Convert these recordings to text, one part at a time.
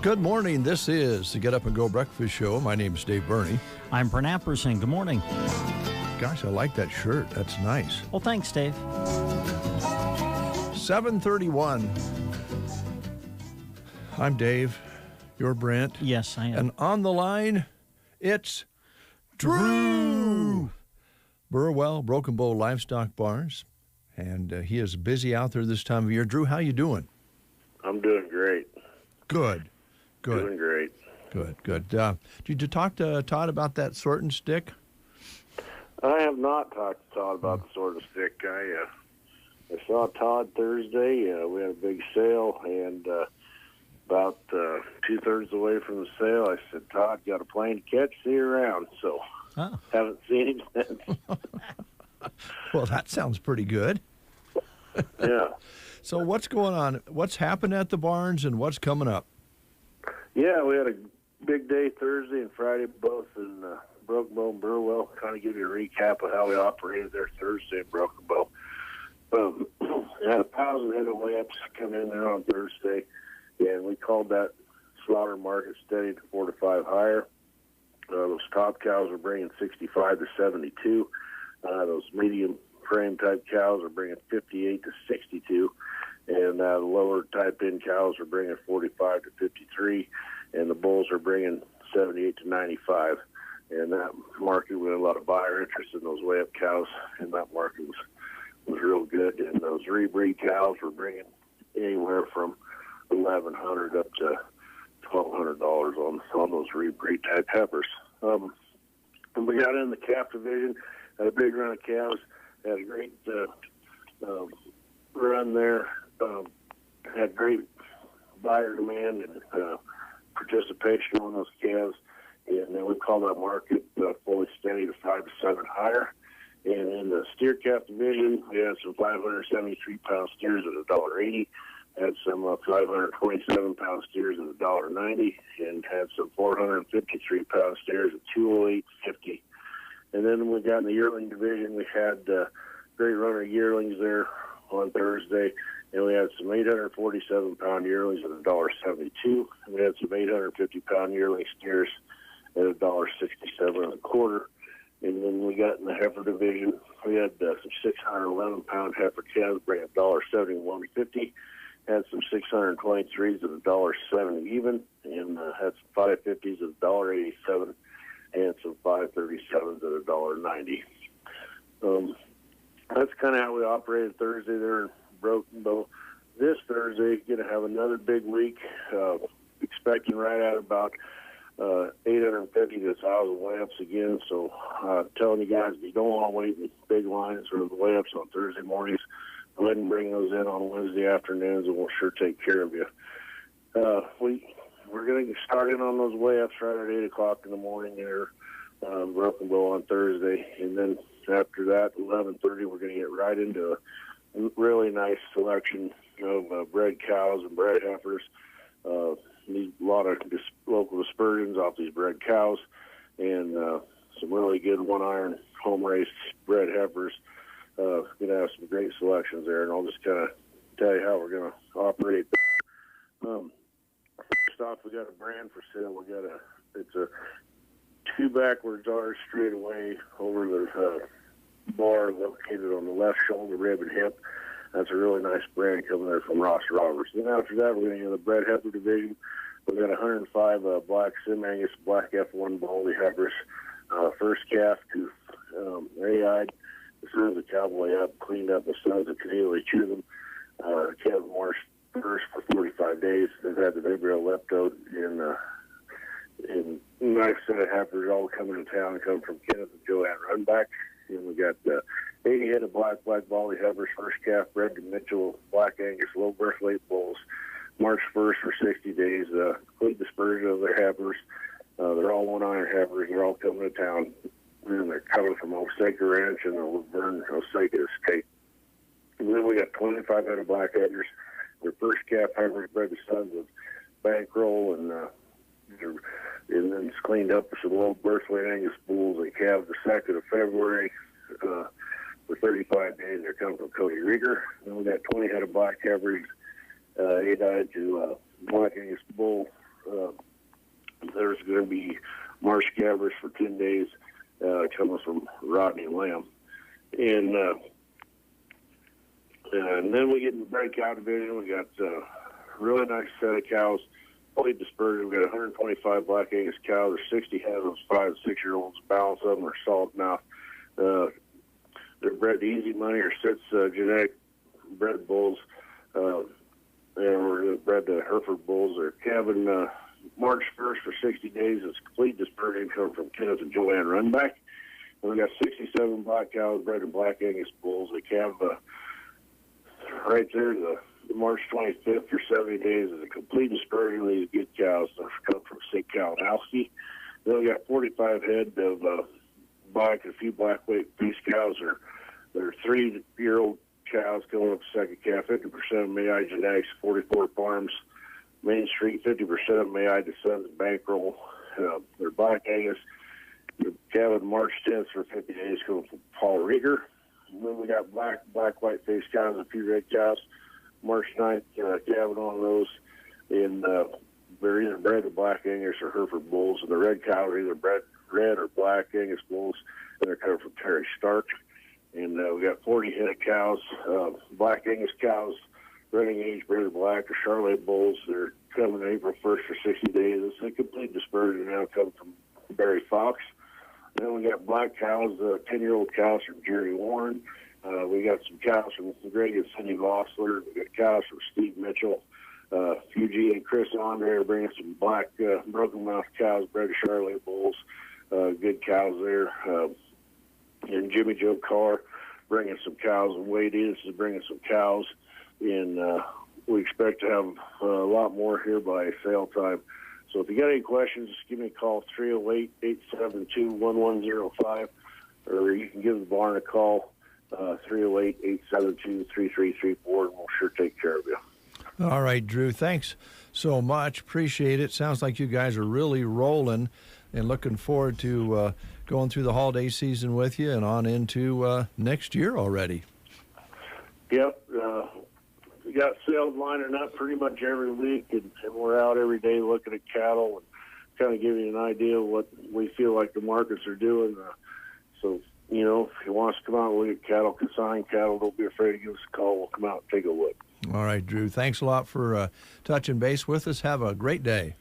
Good morning. This is the Get Up and Go Breakfast Show. My name is Dave Burney. I'm Brent Apperson. Good morning. Gosh, I like that shirt. That's nice. Well, thanks, Dave. 7:31. I'm Dave. You're Brent. Yes, I am. And on the line, it's Drew Burwell, Broken Bow Livestock Barns. And he is busy out there this time of year. Drew, how you doing? I'm doing great. Good. Doing great. Good. Did you talk to Todd about that sorting stick? I have not talked to Todd about the sort of stick. I saw Todd Thursday. We had a big sale, and about 2/3 of the way from the sale, I said, Todd, got a plane to catch, see you around. So haven't seen him since. Well, that sounds pretty good. Yeah. So what's going on? What's happened at the barns and what's coming up? Yeah, we had a big day Thursday and Friday, both in Broken Bow and Burwell. Kind of give you a recap of how we operated there Thursday in Broken Bow. We had 1,000 head of lamps come in there on Thursday, and we called that slaughter market steady to 4 to 5 higher. Those top cows were bringing 65 to 72. Those medium frame type cows are bringing 58 to 62. And the lower type in cows are bringing 45 to 53, and the bulls are bringing 78 to 95. And that market, we had a lot of buyer interest in those way up cows, and that market was real good. And those rebreed cows were bringing anywhere from $1,100 up to $1,200 on those rebreed type heifers. And we got in the calf division, had a big run of calves, had a great run there. Had great buyer demand and participation on those calves, and then we call that market fully steady to 5 to 7 higher. And in the steer calf division, we had some 573-pound steers at $1.80, had some 527-pound steers at $1.90, and had some 453-pound steers at $208.50. And then we got in the yearling division, we had great runner yearlings there on Thursday. And we had some 847-pound yearlings at $1.72. And we had some 850-pound yearling steers at $1.67 a quarter. And then we got in the heifer division, we had some 611-pound heifer calves bring $1.71.50. Had some 623s at $1.70 even, and had some 550s at $1.87, and some 537s at $1.90. That's kind of how we operated Thursday there in Broken Bow. This Thursday, going to have another big week, expecting right at about 850 to 1,000 lamps again. So telling you guys, if you don't want to wait in big lines for the lamps on Thursday mornings, go ahead and bring those in on Wednesday afternoons, and we'll sure take care of you. We're going to start in on those lamps right at 8 o'clock in the morning there, Broken Bow on Thursday, and then after that, 11:30, we're going to get right into a really nice selection of bred cows and bred heifers. Need a lot of local dispersions off these bred cows, and some really good one-iron home-raised bred heifers. Going to have some great selections there, and I'll just kind of tell you how we're going to operate. First off, we got a brand for sale. It's a 2 backwards R's straight away over the bar located on the left shoulder rib and hip. That's a really nice brand coming there from Ross Roberts. Then after that, we're going to get the bred heifer division. We've got 105 black Sim Angus, black F1 Baldy heifers. First calf to A-eyed. As soon as the cowboy up, cleaned up as soon as it could easily chew them. Calf marched first for 45 days. They've had the Vibrio lepto in nice set of heifers all coming to town, come from Kenneth and Joanne Runback. And we got 80 head of black volley heifers, first calf bred to Mitchell Black Angus low birth weight bulls, March 1st for 60 days. Complete dispersion of their heifers. They're all one iron heifers. They're all coming to town. And they're coming from Osaka Ranch and the Laverne Osaka Estate. And then we got 25 head of black heifers. Their first calf heifers bred to sons of Bankroll, and then it's cleaned up with some low birth weight Angus bulls. They calved the 2nd of February for 35 days. They're coming from Cody Rieger. Then we got 20 head of black heifers, 8-eyed to black Angus bull. There's going to be marsh calvers for 10 days coming from Rodney Lamb. And then we get in the break cow division. We got a really nice set of cows, fully dispersed. We got 125 black Angus cows. There's 60 head of those 5 and 6 year olds. Balance of them are solid mouth. They're bred to Easy Money or Sits genetic bred bulls. And we're bred to Hereford bulls. They're calving March 1st for 60 days. It's complete dispersed income from Kenneth and Joanne Runback. And we got 67 black cows bred to black Angus bulls. They calve right there the March 25th for 70 days is a complete dispersion of these good cows. They're come from St. Kalinowski. Then we got 45 head of black and a few black weight beast cows. They're 3-year-old cows coming up the second calf. 50% of May-I genetics, 44 farms. Main Street, 50% of May-I descendants bankroll. They're black Angus. They're calving March 10th for 50 days coming from Paul Rieger. And then we got black white face cows and a few red cows. March 9th, calving on those. And they're either bred to black Angus or Hereford bulls. And the red cows are either bred red or black Angus bulls. And they're coming from Terry Stark. And we got 40 head of cows, black Angus cows, running age bred to black or Charolais bulls. They're coming April 1st for 60 days. It's a complete dispersion now coming from Barry Fox. Then we got black cows, 10-year-old cows from Jerry Warren. We got some cows from Greg and Cindy Vossler. We got cows from Steve Mitchell. Fuji and Chris Andre are bringing some black broken mouth cows bred to Charolais bulls. Good cows there. And Jimmy Joe Carr bringing some cows. And Wade Innes is bringing some cows. And we expect to have a lot more here by sale time. So if you got any questions, just give me a call, 308-872-1105, or you can give the barn a call, 308-872-3334, and we'll sure take care of you. All right, Drew, thanks so much. Appreciate it. Sounds like you guys are really rolling, and looking forward to going through the holiday season with you and on into next year already. Yep. We got sales lining up pretty much every week, and we're out every day looking at cattle and kind of giving you an idea of what we feel like the markets are doing. So, you know, if you want us to come out and look at cattle, consign cattle, don't be afraid to give us a call. We'll come out and take a look. All right, Drew. Thanks a lot for touching base with us. Have a great day.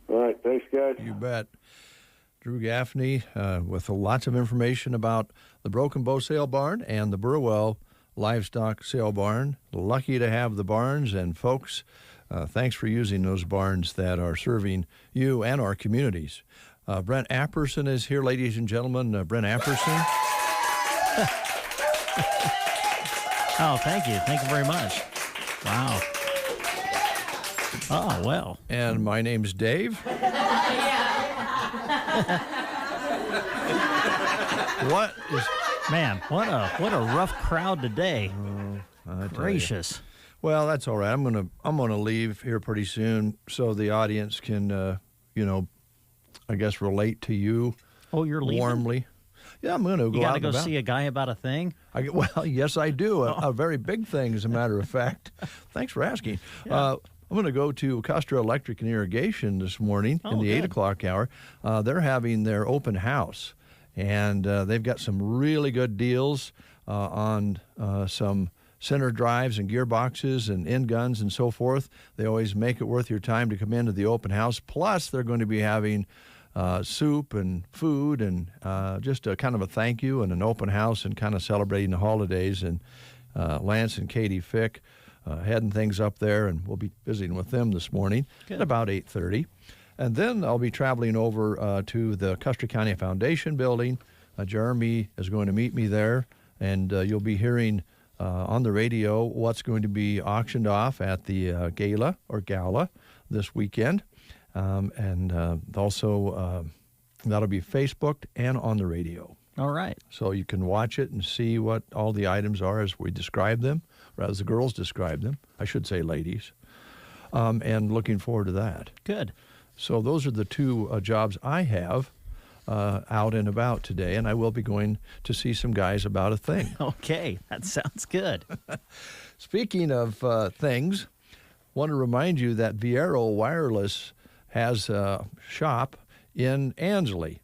All right. Thanks, guys. You bet. Drew Gaffney with lots of information about the Broken Bow Sale Barn and the Burwell Livestock Sale Barn. Lucky to have the barns, and folks, thanks for using those barns that are serving you and our communities. Brent Apperson is here, ladies and gentlemen. Brent Apperson. Oh, thank you. Thank you very much. Wow. Oh, well. And my name's Dave. What is... Man, what a rough crowd today. Gracious. Well, that's all right. I'm gonna leave here pretty soon so the audience can I guess relate to you. Oh, you're leaving? Warmly. Yeah, I'm gonna go. You out gotta go about. see a guy about a thing? Well, yes, I do. A very big thing, as a matter of fact. Thanks for asking. Yeah. I'm going to go to Custer Electric and Irrigation this morning in the 8 o'clock hour. They're having their open house, and they've got some really good deals on some center drives and gearboxes and end guns and so forth. They always make it worth your time to come into the open house. Plus, they're going to be having soup and food and just a kind of a thank you and an open house and kind of celebrating the holidays. And Lance and Katie Fick heading things up there, and we'll be visiting with them this morning at about 8:30. And then I'll be traveling over to the Custer County Foundation building. Jeremy is going to meet me there, and you'll be hearing on the radio what's going to be auctioned off at the gala this weekend. And also that'll be Facebooked and on the radio. All right. So you can watch it and see what all the items are as we describe them, or as the girls describe them. I should say ladies. And looking forward to that. Good. So those are the two jobs I have out and about today, and I will be going to see some guys about a thing. Okay, that sounds good. Speaking of things, want to remind you that Viero Wireless has a shop in Ansley.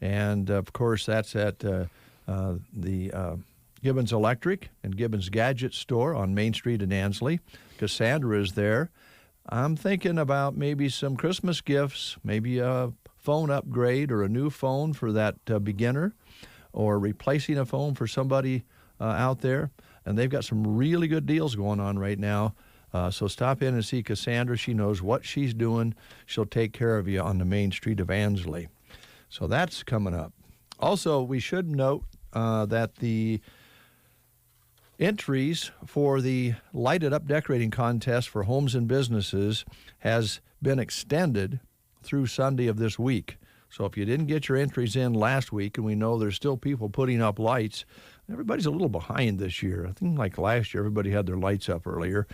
And, of course, that's at the Gibbons Electric and Gibbons Gadget Store on Main Street in Ansley. Cassandra is there. I'm thinking about maybe some Christmas gifts, maybe a phone upgrade or a new phone for that beginner, or replacing a phone for somebody out there. And they've got some really good deals going on right now. So stop in and see Cassandra. She knows what she's doing. She'll take care of you on the Main Street of Ansley. So that's coming up. Also, we should note that the entries for the Lighted Up Decorating Contest for homes and businesses has been extended through Sunday of this week. So if you didn't get your entries in last week, and we know there's still people putting up lights, everybody's a little behind this year. I think like last year, everybody had their lights up earlier.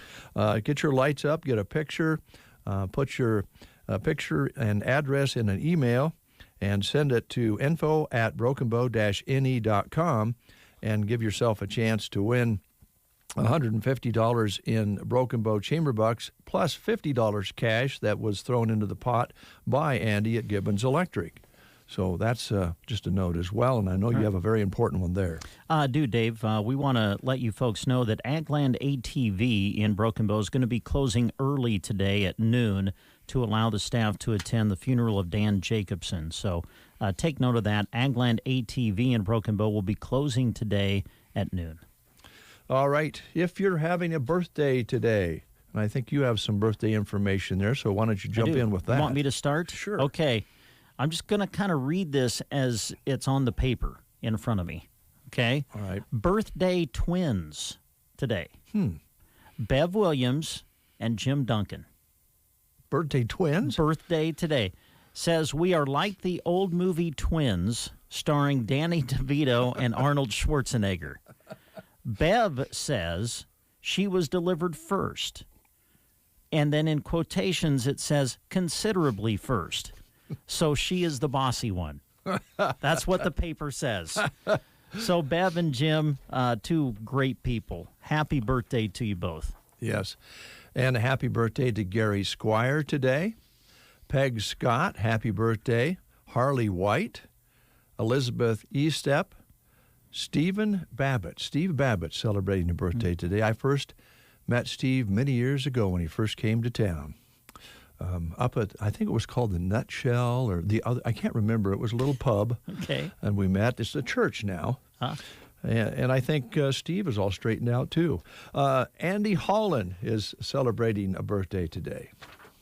Get your lights up, get a picture, put your picture and address in an email, and send it to info@brokenbow-ne.com, and give yourself a chance to win $150 in Broken Bow Chamber Bucks plus $50 cash that was thrown into the pot by Andy at Gibbons Electric. So that's just a note as well, and I know you have a very important one there. Dave. We want to let you folks know that Agland ATV in Broken Bow is going to be closing early today at noon to allow the staff to attend the funeral of Dan Jacobson. So take note of that. Agland ATV in Broken Bow will be closing today at noon. All right. If you're having a birthday today, and I think you have some birthday information there, so why don't you jump in with that? You want me to start? Sure. Okay. I'm just going to kind of read this as it's on the paper in front of me. Okay? All right. Birthday twins today. Bev Williams and Jim Duncan. Birthday twins? Birthday today. Says, we are like the old movie Twins, starring Danny DeVito and Arnold Schwarzenegger. Bev says she was delivered first. And then in quotations it says, considerably first. So she is the bossy one. That's what the paper says. So Bev and Jim, two great people. Happy birthday to you both. Yes. And a happy birthday to Gary Squire today. Peg Scott, happy birthday. Harley White. Elizabeth Estep. Steve Babbitt celebrating a birthday today. I first met Steve many years ago when he first came to town. Up at, I think it was called the Nutshell or the other, I can't remember. It was a little pub. Okay. And we met. It's a church now. And I think Steve is all straightened out too. Andy Holland is celebrating a birthday today.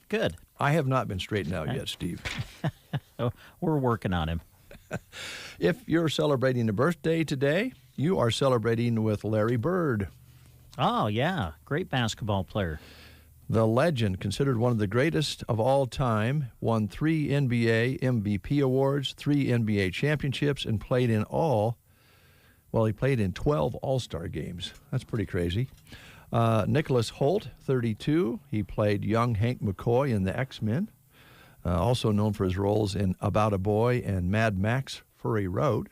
Good. I have not been straightened out yet, Steve. We're working on him. If you're celebrating a birthday today, you are celebrating with Larry Bird. Oh, yeah. Great basketball player. The legend, considered one of the greatest of all time, won 3 NBA MVP awards, 3 NBA championships, and played in 12 All-Star games. That's pretty crazy. Nicholas Holt, 32. He played young Hank McCoy in the X-Men. Also known for his roles in About a Boy and Mad Max Fury Road.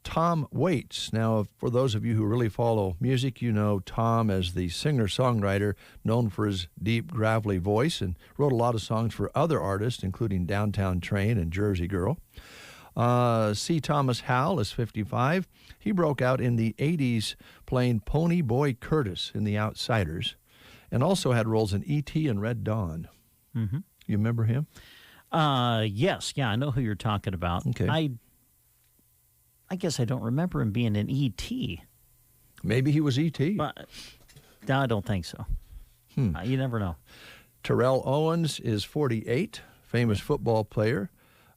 Tom Waits. Now, for those of you who really follow music, you know Tom as the singer-songwriter known for his deep, gravelly voice, and wrote a lot of songs for other artists, including Downtown Train and Jersey Girl. C. Thomas Howell is 55. He broke out in the 80s playing Pony Boy Curtis in The Outsiders, and also had roles in E.T. and Red Dawn. Mm-hmm. You remember him? Yes. Yeah, I know who you're talking about. Okay. I guess I don't remember him being in E.T. Maybe he was E.T. But I don't think so. You never know. Terrell Owens is 48, famous football player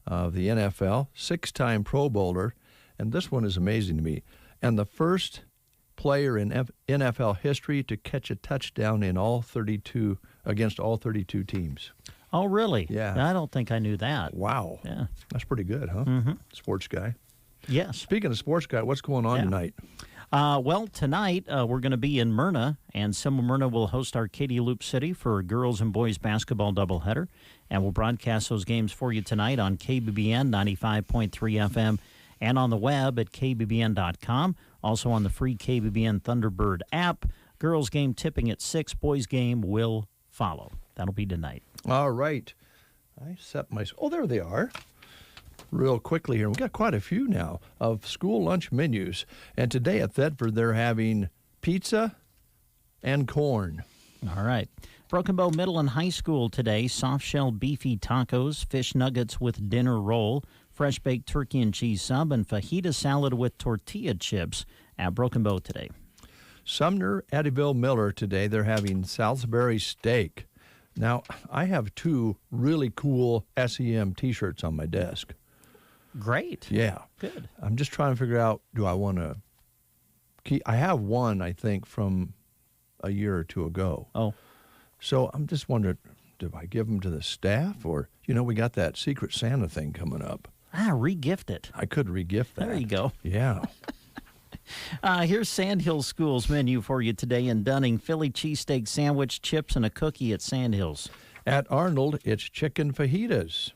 of the NFL, 6-time Pro Bowler, and this one is amazing to me, and the first player in NFL history to catch a touchdown in against all 32 teams. Oh, really? Yeah. I don't think I knew that. Wow. Yeah. That's pretty good, huh? Sports guy. Yes. Speaking of sports guy, what's going on tonight? Well, tonight we're going to be in Myrna, and Myrna will host Arcadia Loop City for a girls and boys basketball doubleheader, and we'll broadcast those games for you tonight on KBBN 95.3 FM and on the web at kbbn.com, also on the free KBBN Thunderbird app. Girls game tipping at 6, boys game will follow. That'll be tonight. All right. I set my... Oh, there they are. Real quickly here. We've got quite a few now of school lunch menus. And today at Thetford, they're having pizza and corn. All right. Broken Bow Middle and High School today, soft-shell beefy tacos, fish nuggets with dinner roll, fresh-baked turkey and cheese sub, and fajita salad with tortilla chips at Broken Bow today. Sumner, Eddyville, Miller today, they're having Salisbury steak. Now, I have 2 really cool SEM T-shirts on my desk. Great. Yeah. Good. I'm just trying to figure out, do I want to keep... I have one, I think, from a year or 2 ago. Oh. So I'm just wondering, do I give them to the staff? Or, we got that Secret Santa thing coming up. Re-gift it. I could re-gift that. There you go. Yeah. Here's Sandhills School's menu for you today in Dunning. Philly cheesesteak sandwich, chips, and a cookie at Sandhills. At Arnold, it's chicken fajitas.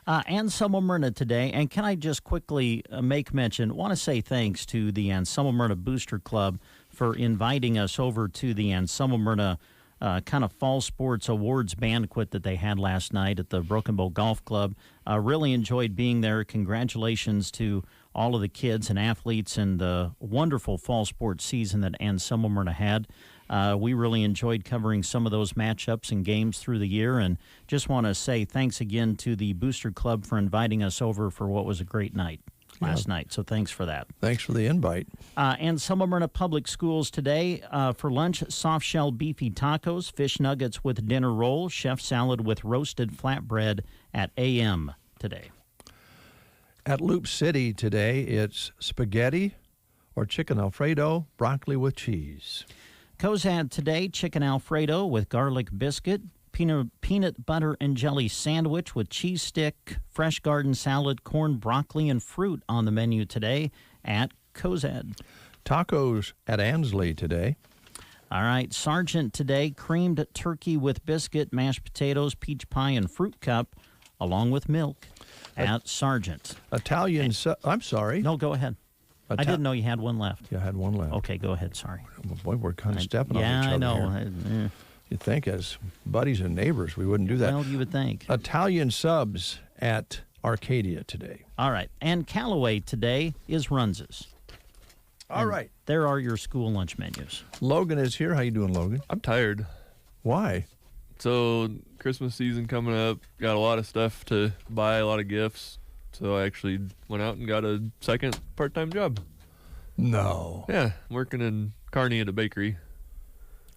Anselmo Myrna today. And can I just quickly make mention, want to say thanks to the Anselmo Myrna Booster Club for inviting us over to the Anselmo Myrna kind of fall sports awards banquet that they had last night at the Broken Bow Golf Club. Really enjoyed being there. Congratulations to all of the kids and athletes and the wonderful fall sports season that Anselmo Myrna had. We really enjoyed covering some of those matchups and games through the year, and just want to say thanks again to the Booster Club for inviting us over for what was a great night last night. So thanks for that. Thanks for the invite. And Myrna Public Schools today for lunch, soft-shell beefy tacos, fish nuggets with dinner roll, chef salad with roasted flatbread at AM today. At Loop City today, it's spaghetti or chicken Alfredo, broccoli with cheese. Cozad today, chicken Alfredo with garlic biscuit, peanut butter and jelly sandwich with cheese stick, fresh garden salad, corn, broccoli, and fruit on the menu today at Cozad. Tacos at Ansley today. All right, Sargent today, creamed turkey with biscuit, mashed potatoes, peach pie, and fruit cup, along with milk at Sargent. Italian, I'm sorry. No, go ahead. I didn't know you had one left. Yeah, I had one left. Okay, go ahead. Sorry. Oh, boy, we're kind of stepping on each other. Yeah, I know. Here. You'd think as buddies and neighbors we wouldn't do that. Well, you would think. Italian subs at Arcadia today. All right. And Callaway today is Runz's. All right. There are your school lunch menus. Logan is here. How you doing, Logan? I'm tired. Why? So Christmas season coming up, got a lot of stuff to buy, a lot of gifts. So I actually went out and got a second part-time job. No. Yeah, I'm working in Kearney at a bakery.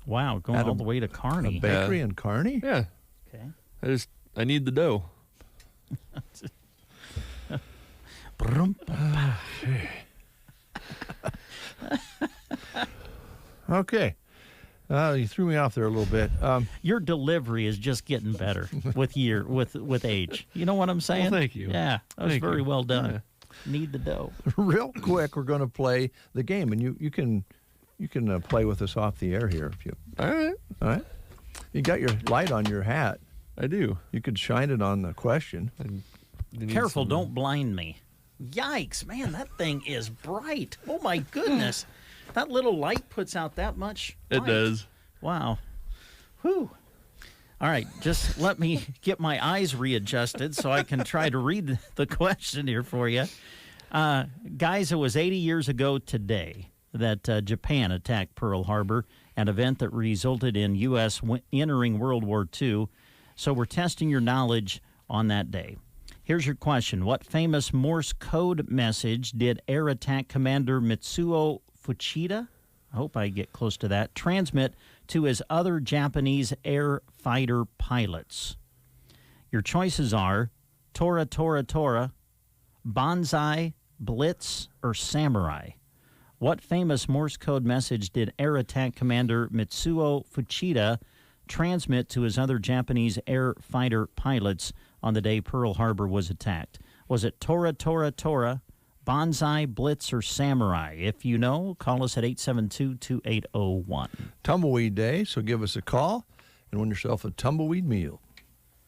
Wow, going all the way to Kearney. A bakery in Kearney? Yeah. Okay. I need the dough. Okay. You threw me off there a little bit. Your delivery is just getting better with age. You know what I'm saying? Well, thank you. Yeah, that was Thank very you. well done. Yeah. Need the dough. Real quick, we're going to play the game, and you can play with us off the air here if you. All right. All right. You got your light on your hat. I do. You could shine it on the question. Careful, don't blind me. Yikes, man, that thing is bright. Oh, my goodness. That little light puts out that much light. It does. Wow. Whew. All right, just let me get my eyes readjusted so I can try to read the question here for you. Guys, it was 80 years ago today that Japan attacked Pearl Harbor, an event that resulted in U.S. entering World War II. So we're testing your knowledge on that day. Here's your question. What famous Morse code message did Air Attack Commander Mitsuo Fuchida I hope I get close to that. Transmit to his other Japanese air fighter pilots. Your choices are Tora, Tora, Tora, Banzai, Blitz, or Samurai. What famous Morse code message did Air Attack Commander Mitsuo Fuchida transmit to his other Japanese air fighter pilots on the day Pearl Harbor was attacked? Was it Tora, Tora, Tora, Banzai, Blitz, or Samurai? If you know, call us at 872-2801. Tumbleweed Day, so give us a call and win yourself a tumbleweed meal.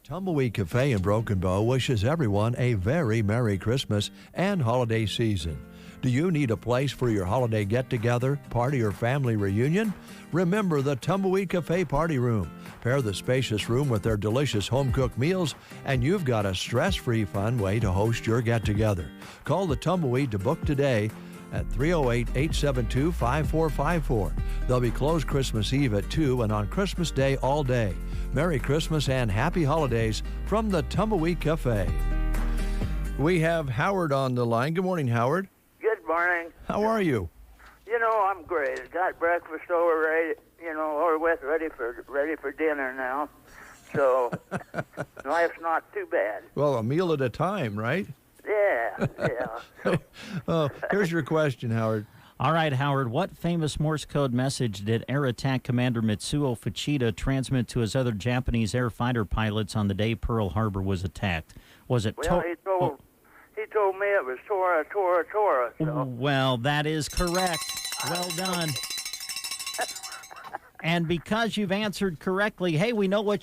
Tumbleweed Cafe in Broken Bow wishes everyone a very Merry Christmas and holiday season. Do you need a place for your holiday get-together, party, or family reunion? Remember the Tumbleweed Cafe Party Room. Pair the spacious room with their delicious home-cooked meals, and you've got a stress-free, fun way to host your get-together. Call the Tumbleweed to book today at 308-872-5454. They'll be closed Christmas Eve at 2 and on Christmas Day all day. Merry Christmas and Happy Holidays from the Tumbleweed Cafe. We have Howard on the line. Good morning, Howard. Good morning. How are you? I'm great. Got breakfast over ready, over with, ready for dinner now. So life's not too bad. Well, a meal at a time, right? Yeah. Well, here's your question, Howard. All right, Howard, what famous Morse code message did Air Attack Commander Mitsuo Fuchida transmit to his other Japanese air fighter pilots on the day Pearl Harbor was attacked? Was it Well, he told me it was Tora, Tora, Tora. So. Well, that is correct. Well done. And because you've answered correctly, hey, we know where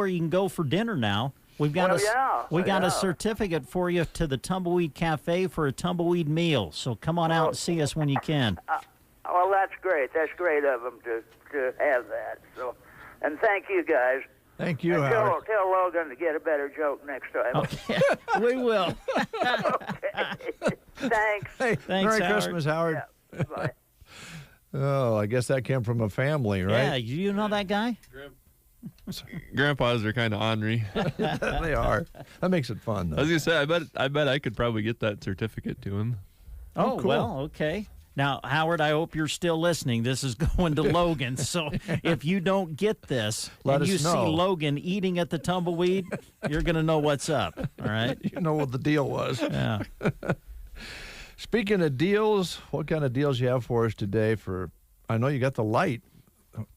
you can go for dinner now. We've got a certificate for you to the Tumbleweed Cafe for a tumbleweed meal. So come on out and see us when you can. Well, that's great. That's great of them to have that. So, and thank you guys. Thank you, and Howard. Tell Logan to get a better joke next time. Okay. We will. Okay. Thanks. Hey, Thanks, Merry Howard. Christmas, Howard. Yeah, bye. Oh, I guess that came from a family, right? Yeah, you know that guy? Grandpas are kind of ornery. They are. That makes it fun, I was though. gonna say, I bet I could probably get that certificate to him. Oh, cool. well, okay. Now, Howard, I hope you're still listening. This is going to Logan. So if you don't get this Let and us you know. see Logan eating at the tumbleweed, you're going to know what's up. All right? You know what the deal was. Yeah. Speaking of deals, what kind of deals you have for us today? I know you got the light.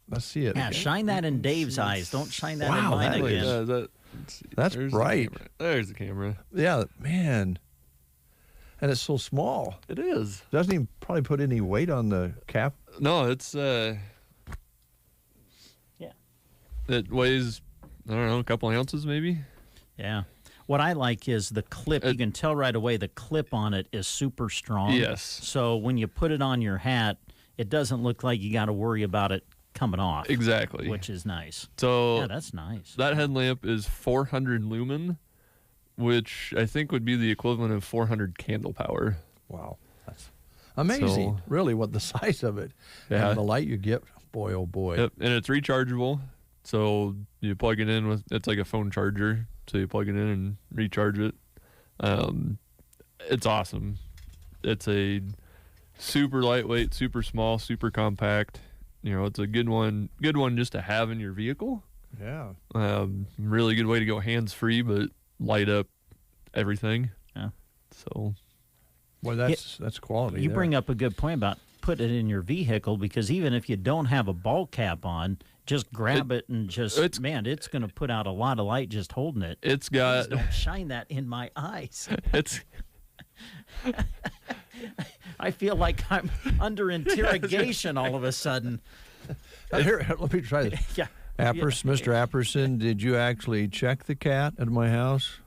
Let's see it. Yeah, again. shine that in Dave's eyes. Don't shine that in Wow, mine that again. is- Let's see. That's There's bright. The camera. There's the camera. Yeah, man. And it's so small. It is. Doesn't even probably put any weight on the cap. No, it's Yeah. It weighs, I don't know, a couple ounces maybe. Yeah. What I like is the clip. You can tell right away the clip on it is super strong. Yes. So when you put it on your hat, it doesn't look like you got to worry about it coming off. Exactly. Which is nice. So Yeah, that's nice. that headlamp is 400 lumen, which I think would be the equivalent of 400 candle power. Wow. That's amazing, So- really, what the size of it. Yeah. And the light you get, boy, oh boy. Yep, and it's rechargeable. So you plug it in with, it's like a phone charger. So you plug it in and recharge it. It's awesome. It's a super lightweight, super small, super compact. It's a good one just to have in your vehicle. Yeah. Really good way to go hands free, but light up everything. Yeah. So Boy, that's quality. You there. bring up a good point about put it in your vehicle, because even if you don't have a ball cap on, just grab it and it's going to put out a lot of light just holding it. it's Please got don't shine that in my eyes. it's I feel like I'm under interrogation all of a sudden. Here, let me try this. Yeah. Mr. Apperson, did you actually check the cat at my house?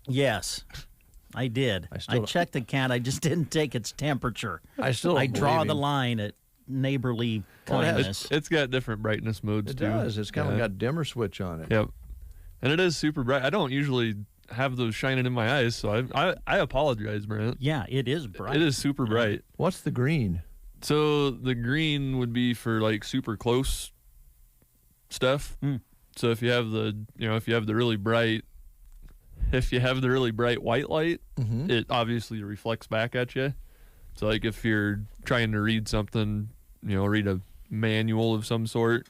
Yes, I did. I checked the cat. I just didn't take its temperature. I still don't I draw believe the him. line at neighborly kindness. it's got different brightness modes It too. does. It's kind of Yeah. got a dimmer switch on it. Yep. And it is super bright. I don't usually have those shining in my eyes, so I apologize, Brent. Yeah, it is bright. It is super bright. What's the green? So the green would be for like super close stuff. So if you have the really bright white light, it obviously reflects back at you. So like if you're trying to read something read a manual of some sort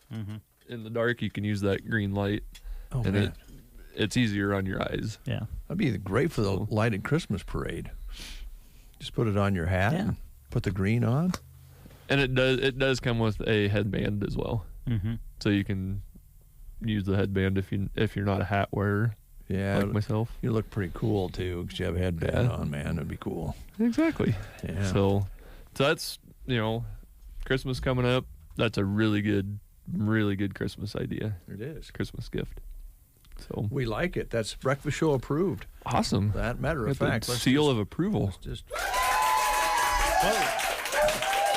in the dark, you can use that green light, Oh, and man. it's easier on your eyes. Yeah. That'd be great for the lighted Christmas parade. Just put it on your hat Yeah. and put the green on. And it does come with a headband as well, Mm-hmm. so you can use the headband if you're not a hat wearer Yeah. like myself. You look pretty cool, too, because you have a headband Yeah. on, man. That'd be cool. Exactly. Yeah. So that's Christmas coming up. That's a really good Christmas idea, It is. Christmas gift. So We like it. That's breakfast show approved. awesome. That matter of Got the fact. let's seal just- of approval. let's just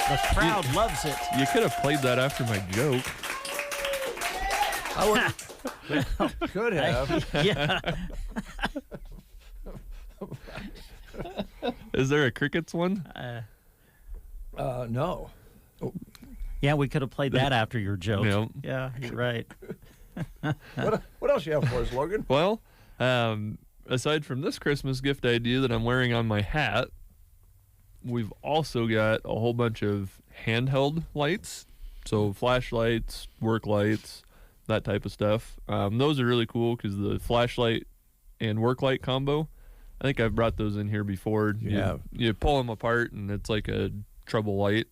The crowd loves it. You could have played that after my joke. I would, could have. Yeah. Is there a crickets one? No. Yeah, we could have played that after your joke. Yeah. Yeah, you're right. What else you have for us, Logan? Well, aside from this Christmas gift idea that I'm wearing on my hat, we've also got a whole bunch of handheld lights. So flashlights, work lights, that type of stuff. Those are really cool because the flashlight and work light combo, I think I've brought those in here before. You have. You pull them apart and it's like a trouble light.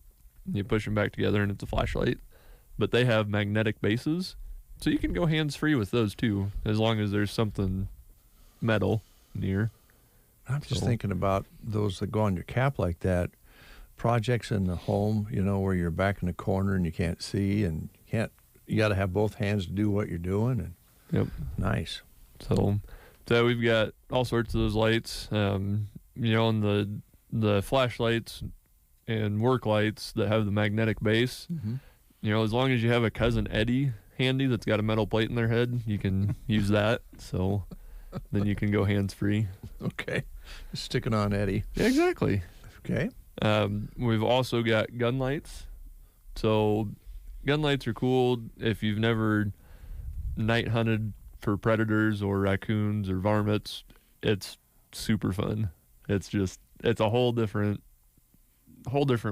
You push them back together and it's a flashlight. But they have magnetic bases. So you can go hands-free with those too, as long as there's something metal near. I'm just So- thinking about those that go on your cap like that. Projects in the home, where you're back in the corner and you can't see and you got to have both hands to do what you're doing. And Yep. nice. So we've got all sorts of those lights, and the flashlights and work lights that have the magnetic base. As long as you have a cousin Eddie handy that's got a metal plate in their head, you can use that. So then you can go hands free. Okay. Stick it on Eddie. Yeah, exactly. Okay. We've also got gun lights. So gun lights are cool if you've never night hunted for predators or raccoons or varmints. It's super fun. It's a whole different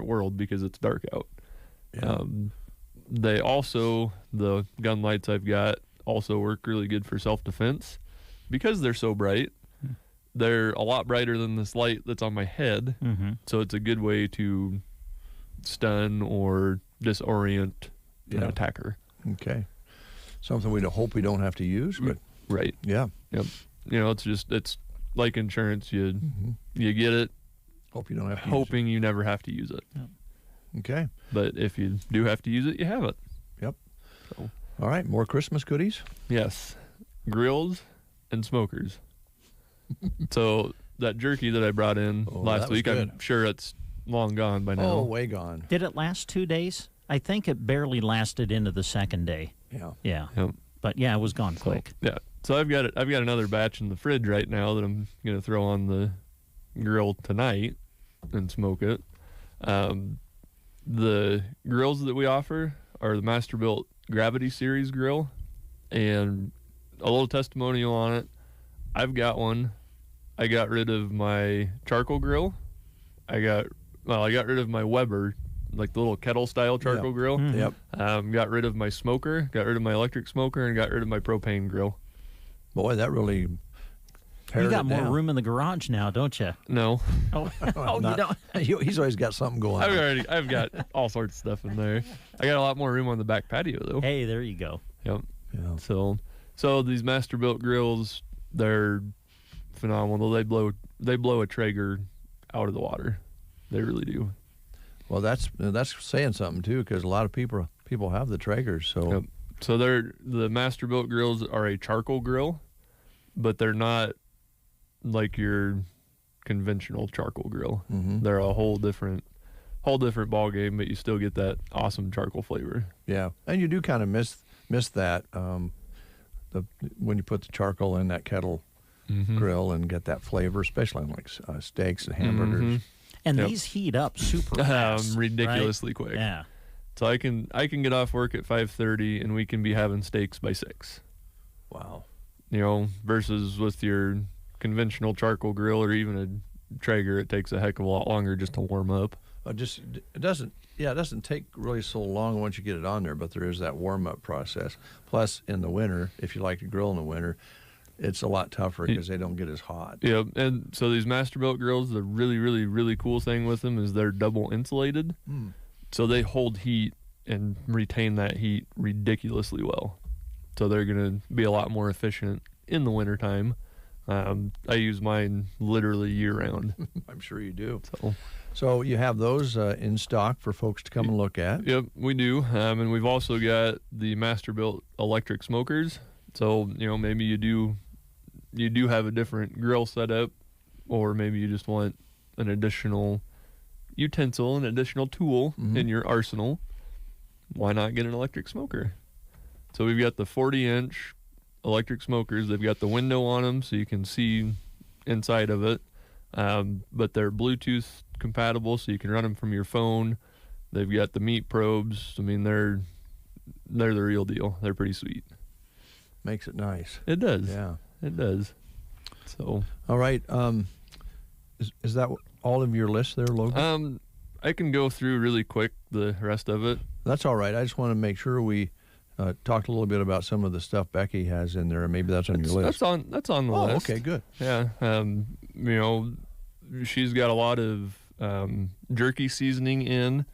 world because it's dark out. Yeah. The gun lights I've got also work really good for self-defense because they're so bright. They're a lot brighter than this light that's on my head. Mm-hmm. So it's a good way to stun or disorient an Yeah. attacker. Okay. Something we hope we don't have to use, but Right. yeah. Yep. It's like insurance. You get it Hope you don't have to hoping you never have to use it. use it. Okay. But if you do have to use it, you have it. Yep. So, All right. More Christmas goodies? yes. Grills and smokers. So that jerky that I brought in Oh, last that was week, I'm good. sure it's long gone by now. Oh, way gone. Did it last 2 days? I think it barely lasted into the second day. Yeah. Yeah. Yep. But yeah, it was gone quick. Yeah. So I've got another batch in the fridge right now that I'm gonna throw on the grill tonight and smoke it. The grills that we offer are the Masterbuilt Gravity Series grill, and a little testimonial on it. I've got one. I got rid of my charcoal grill. I got rid of my Weber, like the little kettle style charcoal Yeah. grill. Mhm. Yep. Got rid of my smoker, got rid of my electric smoker, and got rid of my propane grill. Boy, that really pared You got it more down. room in the garage now, don't you? No, Oh, you Not- don't. He's always got something going on. I've got all sorts of stuff in there. I got a lot more room on the back patio though. Hey, there you go. Yep. Yeah. So these Masterbuilt grills, they're phenomenal. They blow a Traeger out of the water. They really do. Well, that's saying something too, because a lot of people have the Traegers. So Yep. So the Masterbuilt grills are a charcoal grill, but they're not like your conventional charcoal grill. Mhm. They're a whole different ball game, but you still get that awesome charcoal flavor. yeah, and you do kind of miss that when you put the charcoal in that kettle grill and get that flavor, especially on like steaks and hamburgers. And Yep. these heat up super fast. Ridiculously right? quick. Yeah. So I can get off work at 5:30 and we can be having steaks by 6. Wow. Versus with your conventional charcoal grill or even a Traeger, it takes a heck of a lot longer just to warm up. It doesn't take really so long once you get it on there, but there is that warm-up process. Plus, in the winter, if you like to grill in the winter, it's a lot tougher because they don't get as hot. Yeah, and so these Masterbuilt grills, the really, really, really cool thing with them is they're double insulated. So they hold heat and retain that heat ridiculously well. So they're going to be a lot more efficient in the wintertime. I use mine literally year-round. I'm sure you do. So you have those in stock for folks to come and look at. Yep, we do. And we've also got the Masterbuilt electric smokers. So, maybe you do have a different grill setup, or maybe you just want an additional utensil, an additional tool in your arsenal. Why not get an electric smoker? So we've got the 40-inch electric smokers. They've got the window on them so you can see inside of it. But they're Bluetooth compatible, so you can run them from your phone. They've got the meat probes. I mean, they're the real deal. They're pretty sweet. Makes it nice. It does. Yeah. It does. So. All right. Is that all of your list there, Logan? I can go through really quick the rest of it. That's all right. I just want to make sure we talked a little bit about some of the stuff Becky has in there. Maybe that's on your list. That's on the list. Okay, good. Yeah. She's got a lot of jerky seasoning in.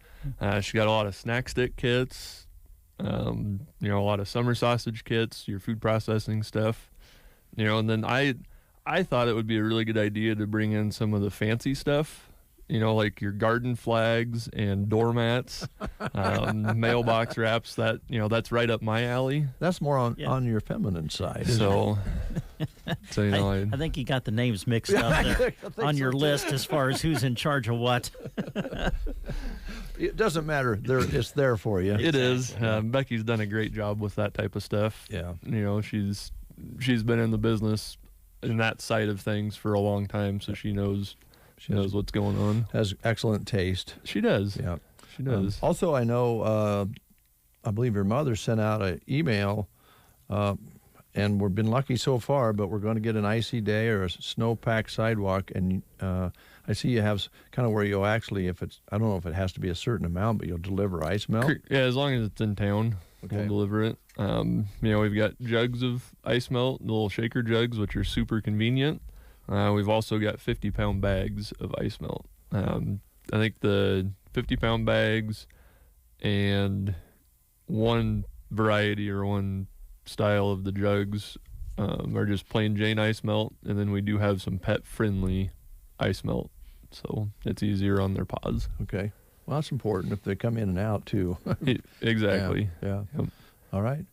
She's got a lot of snack stick kits. A lot of summer sausage kits, your food processing stuff. And then I thought it would be a really good idea to bring in some of the fancy stuff. Like your garden flags and doormats, mailbox wraps. That's right up my alley. That's more on your feminine side. So, I think you got the names mixed up there on your list as far as who's in charge of what. It doesn't matter. It's there for you. It is. Becky's done a great job with that type of stuff. Yeah. She's been in the business in that side of things for a long time, so she knows what's going on. Has excellent taste. She does. Yeah. She does. Also, I know, I believe your mother sent out an email, and we've been lucky so far, but we're going to get an icy day or a snow-packed sidewalk, and I see you have kind of where you'll actually, I don't know if it has to be a certain amount, but you'll deliver ice melt. Yeah, as long as it's in town, we'll deliver it. We've got jugs of ice melt, the little shaker jugs, which are super convenient. We've also got 50-pound bags of ice melt. I think the 50-pound bags and one variety or one style of the jugs are just plain Jane ice melt, and then we do have some pet-friendly ice melt, so it's easier on their paws. Okay. Well, that's important if they come in and out, too. Exactly. Yeah. Yep. All right.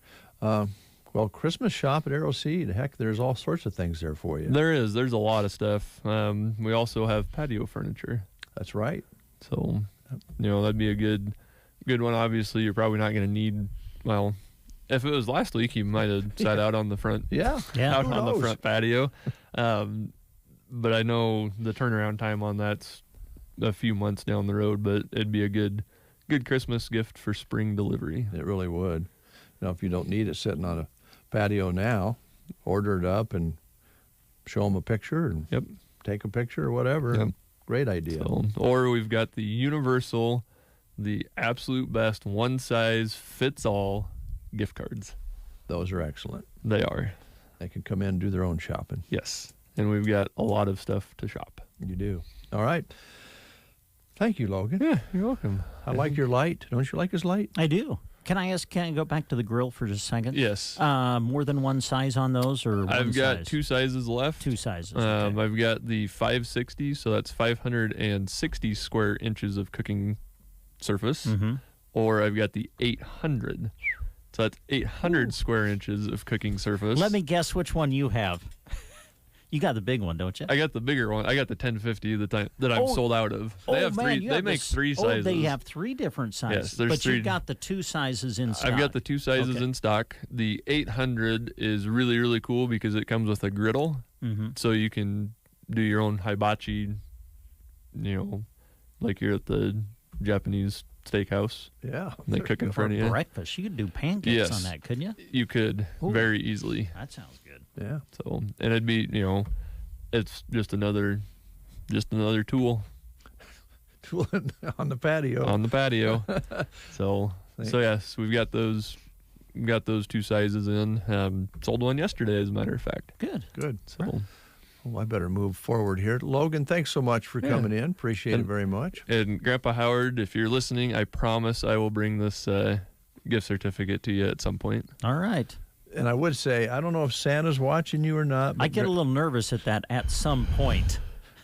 Well, Christmas shop at Arrow Seed. Heck, there's all sorts of things there for you. There's a lot of stuff. We also have patio furniture. That's right. So, that'd be a good one. Obviously, you're probably not going to need, well, if it was last week, you might have sat out on the front. Yeah. Out on the front patio. But I know the turnaround time on that's a few months down the road, but it'd be a good Christmas gift for spring delivery. It really would. If you don't need it sitting on a patio now, order it up and show them a picture and take a picture or whatever. Yep. Great idea. So, or we've got the universal, the absolute best one-size-fits-all gift cards. Those are excellent. They are. They can come in and do their own shopping. Yes. And we've got a lot of stuff to shop. You do. All right. Thank you, Logan. Yeah, you're welcome. I like your light. Don't you like his light? I do. Can I go back to the grill for just a second? Yes. More than one size on those, or I've got size? 2 sizes left. 2 sizes. Okay. I've got the 560, so that's 560 square inches of cooking surface. Mm-hmm. Or I've got the 800. So that's 800 square inches of cooking surface. Let me guess which one you have. You got the big one, don't you? I got the bigger one. I got the 1050 that I'm sold out of. They have man, three. They make 3 sizes. They have 3 different sizes. Yes, there's but 3. you've got the 2 sizes in stock. I've got the 2 sizes in stock. The 800 is really, really cool because it comes with a griddle, so you can do your own hibachi. Like you're at the Japanese steakhouse. Yeah. They cook in front of you. Breakfast. You could do pancakes on that, couldn't you? You could very easily. That sounds good. Yeah. So, and it'd be, it's just another tool. Tooling on the patio. On the patio. So yes, we've got those 2 sizes in. Sold one yesterday, as a matter of fact. Good. So. Oh, I better move forward here. Logan, thanks so much for coming in. Appreciate it very much. And Grandpa Howard, if you're listening, I promise I will bring this gift certificate to you at some point. All right. And I would say, I don't know if Santa's watching you or not. I get a little nervous at that at some point.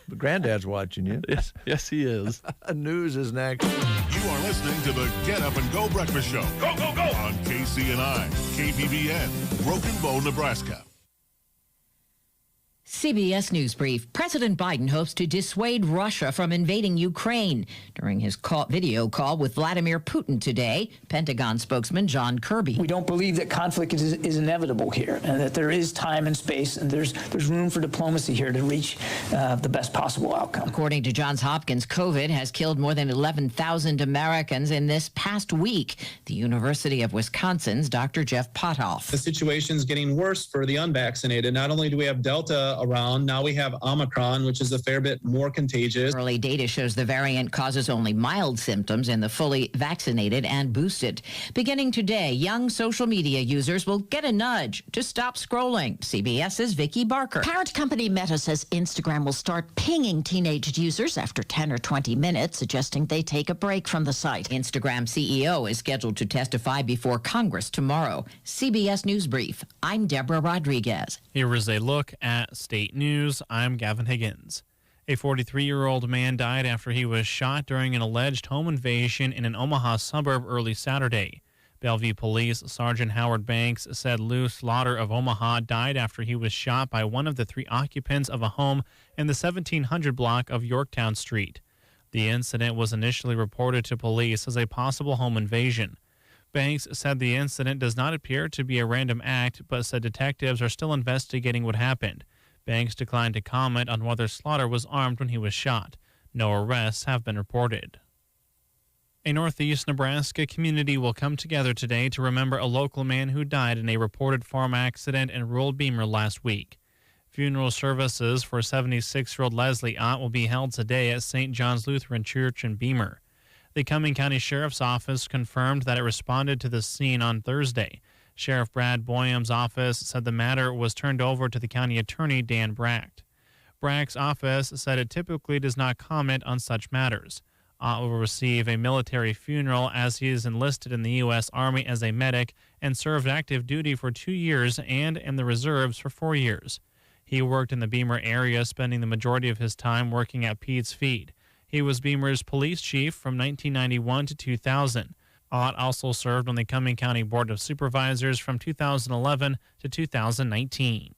But Granddad's watching you. Yes, he is. News is next. You are listening to the Get Up and Go Breakfast Show. Go, go, go! On KCNI, KPBN, Broken Bow, Nebraska. CBS News Brief. President Biden hopes to dissuade Russia from invading Ukraine. During his video call with Vladimir Putin today, Pentagon spokesman John Kirby. We don't believe that conflict is inevitable here, and that there is time and space, and there's room for diplomacy here to reach the best possible outcome. According to Johns Hopkins, COVID has killed more than 11,000 Americans in this past week. The University of Wisconsin's Dr. Jeff Pothoff. The situation's getting worse for the unvaccinated. Not only do we have Delta around, now we have Omicron, which is a fair bit more contagious. Early data shows the variant causes only mild symptoms in the fully vaccinated and boosted. Beginning today, young social media users will get a nudge to stop scrolling. CBS's Vicki Barker. Parent company Meta says Instagram will start pinging teenage users after 10 or 20 minutes, suggesting they take a break from the site. Instagram CEO is scheduled to testify before Congress tomorrow. CBS News Brief. I'm Deborah Rodriguez. Here is a look at state news. I'm Gavin Higgins. A 43-year-old man died after he was shot during an alleged home invasion in an Omaha suburb early Saturday. Bellevue Police Sergeant Howard Banks said Lou Slaughter of Omaha died after he was shot by one of the 3 occupants of a home in the 1700 block of Yorktown Street. The incident was initially reported to police as a possible home invasion. Banks said the incident does not appear to be a random act, but said detectives are still investigating what happened. Banks declined to comment on whether Slaughter was armed when he was shot. No arrests have been reported. A northeast Nebraska community will come together today to remember a local man who died in a reported farm accident in rural Beamer last week. Funeral services for 76-year-old Leslie Ott will be held today at St. John's Lutheran Church in Beamer. The Cumming County Sheriff's Office confirmed that it responded to the scene on Thursday. Sheriff Brad Boyum's office said the matter was turned over to the county attorney, Dan Bracht. Bracht's office said it typically does not comment on such matters. Ott will receive a military funeral as he is enlisted in the U.S. Army as a medic and served active duty for 2 years and in the reserves for 4 years. He worked in the Beamer area, spending the majority of his time working at Pete's Feed. He was Beamer's police chief from 1991 to 2000. Ott also served on the Cumming County Board of Supervisors from 2011 to 2019.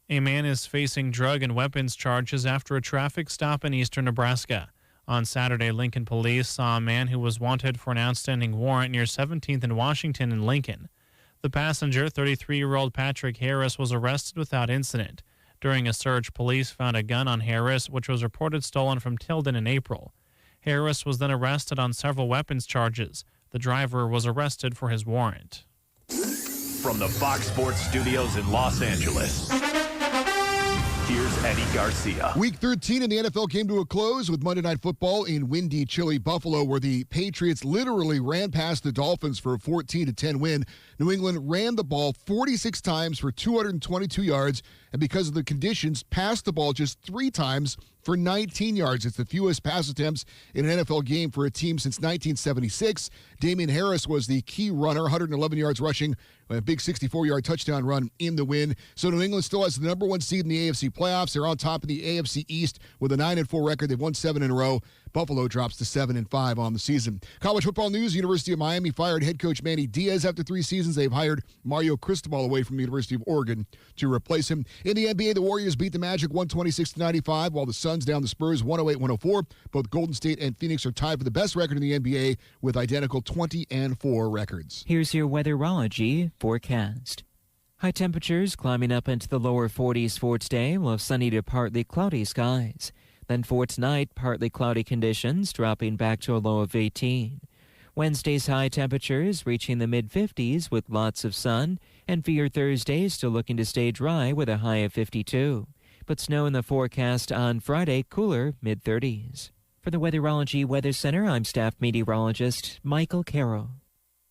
A man is facing drug and weapons charges after a traffic stop in eastern Nebraska. On Saturday, Lincoln police saw a man who was wanted for an outstanding warrant near 17th and Washington in Lincoln. The passenger, 33-year-old Patrick Harris, was arrested without incident. During a search, police found a gun on Harris, which was reported stolen from Tilden in April. Harris was then arrested on several weapons charges. The driver was arrested for his warrant. From the Fox Sports Studios in Los Angeles, here's Eddie Garcia. Week 13 in the NFL came to a close with Monday Night Football in windy, chilly Buffalo, where the Patriots literally ran past the Dolphins for a 14-10 win. New England ran the ball 46 times for 222 yards, and because of the conditions, passed the ball just 3 times for 19 yards. It's the fewest pass attempts in an NFL game for a team since 1976. Damian Harris was the key runner, 111 yards rushing, a big 64-yard touchdown run in the win. So New England still has the number 1 seed in the AFC playoffs. They're on top of the AFC East with a 9-4 record. They've won 7 in a row. Buffalo drops to 7-5 on the season. College football news, University of Miami fired head coach Manny Diaz after 3 seasons. They've hired Mario Cristobal away from the University of Oregon to replace him. In the NBA, the Warriors beat the Magic 126-95, while the Suns down the Spurs 108-104. Both Golden State and Phoenix are tied for the best record in the NBA with identical 20-4 records. Here's your weatherology forecast. High temperatures climbing up into the lower 40s for today, while sunny to partly cloudy skies. Then for tonight, partly cloudy conditions, dropping back to a low of 18. Wednesday's high temperatures reaching the mid-50s with lots of sun, and for your Thursday, still looking to stay dry with a high of 52. But snow in the forecast on Friday, cooler mid-30s. For the Weatherology Weather Center, I'm staff meteorologist Michael Carroll.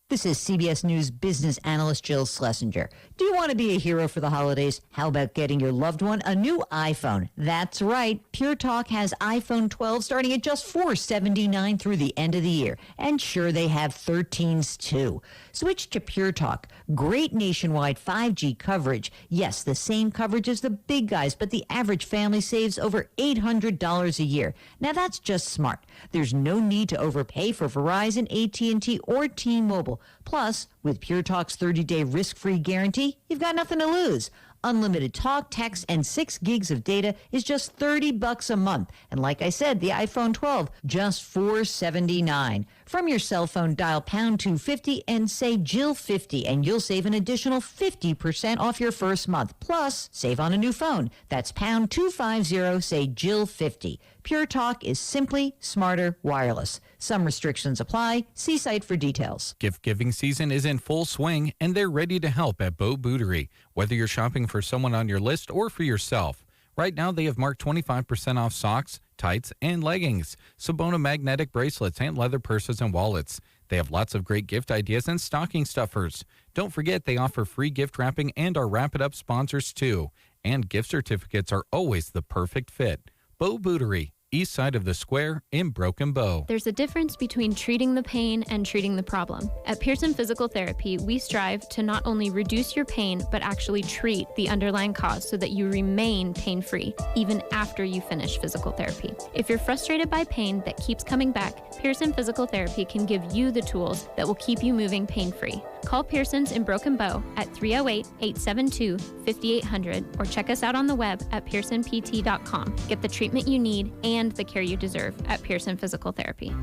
This is CBS News business analyst Jill Schlesinger. Do you want to be a hero for the holidays? How about getting your loved one a new iPhone? That's right. Pure Talk has iPhone 12 starting at just $479 through the end of the year. And sure, they have 13s too. Switch to Pure Talk. Great nationwide 5G coverage. Yes, the same coverage as the big guys, but the average family saves over $800 a year. Now that's just smart. There's no need to overpay for Verizon, AT&T, or T-Mobile. Plus, with Pure Talk's 30-day risk-free guarantee, you've got nothing to lose. Unlimited talk, text, and 6 gigs of data is just $30 a month. And like I said, the iPhone 12, just $479. From your cell phone, dial pound 250 and say Jill50, and you'll save an additional 50% off your first month. Plus, save on a new phone. That's pound 250, say Jill50. Pure Talk is simply smarter wireless. Some restrictions apply. See site for details. Gift giving season is in full swing, and they're ready to help at Bow Bootery. Whether you're shopping for someone on your list or for yourself, right now they have marked 25% off socks, tights, and leggings, Sabona magnetic bracelets, and leather purses and wallets. They have lots of great gift ideas and stocking stuffers. Don't forget they offer free gift wrapping and are Wrap It Up sponsors too. And gift certificates are always the perfect fit. Bow Bootery, east side of the square in Broken Bow. There's a difference between treating the pain and treating the problem. At Pearson Physical Therapy, we strive to not only reduce your pain, but actually treat the underlying cause so that you remain pain-free, even after you finish physical therapy. If you're frustrated by pain that keeps coming back, Pearson Physical Therapy can give you the tools that will keep you moving pain-free. Call Pearson's in Broken Bow at 308-872-5800 or check us out on the web at pearsonpt.com. Get the treatment you need and the care you deserve at Pearson Physical Therapy.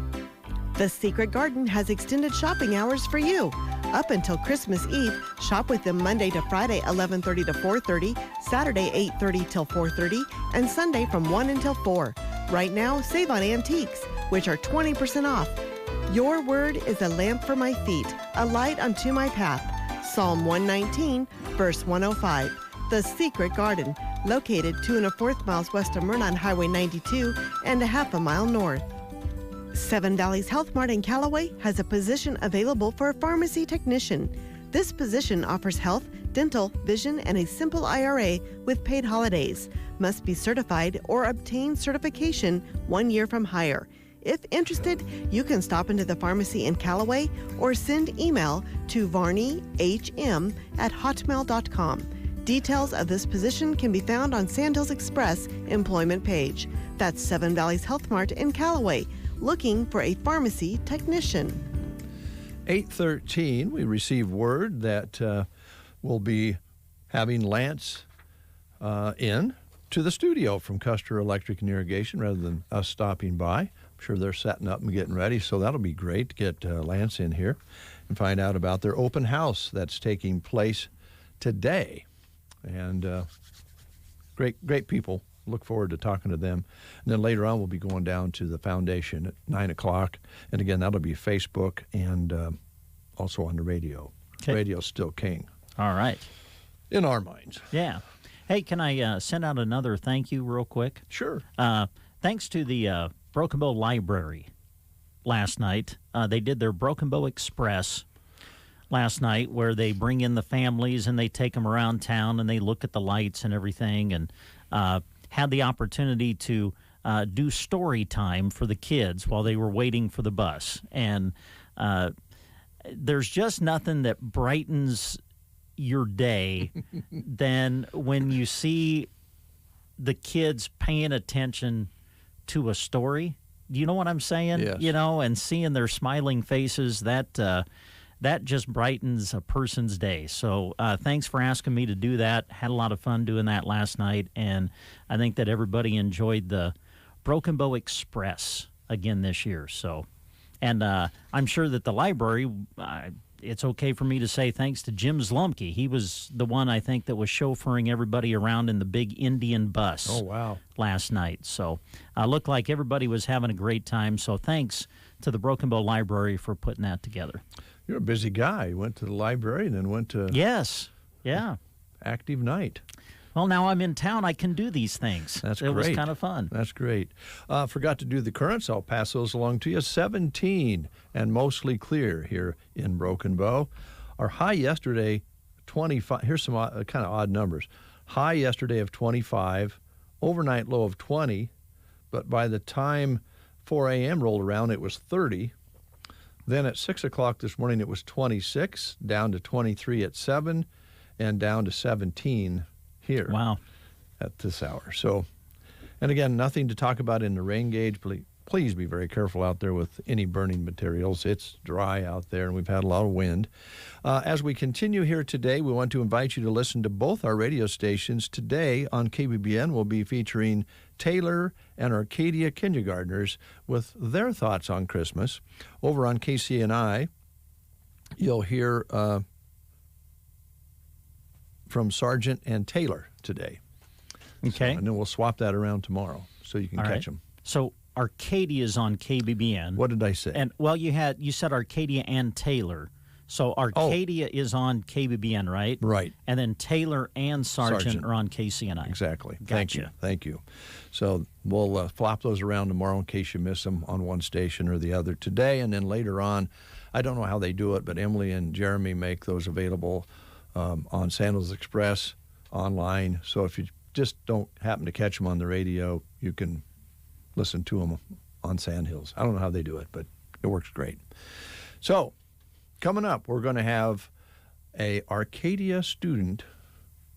The Secret Garden has extended shopping hours for you. Up until Christmas Eve, shop with them Monday to Friday 11:30 to 4:30, Saturday 8:30 till 4:30, and Sunday from 1 until 4. Right now, save on antiques, which are 20% off. Your word is a lamp for my feet, a light unto my path. Psalm 119, verse 105. The Secret Garden, located 2 1/4 miles west of Myrna on Highway 92 and a half a mile north. Seven Valleys Health Mart in Callaway has a position available for a pharmacy technician. This position offers health, dental, vision, and a simple IRA with paid holidays. Must be certified or obtain certification 1 year from hire. If interested, you can stop into the pharmacy in Callaway or send email to varneyhm@hotmail.com. Details of this position can be found on Sandhills Express employment page. That's Seven Valleys Health Mart in Callaway, looking for a pharmacy technician. 8:13, we received word that we'll be having Lance in to the studio from Custer Electric and Irrigation rather than us stopping by. I'm sure they're setting up and getting ready, so that'll be great to get Lance in here and find out about their open house that's taking place today. And great people. Look forward to talking to them. And then later on, we'll be going down to the foundation at 9 o'clock. And again, that'll be Facebook and also on the radio. Okay. Radio's still king. All right. In our minds. Yeah. Hey, can I send out another thank you real quick? Sure. Thanks to the Broken Bow Library last night. They did their Broken Bow Express last night, where they bring in the families and they take them around town and they look at the lights and everything, and had the opportunity to do story time for the kids while they were waiting for the bus. And there's just nothing that brightens your day than when you see the kids paying attention to a story. Do you know what I'm saying? Yes. You know, and seeing their smiling faces, that just brightens a person's day. So thanks for asking me to do that. Had a lot of fun doing that last night, and I think that everybody enjoyed the Broken Bow Express again this year. So, and I'm sure that the library, it's okay for me to say thanks to Jim Zlumke. He was the one, I think, that was chauffeuring everybody around in the big Indian bus. Oh, wow. Last night. So looked like everybody was having a great time. So thanks to the Broken Bow Library for putting that together. You're a busy guy. You went to the library and then went to... Yes. Yeah. Active night. Well, now I'm in town. I can do these things. That's It great. was kind of fun. That's great. Forgot to do the currents. I'll pass those along to you. 17 and mostly clear here in Broken Bow. Our high yesterday, 25. Here's some kind of odd numbers. High yesterday of 25, overnight low of 20, but by the time 4 a.m. rolled around, it was 30. Then at 6 o'clock this morning, it was 26, down to 23 at 7, and down to 17 here. Wow. At this hour. So, and again, nothing to talk about in the rain gauge. Please be very careful out there with any burning materials. It's dry out there, and we've had a lot of wind. As we continue here today, we want to invite you to listen to both our radio stations. Today on KBBN, we'll be featuring Taylor and Arcadia kindergartners with their thoughts on Christmas. Over on KCNI, you'll hear from Sargent and Taylor today. Okay. So, and then we'll swap that around tomorrow so you can All catch right. them. So Arcadia is on KBBN. What did I say? And well, you said Arcadia and Taylor. So Arcadia is on KBBN, right? Right. And then Taylor and Sargent are on KCNI. Exactly. Gotcha. Thank you. So we'll flop those around tomorrow in case you miss them on one station or the other today. And then later on, I don't know how they do it, but Emily and Jeremy make those available on Sandals Express online. So if you just don't happen to catch them on the radio, you can listen to them on Sandhills. I don't know how they do it, but it works great. So coming up, we're going to have a Arcadia student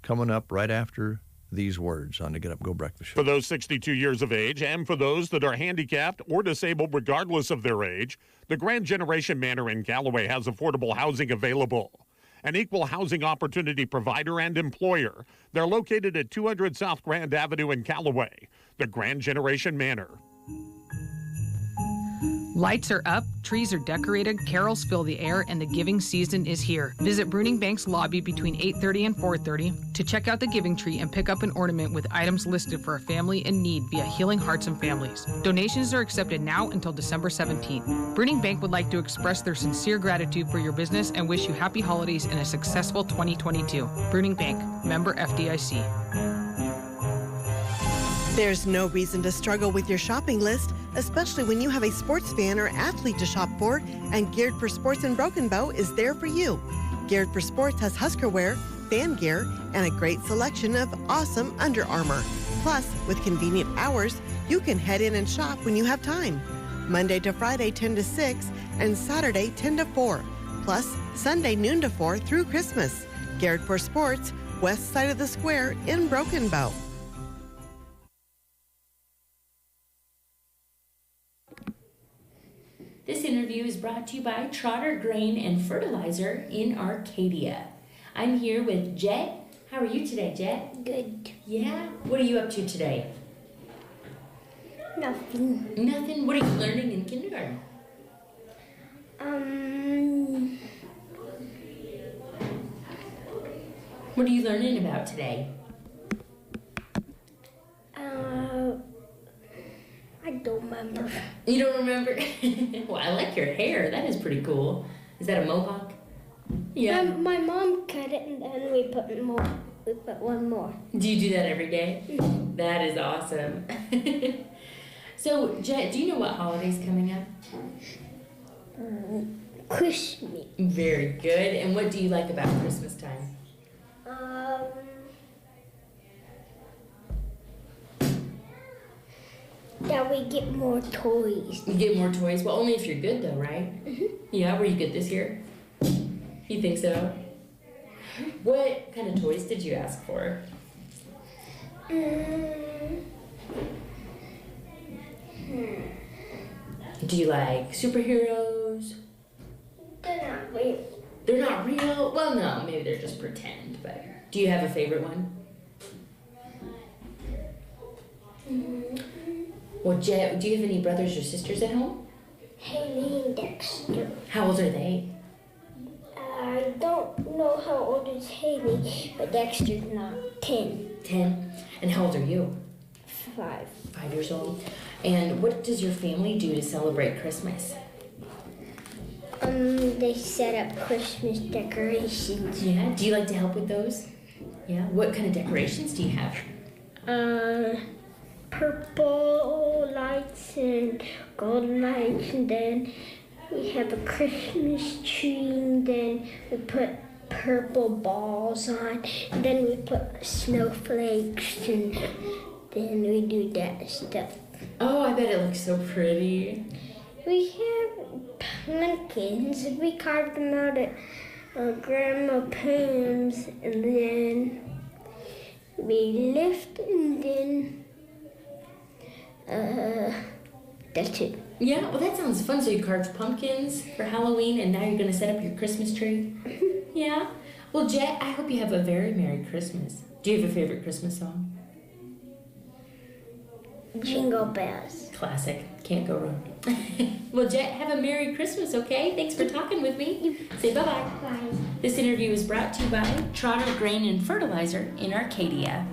coming up right after these words on the Get Up Go Breakfast Show. For those 62 years of age and for those that are handicapped or disabled regardless of their age, the Grand Generation Manor in Callaway has affordable housing available. An equal housing opportunity provider and employer. They're located at 200 South Grand Avenue in Callaway. The Grand Generation Manor. Lights are up, trees are decorated, carols fill the air, and the giving season is here. Visit Bruning Bank's lobby between 8:30 and 4:30 to check out the giving tree and pick up an ornament with items listed for a family in need via Healing Hearts and Families. Donations are accepted now until December 17th. Bruning Bank would like to express their sincere gratitude for your business and wish you happy holidays and a successful 2022. Bruning Bank, member FDIC. There's no reason to struggle with your shopping list, especially when you have a sports fan or athlete to shop for, and Geared for Sports in Broken Bow is there for you. Geared for Sports has Husker wear, fan gear, and a great selection of awesome Under Armour. Plus, with convenient hours, you can head in and shop when you have time. Monday to Friday 10 to 6 and Saturday 10 to 4. Plus, Sunday noon to 4 through Christmas. Geared for Sports, west side of the square in Broken Bow. This interview is brought to you by Trotter Grain and Fertilizer in Arcadia. I'm here with Jet. How are you today, Jet? Good. Yeah? What are you up to today? Nothing. Nothing? What are you learning in kindergarten? What are you learning about today? I don't remember. You don't remember? Well, I like your hair. That is pretty cool. Is that a mohawk? Yeah. My mom cut it and then we put more. We put one more. Do you do that every day? That is awesome. So, Jet, do you know what holiday's coming up? Christmas. Very good. And what do you like about Christmas time? That we get more toys. You get more toys? Well, only if you're good, though, right? Mm-hmm. Yeah, were you good this year? You think so? What kind of toys did you ask for? Do you like superheroes? They're not real. They're not real? Well, no, maybe they're just pretend, but do you have a favorite one? Well, Jet, do you have any brothers or sisters at home? Haley and Dexter. How old are they? I don't know how old is Haley, but Dexter's not 10. 10? And how old are you? 5. 5 years old. And what does your family do to celebrate Christmas? They set up Christmas decorations. Yeah? Do you like to help with those? Yeah. What kind of decorations do you have? Purple lights and golden lights, and then we have a Christmas tree, and then we put purple balls on, and then we put snowflakes, and then we do that stuff. Oh, I bet it looks so pretty. We have pumpkins. We carved them out at Grandma Pam's, and then we lift, and then that's it. Yeah, well, that sounds fun. So you carved pumpkins for Halloween, and now you're going to set up your Christmas tree? Yeah. Well, Jet, I hope you have a very Merry Christmas. Do you have a favorite Christmas song? Jingle bells. Classic. Can't go wrong. Well, Jet, have a Merry Christmas, okay? Thanks for talking with me. Say bye-bye. Bye. This interview is brought to you by Trotter Grain and Fertilizer in Arcadia.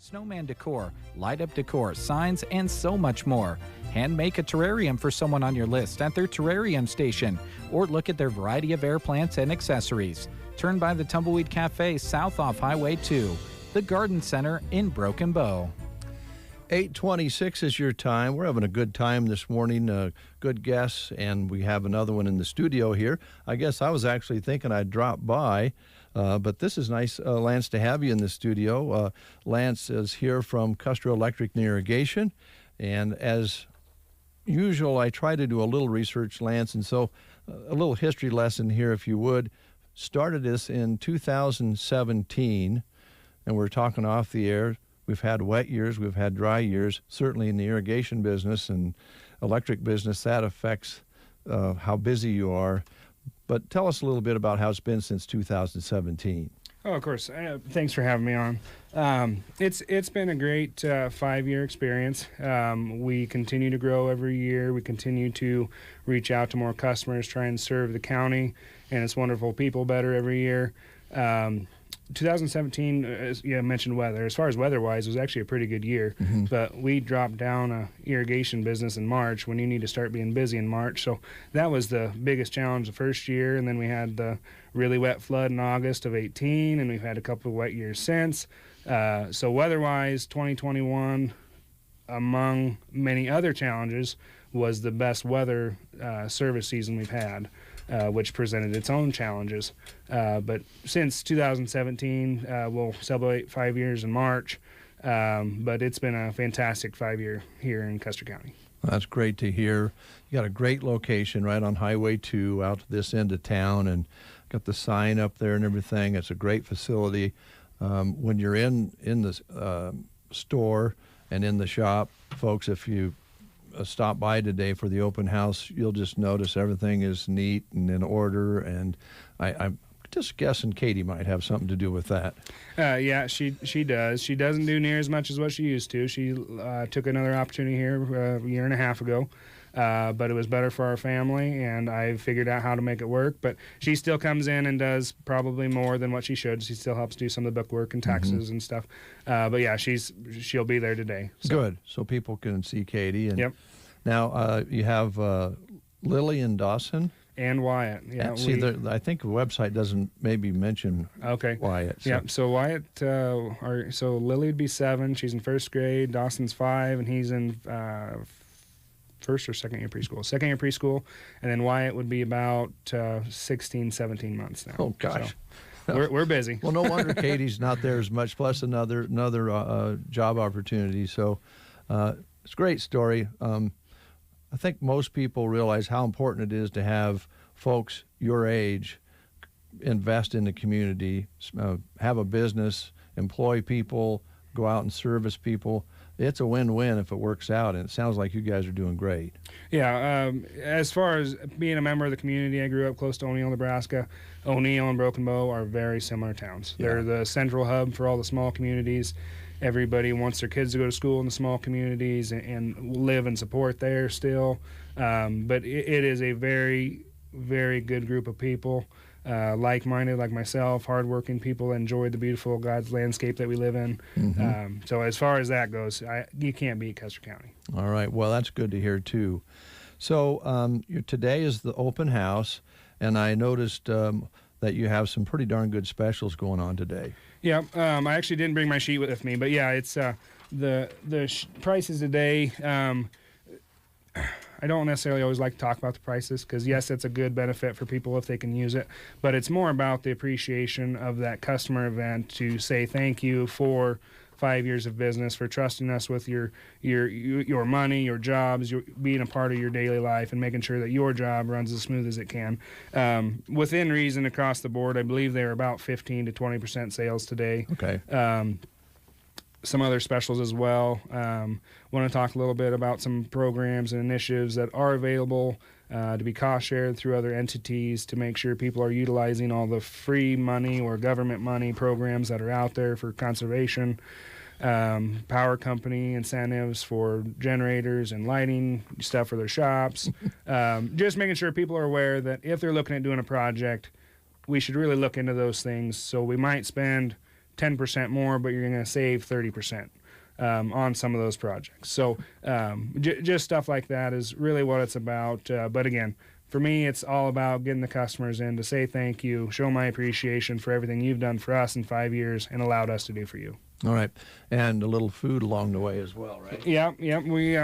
snowman decor, light-up decor, signs, and so much more. Hand make a terrarium for someone on your list at their terrarium station, or look at their variety of air plants and accessories. Turn by the Tumbleweed Cafe south off Highway 2, the Garden Center in Broken Bow. 8:26 is your time. We're having a good time this morning. Good guests, and we have another one in the studio here. I guess I was actually thinking I'd drop by, but this is nice, Lance, to have you in the studio. Lance is here from Custer Electric and Irrigation, and as usual, I try to do a little research, Lance, and so a little history lesson here, if you would. Started this in 2017, and we're talking off the air. We've had wet years, we've had dry years. Certainly in the irrigation business and electric business, that affects how busy you are. But tell us a little bit about how it's been since 2017. Oh, of course. Thanks for having me on. It's been a great 5-year experience. We continue to grow every year. We continue to reach out to more customers, try and serve the county and its wonderful people better every year. 2017, as you mentioned weather. As far as weather-wise, it was actually a pretty good year. Mm-hmm. But we dropped down a irrigation business in March when you need to start being busy in March. So that was the biggest challenge the first year. And then we had the really wet flood in August of 18, and we've had a couple of wet years since. So weather-wise, 2021, among many other challenges, was the best weather service season we've had. Which presented its own challenges. But since 2017, we'll celebrate 5 years in March, but it's been a fantastic 5-year here in Custer County. Well, that's great to hear. You got a great location right on Highway 2 out to this end of town, and got the sign up there and everything. It's a great facility. When you're in the store and in the shop, folks, if you stop by today for the open house, you'll just notice everything is neat and in order, and I'm just guessing Katie might have something to do with that. Yeah, she does. She doesn't do near as much as what she used to. She took another opportunity here a year and a half ago, but it was better for our family, and I figured out how to make it work. But she still comes in and does probably more than what she should. She still helps do some of the bookwork and taxes and stuff. But yeah, she'll be there today. So. Good, so people can see Katie. And yep. Now you have Lily and Dawson. And Wyatt. Yeah. I think the website doesn't maybe mention Wyatt. So. Yeah. So Wyatt, so Lily would be 7. She's in 1st grade. Dawson's 5, and he's in first or second year preschool. Second year preschool, and then Wyatt would be about 16, 17 months now. Oh gosh. So we're busy. Well, no wonder Katie's not there as much. Plus another job opportunity. So it's a great story. I think most people realize how important it is to have folks your age invest in the community, have a business, employ people, go out and service people. It's a win-win if it works out, and it sounds like you guys are doing great. Yeah, as far as being a member of the community, I grew up close to O'Neill, Nebraska. O'Neill and Broken Bow are very similar towns. Yeah. They're the central hub for all the small communities. Everybody wants their kids to go to school in the small communities and live and support there still. But it is a very, very good group of people, like-minded like myself, hardworking people that enjoy the beautiful God's landscape that we live in. Mm-hmm. So as far as that goes, you can't beat Custer County. All right. Well, that's good to hear, too. So today is the open house, and I noticed that you have some pretty darn good specials going on today. Yeah, I actually didn't bring my sheet with me, but yeah, it's the prices today. I don't necessarily always like to talk about the prices because, yes, it's a good benefit for people if they can use it, but it's more about the appreciation of that customer event to say thank you for 5 years of business, for trusting us with your money, your jobs, being a part of your daily life, and making sure that your job runs as smooth as it can. Within reason, across the board, I believe they're about 15 to 20% sales today. Okay. Some other specials as well. Want to talk a little bit about some programs and initiatives that are available to be cost shared through other entities to make sure people are utilizing all the free money or government money programs that are out there for conservation. Power company incentives for generators and lighting stuff for their shops. Just making sure people are aware that if they're looking at doing a project, we should really look into those things. So we might spend 10% more, but you're going to save 30%. On some of those projects. So just stuff like that is really what it's about. But again, for me, it's all about getting the customers in to say thank you, show my appreciation for everything you've done for us in 5 years and allowed us to do for you. All right. And a little food along the way as well, right? Yeah. We,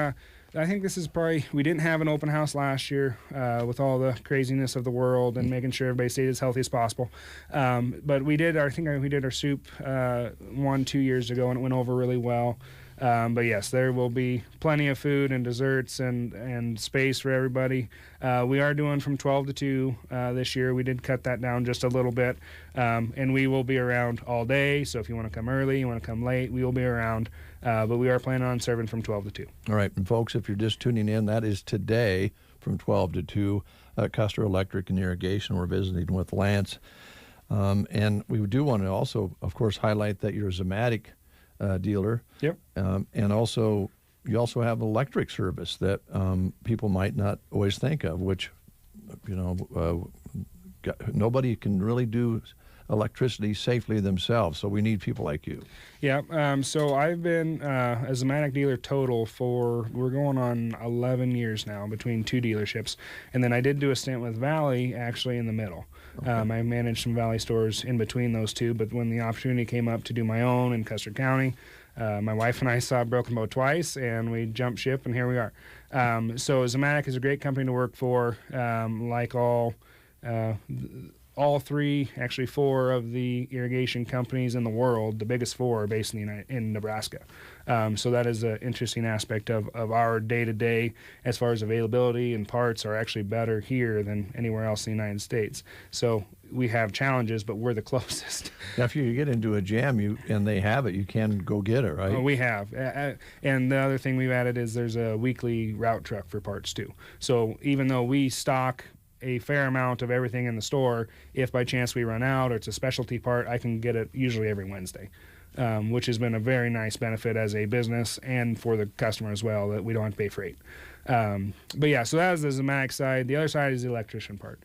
I think this is probably, we didn't have an open house last year with all the craziness of the world and making sure everybody stayed as healthy as possible. But we did, we did our soup 1-2 years ago, and it went over really well. But yes, there will be plenty of food and desserts and space for everybody. We are doing from 12 to 2 this year. We did cut that down just a little bit. And we will be around all day. So if you want to come early, you want to come late, we will be around. But we are planning on serving from 12 to 2. All right. And folks, if you're just tuning in, that is today from 12 to 2 at Custer Electric and Irrigation. We're visiting with Lance. And we do want to also, of course, highlight that you're a Zimmatic dealer. Yep. And also, you also have electric service that people might not always think of, which, nobody can really do electricity safely themselves. So we need people like you. Yeah. So I've been a Zimmatic dealer total we're going on 11 years now between 2 dealerships. And then I did do a stint with Valley actually in the middle. Okay. I managed some Valley stores in between those 2, but when the opportunity came up to do my own in Custer County, my wife and I saw Broken Bow twice, and we jumped ship, and here we are. So Zimmatic is a great company to work for, like all 3, actually 4 of the irrigation companies in the world. The biggest 4 are based in Nebraska. So that is an interesting aspect of our day-to-day as far as availability, and parts are actually better here than anywhere else in the United States. So we have challenges, but we're the closest. Now, if you get into a jam and they have it, you can go get it, right? We have. And the other thing we've added is there's a weekly route truck for parts too. So even though we stock a fair amount of everything in the store, if by chance we run out or it's a specialty part, I can get it usually every Wednesday, which has been a very nice benefit as a business and for the customer as well, that we don't have to pay freight. But yeah, so that is the Zimmatic side. The other side is the electrician part.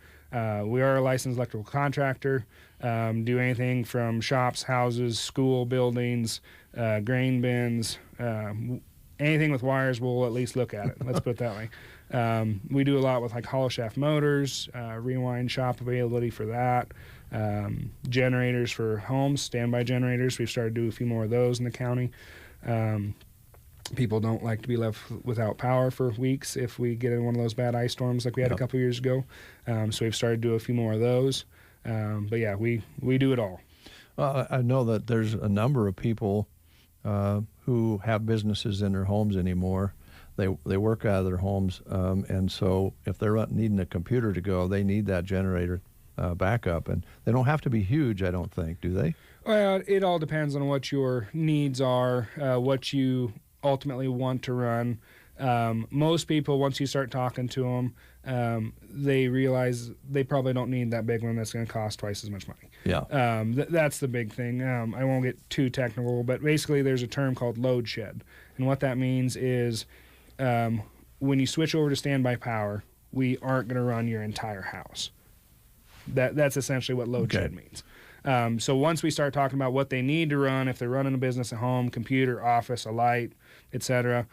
We are a licensed electrical contractor, do anything from shops, houses, school buildings, grain bins, anything with wires, we'll at least look at it. Let's put it that way. We do a lot with like hollow shaft motors, rewind shop availability for that, generators for homes, standby generators. We've started to do a few more of those in the county. People don't like to be left without power for weeks if we get in one of those bad ice storms like we had a couple years ago. So we've started to do a few more of those. But yeah, we do it all. I know that there's a number of people who have businesses in their homes anymore. They work out of their homes, and so if they're needing a computer to go, they need that generator backup. And they don't have to be huge, I don't think, do they? Well, it all depends on what your needs are, what you ultimately want to run. Most people, once you start talking to them, they realize they probably don't need that big one that's going to cost twice as much money. Yeah. That's the big thing. I won't get too technical, but basically there's a term called load shed. And what that means is when you switch over to standby power, we aren't going to run your entire house. That's essentially what load shed means. So once we start talking about what they need to run, if they're running a business at home, computer, office, a light, etc.,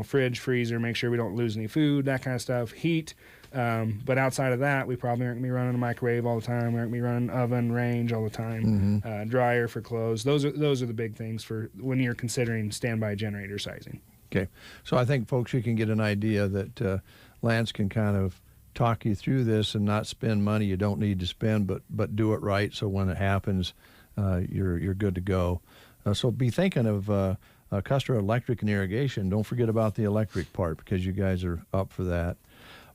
fridge, freezer, make sure we don't lose any food, that kind of stuff, heat. But outside of that, we probably aren't going to be running a microwave all the time. We aren't going to be running oven, range all the time, dryer for clothes. Those are the big things for when you're considering standby generator sizing. Okay. So I think, folks, you can get an idea that Lance can kind of talk you through this and not spend money you don't need to spend, but do it right so when it happens, you're good to go. So be thinking of Custer Electric and Irrigation. Don't forget about the electric part because you guys are up for that.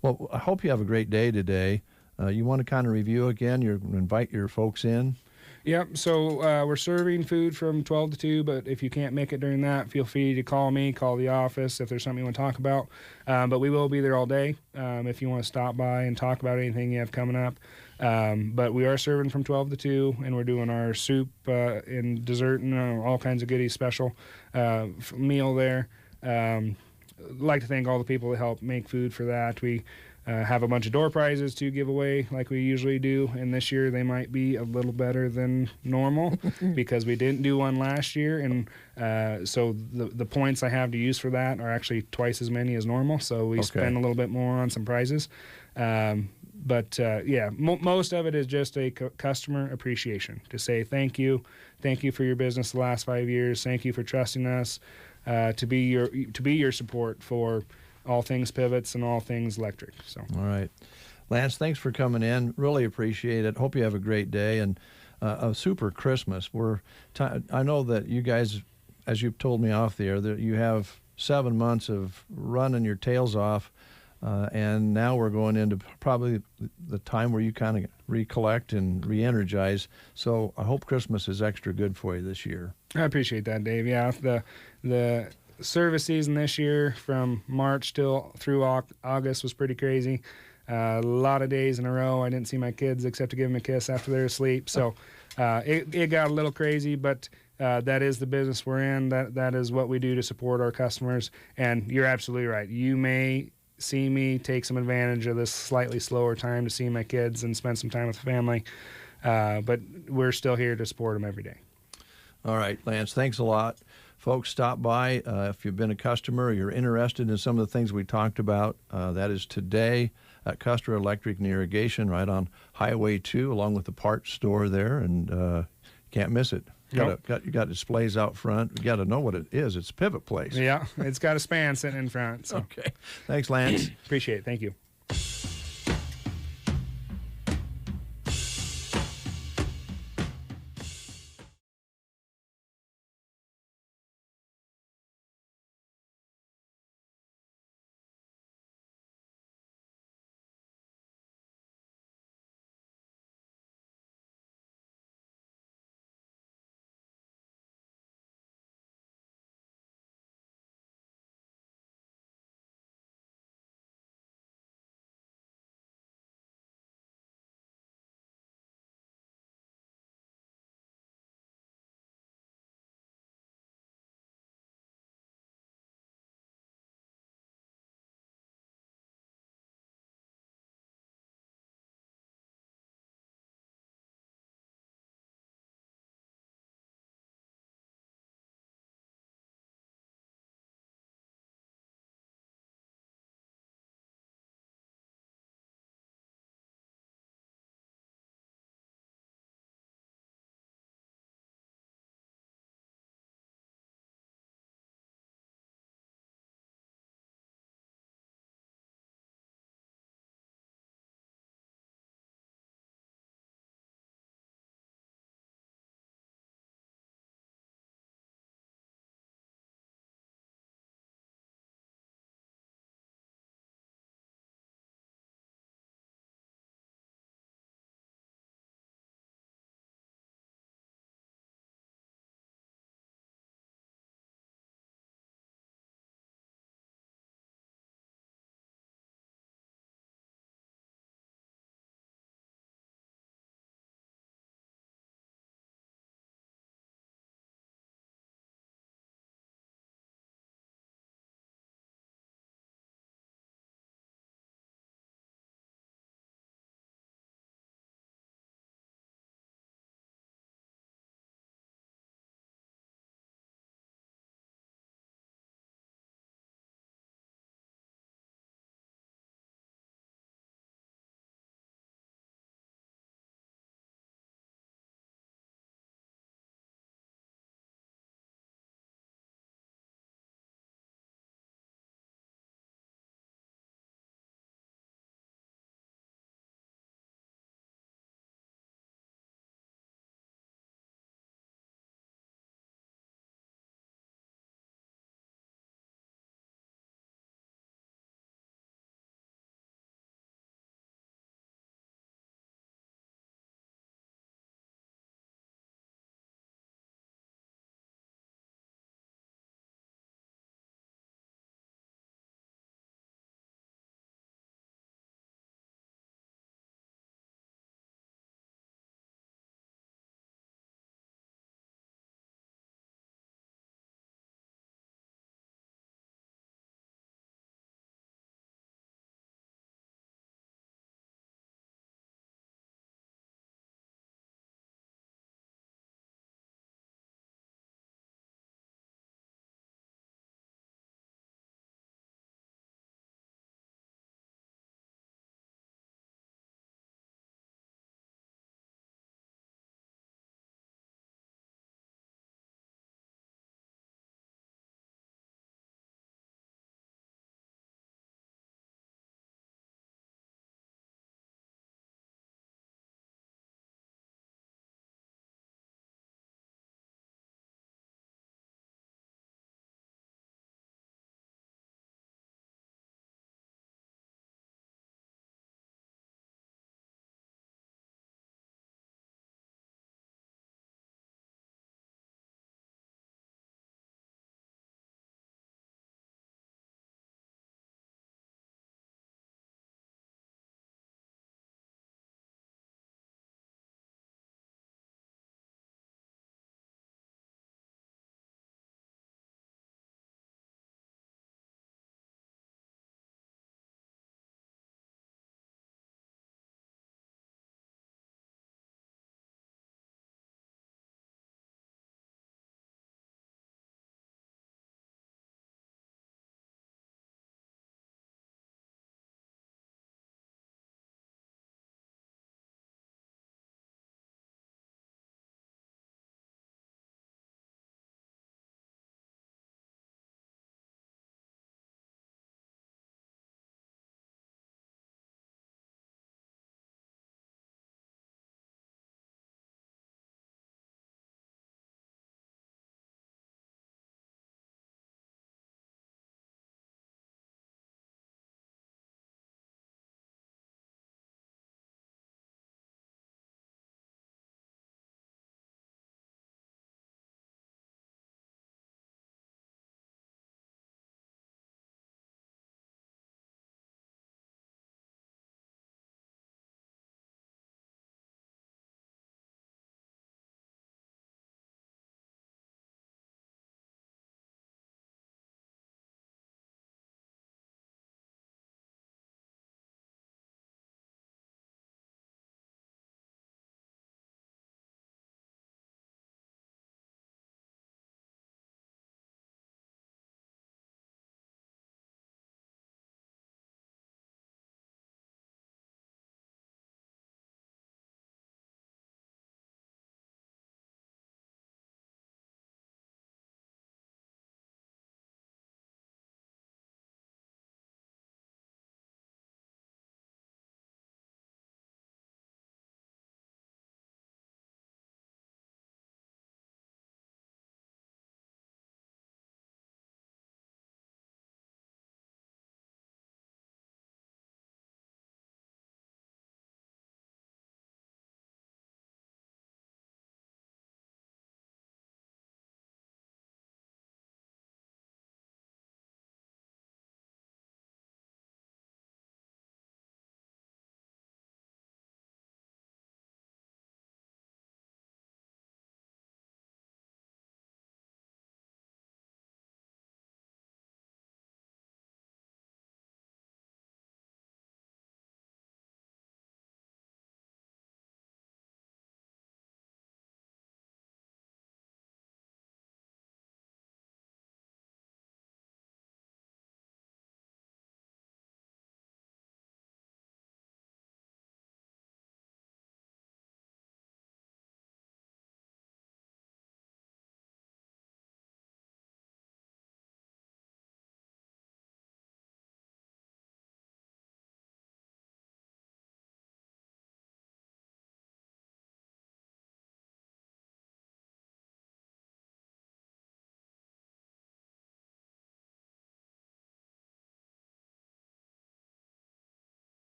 Well, I hope you have a great day today. You want to kind of review again? You invite your folks in? Yep, so we're serving food from 12 to 2, but if you can't make it during that, feel free to call me, call the office if there's something you want to talk about. But we will be there all day if you want to stop by and talk about anything you have coming up. But we are serving from 12 to 2, and we're doing our soup and dessert and all kinds of goodies special meal there. I'd like to thank all the people that help make food for that. We have a bunch of door prizes to give away like we usually do. And this year they might be a little better than normal because we didn't do one last year. And so the points I have to use for that are actually twice as many as normal. So we spend a little bit more on some prizes. But most of it is just a customer appreciation to say thank you for your business the last 5 years. Thank you for trusting us to be your support for all things pivots and all things electric. So all right, Lance, thanks for coming in. Really appreciate it. Hope you have a great day and a super Christmas. I know that you guys, as you've told me off the air, that you have 7 months of running your tails off. And now we're going into probably the time where you kind of recollect and re-energize. So I hope Christmas is extra good for you this year. I appreciate that, Dave. Yeah, the service season this year from March through August was pretty crazy. A lot of days in a row I didn't see my kids except to give them a kiss after they're asleep. So it got a little crazy, but that is the business we're in. That is what we do to support our customers. And you're absolutely right. You may see me take some advantage of this slightly slower time to see my kids and spend some time with the family. But we're still here to support them every day. All right, Lance, thanks a lot. Folks, stop by. If you've been a customer or you're interested in some of the things we talked about, that is today at Custer Electric and Irrigation right on Highway 2 along with the parts store there, and you can't miss it. You got displays out front. You got to know what it is. It's Pivot Place. Yeah, it's got a span sitting in front. So. Okay. Thanks, Lance. Appreciate it. Thank you.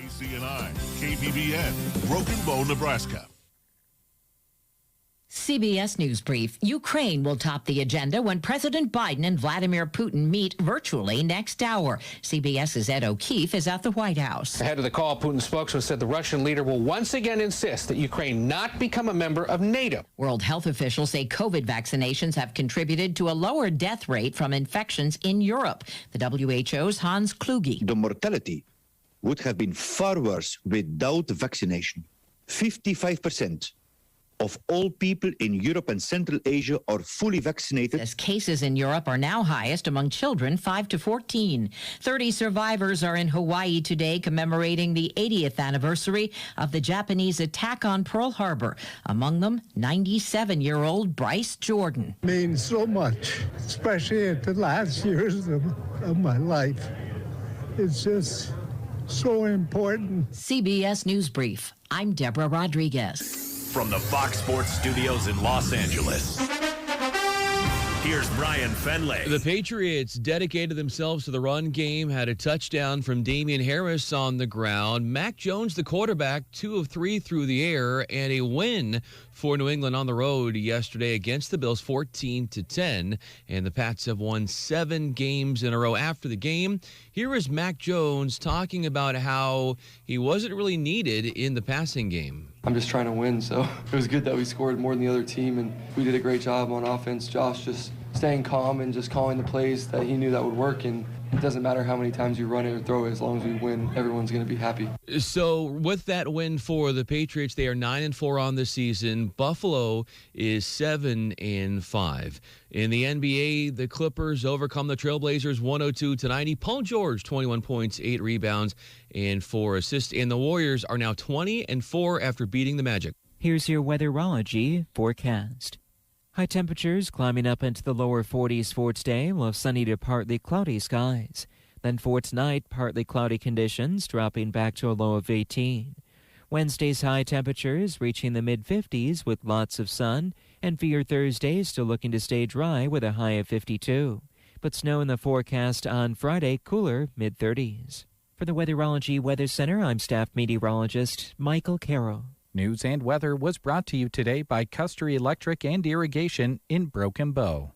KCNI, KBBN, Broken Bow, Nebraska. CBS News Brief. Ukraine will top the agenda when President Biden and Vladimir Putin meet virtually next hour. CBS's Ed O'Keefe is at the White House. Ahead of the call, Putin's spokesman said the Russian leader will once again insist that Ukraine not become a member of NATO. World health officials say COVID vaccinations have contributed to a lower death rate from infections in Europe. The WHO's Hans Kluge. The mortality would have been far worse without vaccination. 55% of all people in Europe and Central Asia are fully vaccinated. As cases in Europe are now highest among children 5 to 14. 30 survivors are in Hawaii today commemorating the 80th anniversary of the Japanese attack on Pearl Harbor. Among them, 97-year-old Bryce Jordan. Means so much, especially at the last years of my life. It's just so important. CBS News Brief. I'm Deborah Rodriguez. From the Fox Sports Studios in Los Angeles, here's Brian Fenley. The Patriots dedicated themselves to the run game, had a touchdown from Damian Harris on the ground. Mac Jones, the quarterback, 2 of 3 through the air, and a win for New England on the road yesterday against the Bills, 14-10. And the Pats have won 7 games in a row. After the game, here is Mac Jones talking about how he wasn't really needed in the passing game. I'm just trying to win, so it was good that we scored more than the other team, and we did a great job on offense. Josh just staying calm and just calling the plays that he knew that would work, and it doesn't matter how many times you run it or throw it. As long as we win, everyone's going to be happy. So with that win for the Patriots, they are 9-4 on the season. Buffalo is 7-5. In the NBA, the Clippers overcome the Trailblazers 102-90. Paul George, 21 points, 8 rebounds, and 4 assists. And the Warriors are now 20-4 after beating the Magic. Here's your weatherology forecast. High temperatures climbing up into the lower 40s for today, with sunny to partly cloudy skies. Then for tonight, partly cloudy conditions, dropping back to a low of 18. Wednesday's high temperatures reaching the mid-50s with lots of sun, and for your Thursday, still looking to stay dry with a high of 52. But snow in the forecast on Friday, cooler mid-30s. For the Weatherology Weather Center, I'm staff meteorologist Michael Carroll. News and weather was brought to you today by Custer Electric and Irrigation in Broken Bow.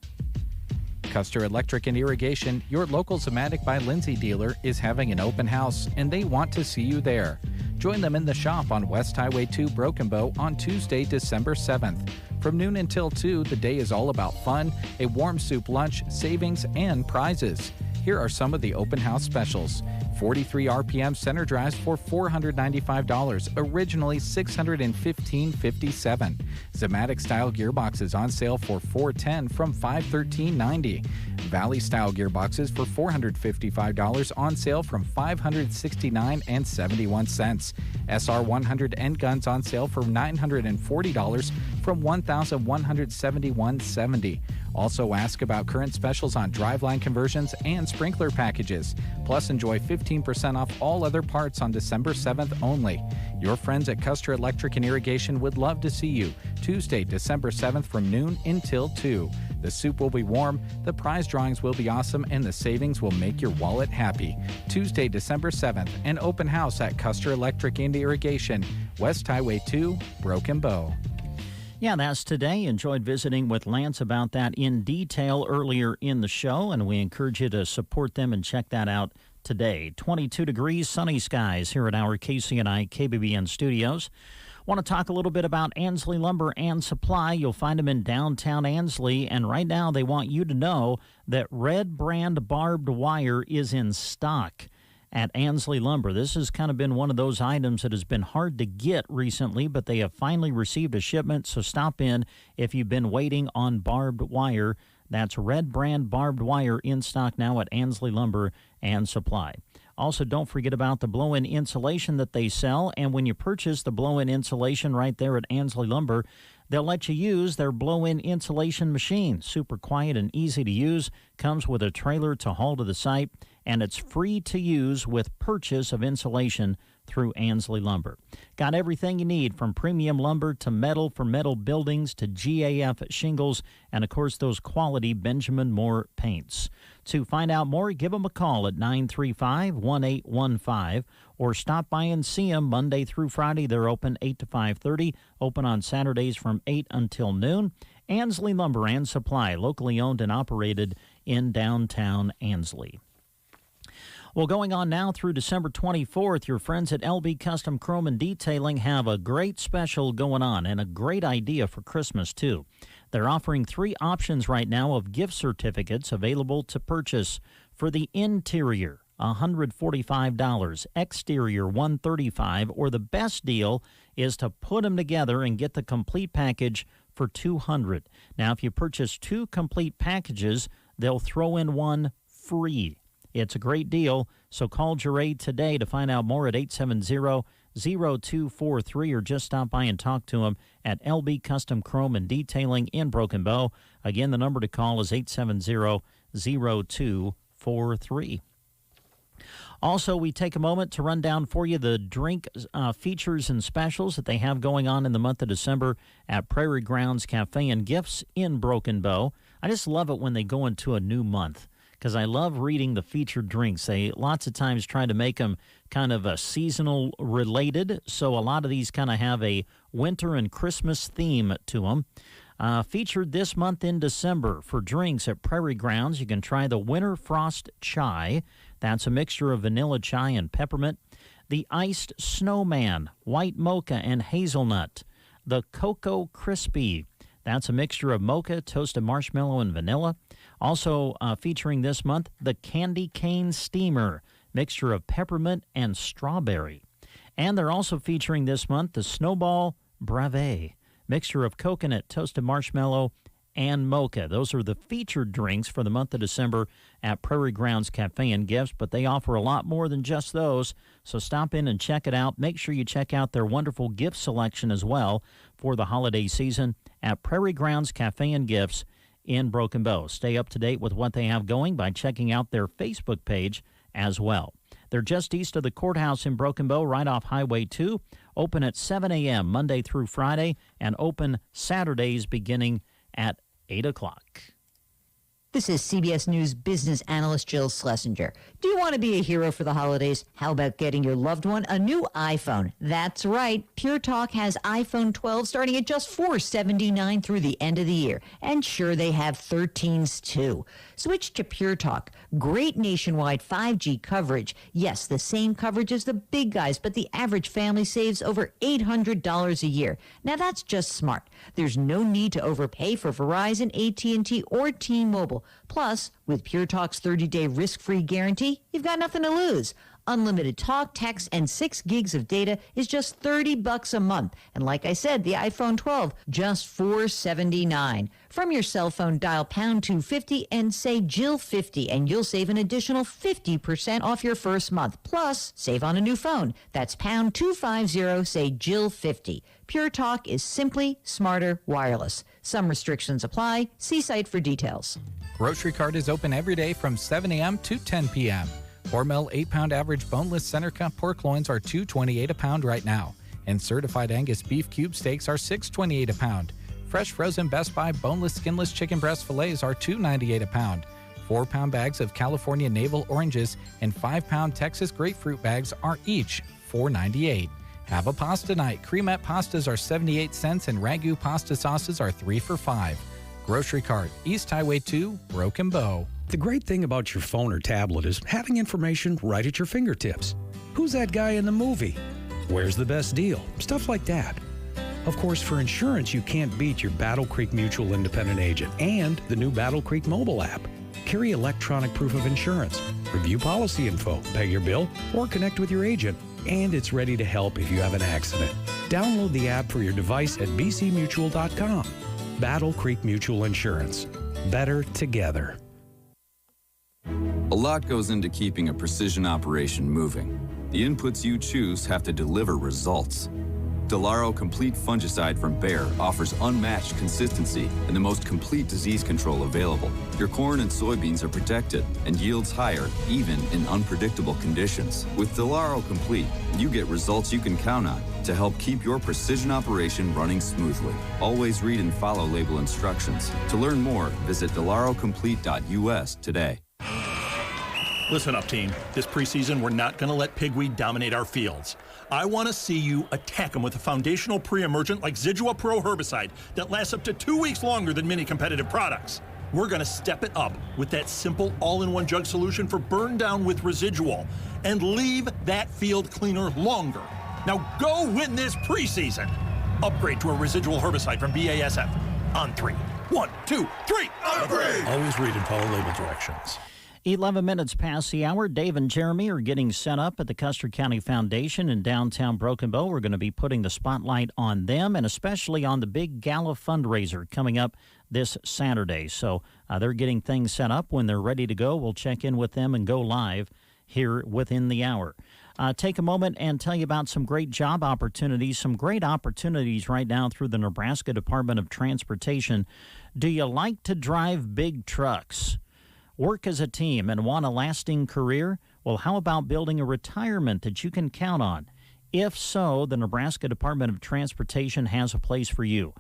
Custer Electric and Irrigation, your local Zematic by Lindsay dealer, is having an open house, and they want to see you there. Join them in the shop on West Highway 2 Broken Bow on Tuesday, December 7th. From noon until 2, the day is all about fun, a warm soup lunch, savings, and prizes. Here are some of the open house specials. 43 RPM center drives for $495, originally $615.57. Zematic style gearboxes on sale for $410 from $513.90. Valley style gearboxes for $455 on sale from $569.71. SR100 end guns on sale for $940 from $1,171.70. Also ask about current specials on driveline conversions and sprinkler packages. Plus enjoy 15% off all other parts on December 7th only. Your friends at Custer Electric and Irrigation would love to see you Tuesday, December 7th from noon until 2. The soup will be warm, the prize drawings will be awesome, and the savings will make your wallet happy. Tuesday, December 7th, an open house at Custer Electric and Irrigation, West Highway 2, Broken Bow. Yeah, that's today. Enjoyed visiting with Lance about that in detail earlier in the show, and we encourage you to support them and check that out today. 22 degrees, sunny skies here at our KCNI KBBN studios. Want to talk a little bit about Ansley Lumber and Supply. You'll find them in downtown Ansley, and right now they want you to know that Red Brand barbed wire is in stock at Ansley Lumber. This has kind of been one of those items that has been hard to get recently, but they have finally received a shipment, so stop in if you've been waiting on barbed wire. That's Red Brand barbed wire in stock now at Ansley Lumber and Supply. Also, don't forget about the blow-in insulation that they sell, and when you purchase the blow-in insulation right there at Ansley Lumber, they'll let you use their blow-in insulation machine. Super quiet and easy to use. Comes with a trailer to haul to the site. and it's free to use with purchase of insulation through Ansley Lumber. Got everything you need, from premium lumber to metal for metal buildings to GAF shingles, and of course those quality Benjamin Moore paints. To find out more, give them a call at 935-1815 or stop by and see them Monday through Friday. They're open 8 to 5:30, open on Saturdays from 8 until noon. Ansley Lumber and Supply, locally owned and operated in downtown Ansley. Well, going on now through December 24th, your friends at LB Custom Chrome and Detailing have a great special going on and a great idea for Christmas, too. They're offering 3 options right now of gift certificates available to purchase. For the interior, $145, exterior $135, or the best deal is to put them together and get the complete package for $200. Now, if you purchase 2 complete packages, they'll throw in one free. It's a great deal, so call Gerard today to find out more at 870-0243 or just stop by and talk to him at LB Custom Chrome and Detailing in Broken Bow. Again, the number to call is 870-0243. Also, we take a moment to run down for you the drink features and specials that they have going on in the month of December at Prairie Grounds Cafe and Gifts in Broken Bow. I just love it when they go into a new month, because I love reading the featured drinks. They lots of times try to make them kind of seasonal related, so a lot of these kind of have a winter and Christmas theme to them. Featured this month in December for drinks at Prairie Grounds, you can try the Winter Frost Chai. That's a mixture of vanilla chai and peppermint. The Iced Snowman, white mocha and hazelnut. The Cocoa Crispy. That's a mixture of mocha, toasted marshmallow, and vanilla. Also featuring this month, the Candy Cane Steamer, mixture of peppermint and strawberry. And they're also featuring this month the Snowball Brave, mixture of coconut, toasted marshmallow, and mocha. Those are the featured drinks for the month of December at Prairie Grounds Cafe and Gifts, but they offer a lot more than just those, so stop in and check it out. Make sure you check out their wonderful gift selection as well for the holiday season at Prairie Grounds Cafe and Gifts in Broken Bow. Stay up to date with what they have going by checking out their Facebook page as well. They're just east of the courthouse in Broken Bow, right off Highway 2, open at 7 a.m. Monday through Friday, and open Saturdays beginning at 8 o'clock. This is CBS News business analyst Jill Schlesinger. Do you want to be a hero for the holidays? How about getting your loved one a new iPhone? That's right. Pure Talk has iPhone 12 starting at just $479 through the end of the year. And sure, they have 13s too. Switch to Pure Talk. Great nationwide 5G coverage. Yes, the same coverage as the big guys, but the average family saves over $800 a year. Now that's just smart. There's no need to overpay for Verizon, AT&T, or T-Mobile. Plus, with Pure Talk's 30-day risk-free guarantee, you've got nothing to lose. Unlimited talk, text, and 6 gigs of data is just $30 a month. And like I said, the iPhone 12, just $479. From your cell phone, dial pound 250 and say Jill50, and you'll save an additional 50% off your first month. Plus, save on a new phone. That's pound 250, say Jill50. Pure Talk is simply smarter wireless. Some restrictions apply. See site for details. Grocery Cart is open every day from 7 a.m. to 10 p.m. Hormel 8-pound average boneless center cut pork loins are $2.28 a pound right now, and certified Angus beef cube steaks are $6.28 a pound. Fresh frozen Best Buy boneless skinless chicken breast fillets are $2.98 a pound. 4-pound bags of California navel oranges and 5-pound Texas grapefruit bags are each $4.98. Have a pasta night. Cremette pastas are 78 cents and Ragu pasta sauces are 3 for $5. Grocery Cart, East Highway 2, Broken Bow. The great thing about your phone or tablet is having information right at your fingertips. Who's that guy in the movie? Where's the best deal? Stuff like that. Of course, for insurance, you can't beat your Battle Creek Mutual Independent Agent and the new Battle Creek mobile app. Carry electronic proof of insurance, review policy info, pay your bill, or connect with your agent. And it's ready to help if you have an accident. Download the app for your device at bcmutual.com. Battle Creek Mutual Insurance. Better together. A lot goes into keeping a precision operation moving. The inputs you choose have to deliver results. Delaro Complete Fungicide from Bayer offers unmatched consistency and the most complete disease control available. Your corn and soybeans are protected and yields higher, even in unpredictable conditions. With Delaro Complete, you get results you can count on to help keep your precision operation running smoothly. Always read and follow label instructions. To learn more, visit delarocomplete.us today. Listen up, team. This preseason, we're not going to let pigweed dominate our fields. I want to see you attack them with a foundational pre-emergent like Zidua Pro herbicide that lasts up to 2 weeks longer than many competitive products. We're going to step it up with that simple all-in-one jug solution for burn down with residual and leave that field cleaner longer. Now go win this preseason. Upgrade to a residual herbicide from BASF on 3. 1, 2, 3, upgrade! Always read and follow label directions. 11 minutes past the hour. Dave and Jeremy are getting set up at the Custer County Foundation in downtown Broken Bow. We're going to be putting the spotlight on them and especially on the big gala fundraiser coming up this Saturday. So they're getting things set up. When they're ready to go, we'll check in with them and go live here within the hour. Take a moment and tell you about some great job opportunities, some great opportunities right now through the Nebraska Department of Transportation. Do you like to drive big trucks? Work as a team and want a lasting career? Well, how about building a retirement that you can count on? If so, the Nebraska Department of Transportation has a place for you.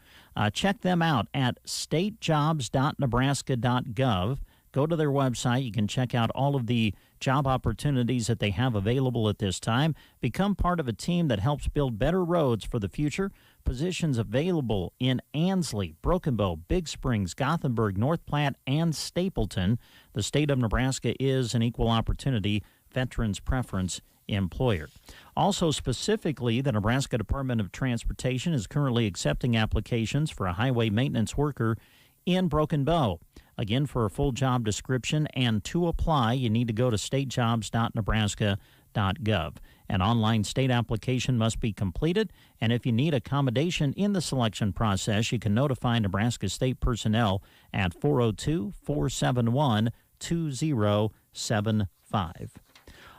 Check them out at statejobs.nebraska.gov. Go to their website. You can check out all of the job opportunities that they have available at this time. Become part of a team that helps build better roads for the future. Positions available in Ansley, Broken Bow, Big Springs, Gothenburg, North Platte, and Stapleton. The state of Nebraska is an equal opportunity veterans preference employer. Also, specifically, the Nebraska Department of Transportation is currently accepting applications for a highway maintenance worker in Broken Bow. Again, for a full job description and to apply, you need to go to statejobs.nebraska.gov. An online state application must be completed, and if you need accommodation in the selection process, you can notify Nebraska State personnel at 402-471-2075.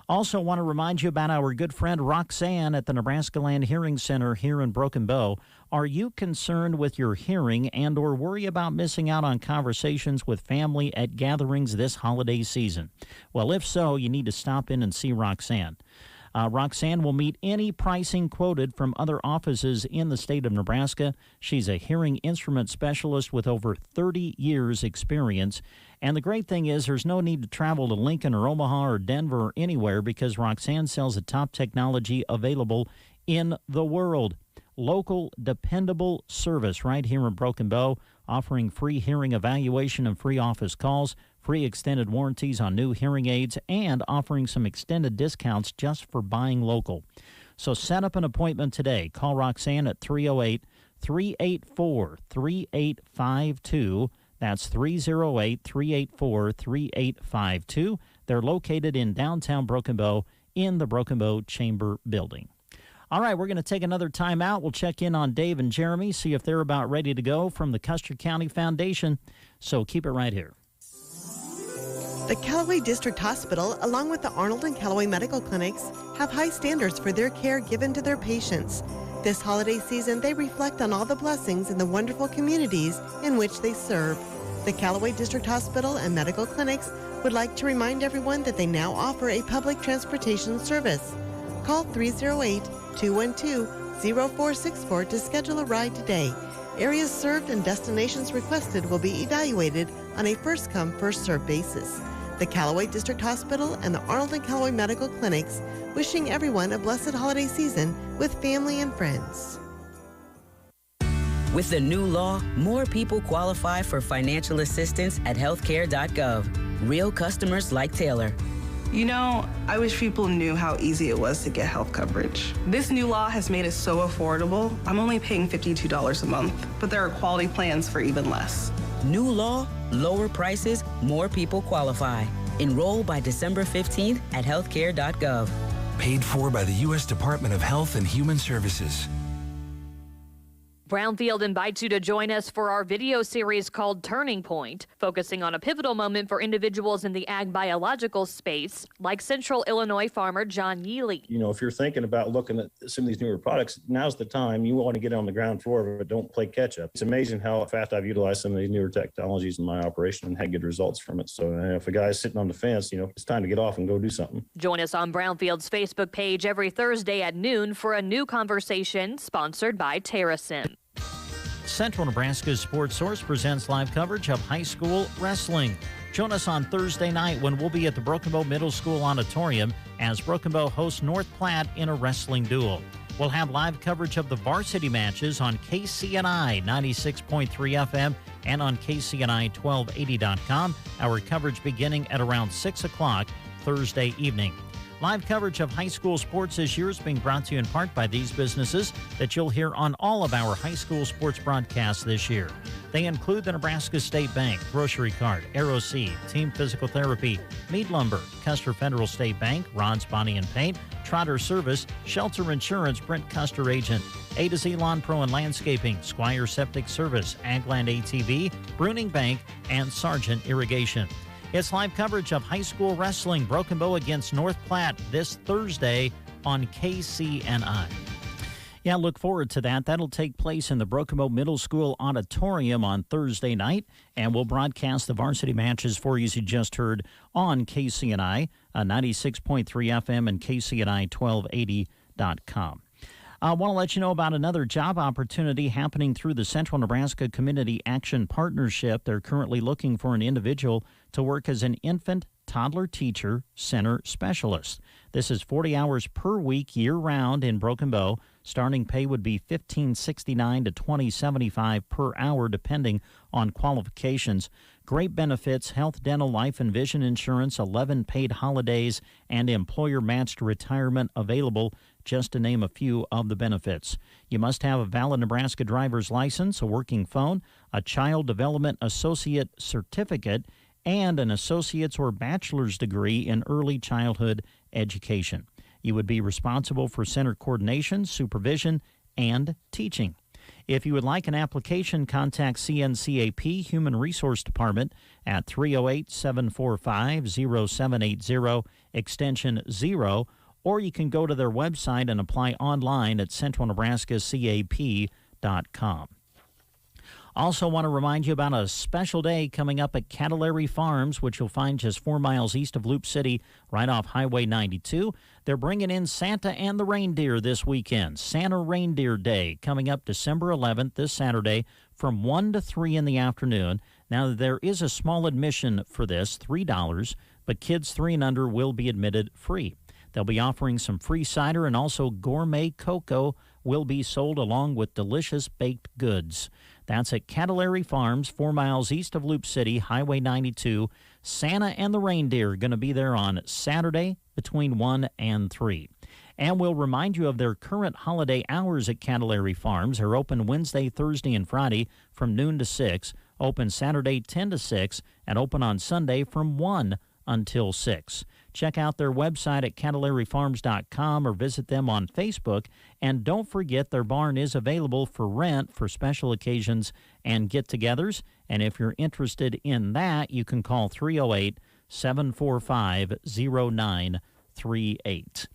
Also want to remind you about our good friend Roxanne at the Nebraska Land Hearing Center here in Broken Bow. Are you concerned with your hearing and or worry about missing out on conversations with family at gatherings this holiday season? Well, if so, you need to stop in and see Roxanne. Roxanne will meet any pricing quoted from other offices in the state of Nebraska. She's a hearing instrument specialist with over 30 years' experience. And the great thing is there's no need to travel to Lincoln or Omaha or Denver or anywhere because Roxanne sells the top technology available in the world. Local, dependable service right here in Broken Bow, offering free hearing evaluation and free office calls, free extended warranties on new hearing aids, and offering some extended discounts just for buying local. So set up an appointment today. Call Roxanne at 308-384-3852. That's 308-384-3852. They're located in downtown Broken Bow in the Broken Bow Chamber Building. All right, we're going to take another time out. We'll check in on Dave and Jeremy, see if they're about ready to go from the Custer County Foundation. So keep it right here. The Callaway District Hospital, along with the Arnold and Callaway Medical Clinics, have high standards for their care given to their patients. This holiday season, they reflect on all the blessings in the wonderful communities in which they serve. The Callaway District Hospital and Medical Clinics would like to remind everyone that they now offer a public transportation service. Call 308-212-0464 to schedule a ride today. Areas served and destinations requested will be evaluated on a first-come, first-served basis. The Callaway District Hospital and the Arnold and Callaway Medical Clinics, wishing everyone a blessed holiday season with family and friends. With the new law, more people qualify for financial assistance at healthcare.gov. Real customers like Taylor. You know, I wish people knew how easy it was to get health coverage. This new law has made it so affordable. I'm only paying $52 a month, but there are quality plans for even less. New law, lower prices, more people qualify. Enroll by December 15th at healthcare.gov. Paid for by the U.S. Department of Health and Human Services. Brownfield invites you to join us for our video series called Turning Point, focusing on a pivotal moment for individuals in the ag biological space, like Central Illinois farmer John Yealy. You know, if you're thinking about looking at some of these newer products, now's the time. You want to get on the ground floor, but don't play catch up. It's amazing how fast I've utilized some of these newer technologies in my operation and had good results from it. So if a guy's sitting on the fence, you know, it's time to get off and go do something. Join us on Brownfield's Facebook page every Thursday at noon for a new conversation sponsored by TerraSym. Central Nebraska's Sports Source presents live coverage of high school wrestling. Join us on Thursday night when we'll be at the Broken Bow Middle School Auditorium as Broken Bow hosts North Platte in a wrestling duel. We'll have live coverage of the varsity matches on KCNI 96.3 FM and on KCNI1280.com. Our coverage beginning at around 6 o'clock Thursday evening. Live coverage of high school sports this year is being brought to you in part by these businesses that you'll hear on all of our high school sports broadcasts this year. They include the Nebraska State Bank, Grocery Cart, Aero Seed, Team Physical Therapy, Mead Lumber, Custer Federal State Bank, Rod's Body and Paint, Trotter Service, Shelter Insurance, Brent Custer Agent, A to Z Lawn Pro and Landscaping, Squire Septic Service, Agland ATV, Bruning Bank, and Sargent Irrigation. It's live coverage of high school wrestling, Broken Bow against North Platte this Thursday on KCNI. Yeah, look forward to that. That'll take place in the Broken Bow Middle School Auditorium on Thursday night, and we'll broadcast the varsity matches for you, as you just heard, on KCNI 96.3 FM and KCNI1280.com. I want to let you know about another job opportunity happening through the Central Nebraska Community Action Partnership. They're currently looking for an individual to work as an infant toddler teacher center specialist. This is 40 hours per week year-round in Broken Bow. Starting pay would be $15.69 to $20.75 per hour, depending on qualifications. Great benefits: health, dental, life, and vision insurance, 11 paid holidays, and employer-matched retirement available, just to name a few of the benefits. You must have a valid Nebraska driver's license, a working phone, a Child Development Associate certificate, and an associate's or bachelor's degree in early childhood education. You would be responsible for center coordination, supervision, and teaching. If you would like an application, contact CNCAP Human Resource Department at 308-745-0780, extension 0, or you can go to their website and apply online at centralnebraskacap.com. Also want to remind you about a special day coming up at Cattlary Farms, which you'll find just 4 miles east of Loop City, right off Highway 92. They're bringing in Santa and the reindeer this weekend. Santa Reindeer Day coming up December 11th, this Saturday, from 1 to 3 in the afternoon. Now, there is a small admission for this, $3, but kids 3 and under will be admitted free. They'll be offering some free cider, and also gourmet cocoa will be sold along with delicious baked goods. That's at Cattlary Farms, 4 miles east of Loop City, Highway 92. Santa and the reindeer are going to be there on Saturday between 1 and 3. And we'll remind you of their current holiday hours at Cattlary Farms. They're open Wednesday, Thursday, and Friday from noon to 6, open Saturday 10 to 6, and open on Sunday from 1 until 6. Check out their website at cattleryfarms.com or visit them on Facebook. And don't forget, their barn is available for rent for special occasions and get-togethers. And if you're interested in that, you can call 308-745-0938.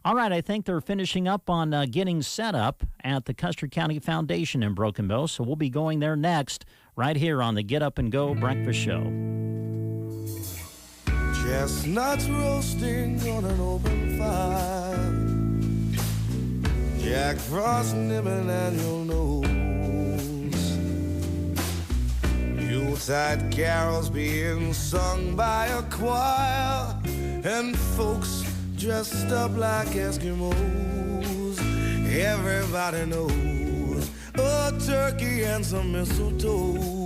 All right, I think they're finishing up on getting set up at the Custer County Foundation in Broken Bow, so we'll be going there next, right here on the Get Up and Go Breakfast Show. Chestnuts roasting on an open fire, Jack Frost nibbling at your nose, Yuletide carols being sung by a choir, and folks dressed up like Eskimos. Everybody knows a turkey and some mistletoe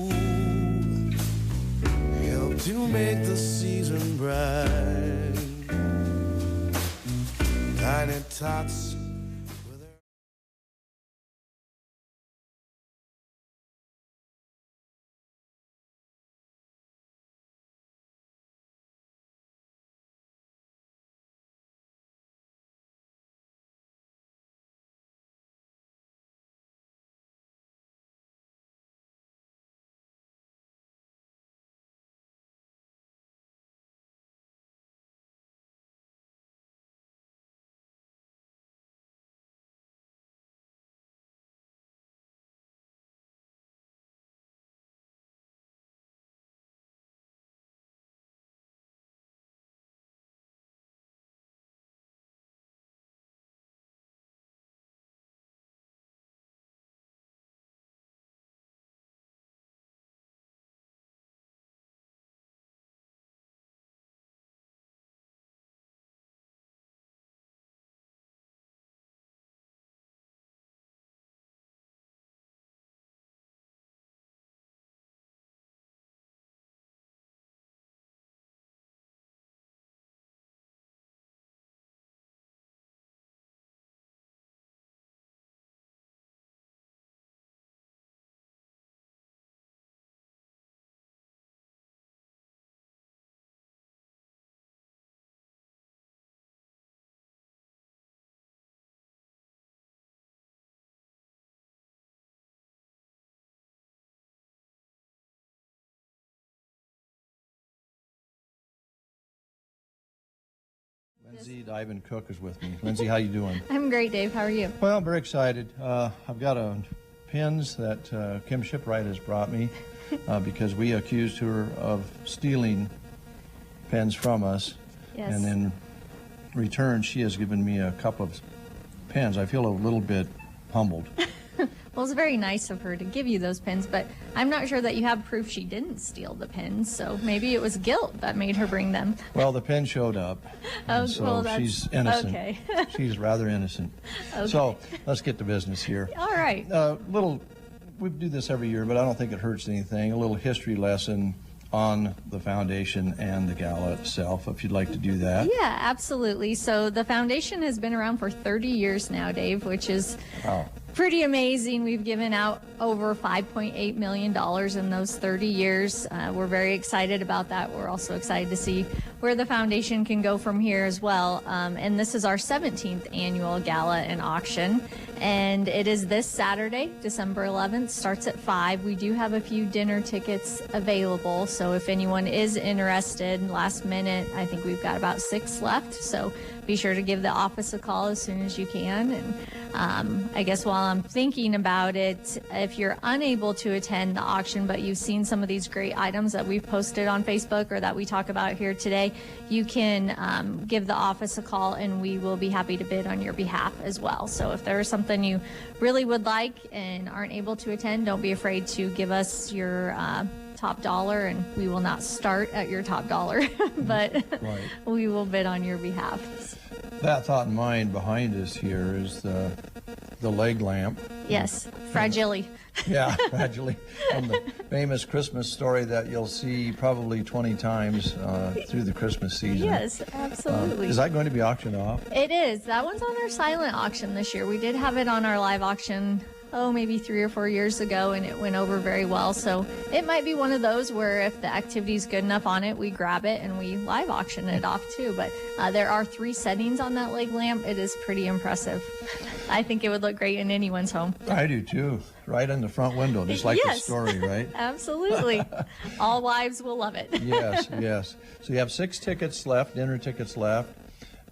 to make the season bright. Tiny tots Lindsay Ivan Cook is with me. Lindsay, how you doing? I'm great, Dave. How are you? Well, I'm very excited. I've got pins that Kim Shipwright has brought me because we accused her of stealing pens from us. Yes. And in return, she has given me a couple of pens. I feel a little bit humbled. Well, it's very nice of her to give you those pins, but I'm not sure that you have proof she didn't steal the pins, so maybe it was guilt that made her bring them. Well, the pen showed up, so well, she's innocent. Okay. She's rather innocent. Okay. So let's get to business here. All right. We do this every year, but I don't think it hurts anything. A little history lesson on the foundation and the gala itself, if you'd like to do that. Yeah, absolutely. So the foundation has been around for 30 years now, Dave, which is pretty amazing. We've given out over $5.8 million in those 30 years. We're very excited about that. We're also excited to see where the foundation can go from here as well. And this is our 17th annual gala and auction. And it is this Saturday, December 11th, starts at 5. We do have a few dinner tickets available. So if anyone is interested, last minute, I think we've got about 6 left. So be sure to give the office a call as soon as you can. And I guess while I'm thinking about it, if you're unable to attend the auction, but you've seen some of these great items that we've posted on Facebook or that we talk about here today, you can give the office a call and we will be happy to bid on your behalf as well. So if there is something you really would like and aren't able to attend, don't be afraid to give us your top dollar, and we will not start at your top dollar, but we will bid on your behalf. That thought in mind behind us here is the leg lamp. Yes, Fragile. Yeah, Fragile. From the famous Christmas story that you'll see probably 20 times through the Christmas season. Yes, absolutely. Is that going to be auctioned off? It is. That one's on our silent auction this year. We did have it on our live auction maybe 3 or 4 years ago, and it went over very well. So it might be one of those where if the activity's good enough on it, we grab it and we live auction it off too. But there are 3 settings on that leg lamp. It is pretty impressive. I think it would look great in anyone's home. I do too. Right in the front window, just like the story, right? Absolutely. All wives will love it. Yes, yes. So you have 6 tickets left, dinner tickets left.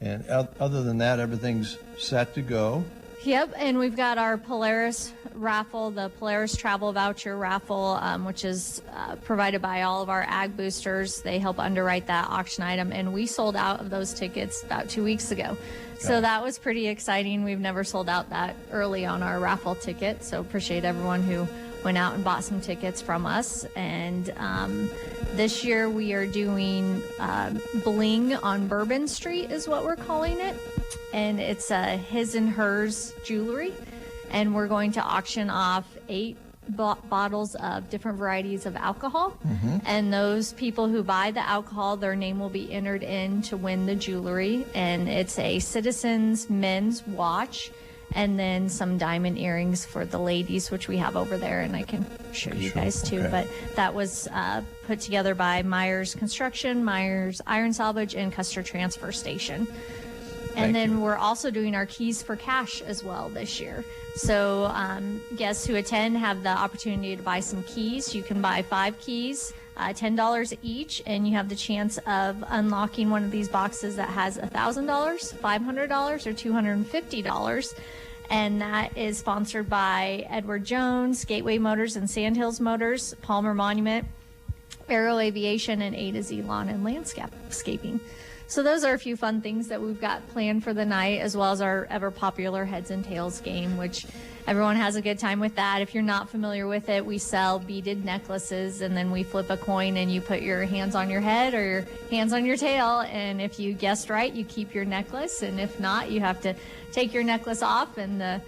And other than that, everything's set to go. Yep, and we've got our Polaris raffle, the Polaris travel voucher raffle, which is provided by all of our ag boosters. They help underwrite that auction item, and we sold out of those tickets about 2 weeks ago. So that was pretty exciting. We've never sold out that early on our raffle ticket, so appreciate everyone who went out and bought some tickets from us. And this year we are doing Bling on Bourbon Street is what we're calling it. And it's his and hers jewelry. And we're going to auction off 8 bottles of different varieties of alcohol. And those people who buy the alcohol, their name will be entered in to win the jewelry. And it's a Citizens men's watch, and then some diamond earrings for the ladies, which we have over there, and I can show you guys too. Okay. But that was put together by Myers Construction, Myers Iron Salvage, and Custer Transfer Station. And then we're also doing our keys for cash as well this year. So guests who attend have the opportunity to buy some keys. You can buy 5 keys, $10 each, and you have the chance of unlocking one of these boxes that has $1,000, $500, or $250. And that is sponsored by Edward Jones, Gateway Motors and Sandhills Motors, Palmer Monument, Aero Aviation, and A to Z Lawn and Landscaping. So those are a few fun things that we've got planned for the night, as well as our ever popular Heads and Tails game, which everyone has a good time with that. If you're not familiar with it, we sell beaded necklaces, and then we flip a coin and you put your hands on your head or your hands on your tail. And if you guessed right, you keep your necklace. And if not, you have to take your necklace off, and the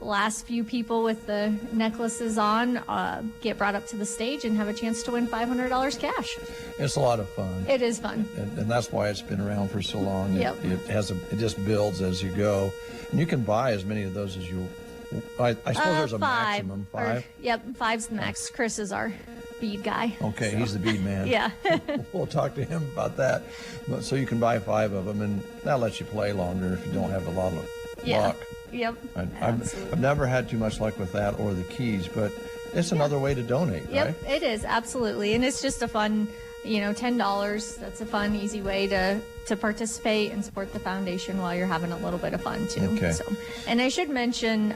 last few people with the necklaces on get brought up to the stage and have a chance to win $500 cash. It's a lot of fun. It is fun. And that's why it's been around for so long. Yep. It just builds as you go. And you can buy as many of those as you... I suppose there's a 5. maximum. 5? Yep, 5's the max. Chris is our bead guy. Okay, so. He's the bead man. Yeah. We'll talk to him about that. But, so you can buy 5 of them, and that lets you play longer if you don't have a lot of luck. Yep. I've never had too much luck with that or the keys, but it's another way to donate, Yep, right? it is, absolutely. And it's just a fun $10. That's a fun, easy way to participate and support the foundation while you're having a little bit of fun too. Okay. So, and I should mention,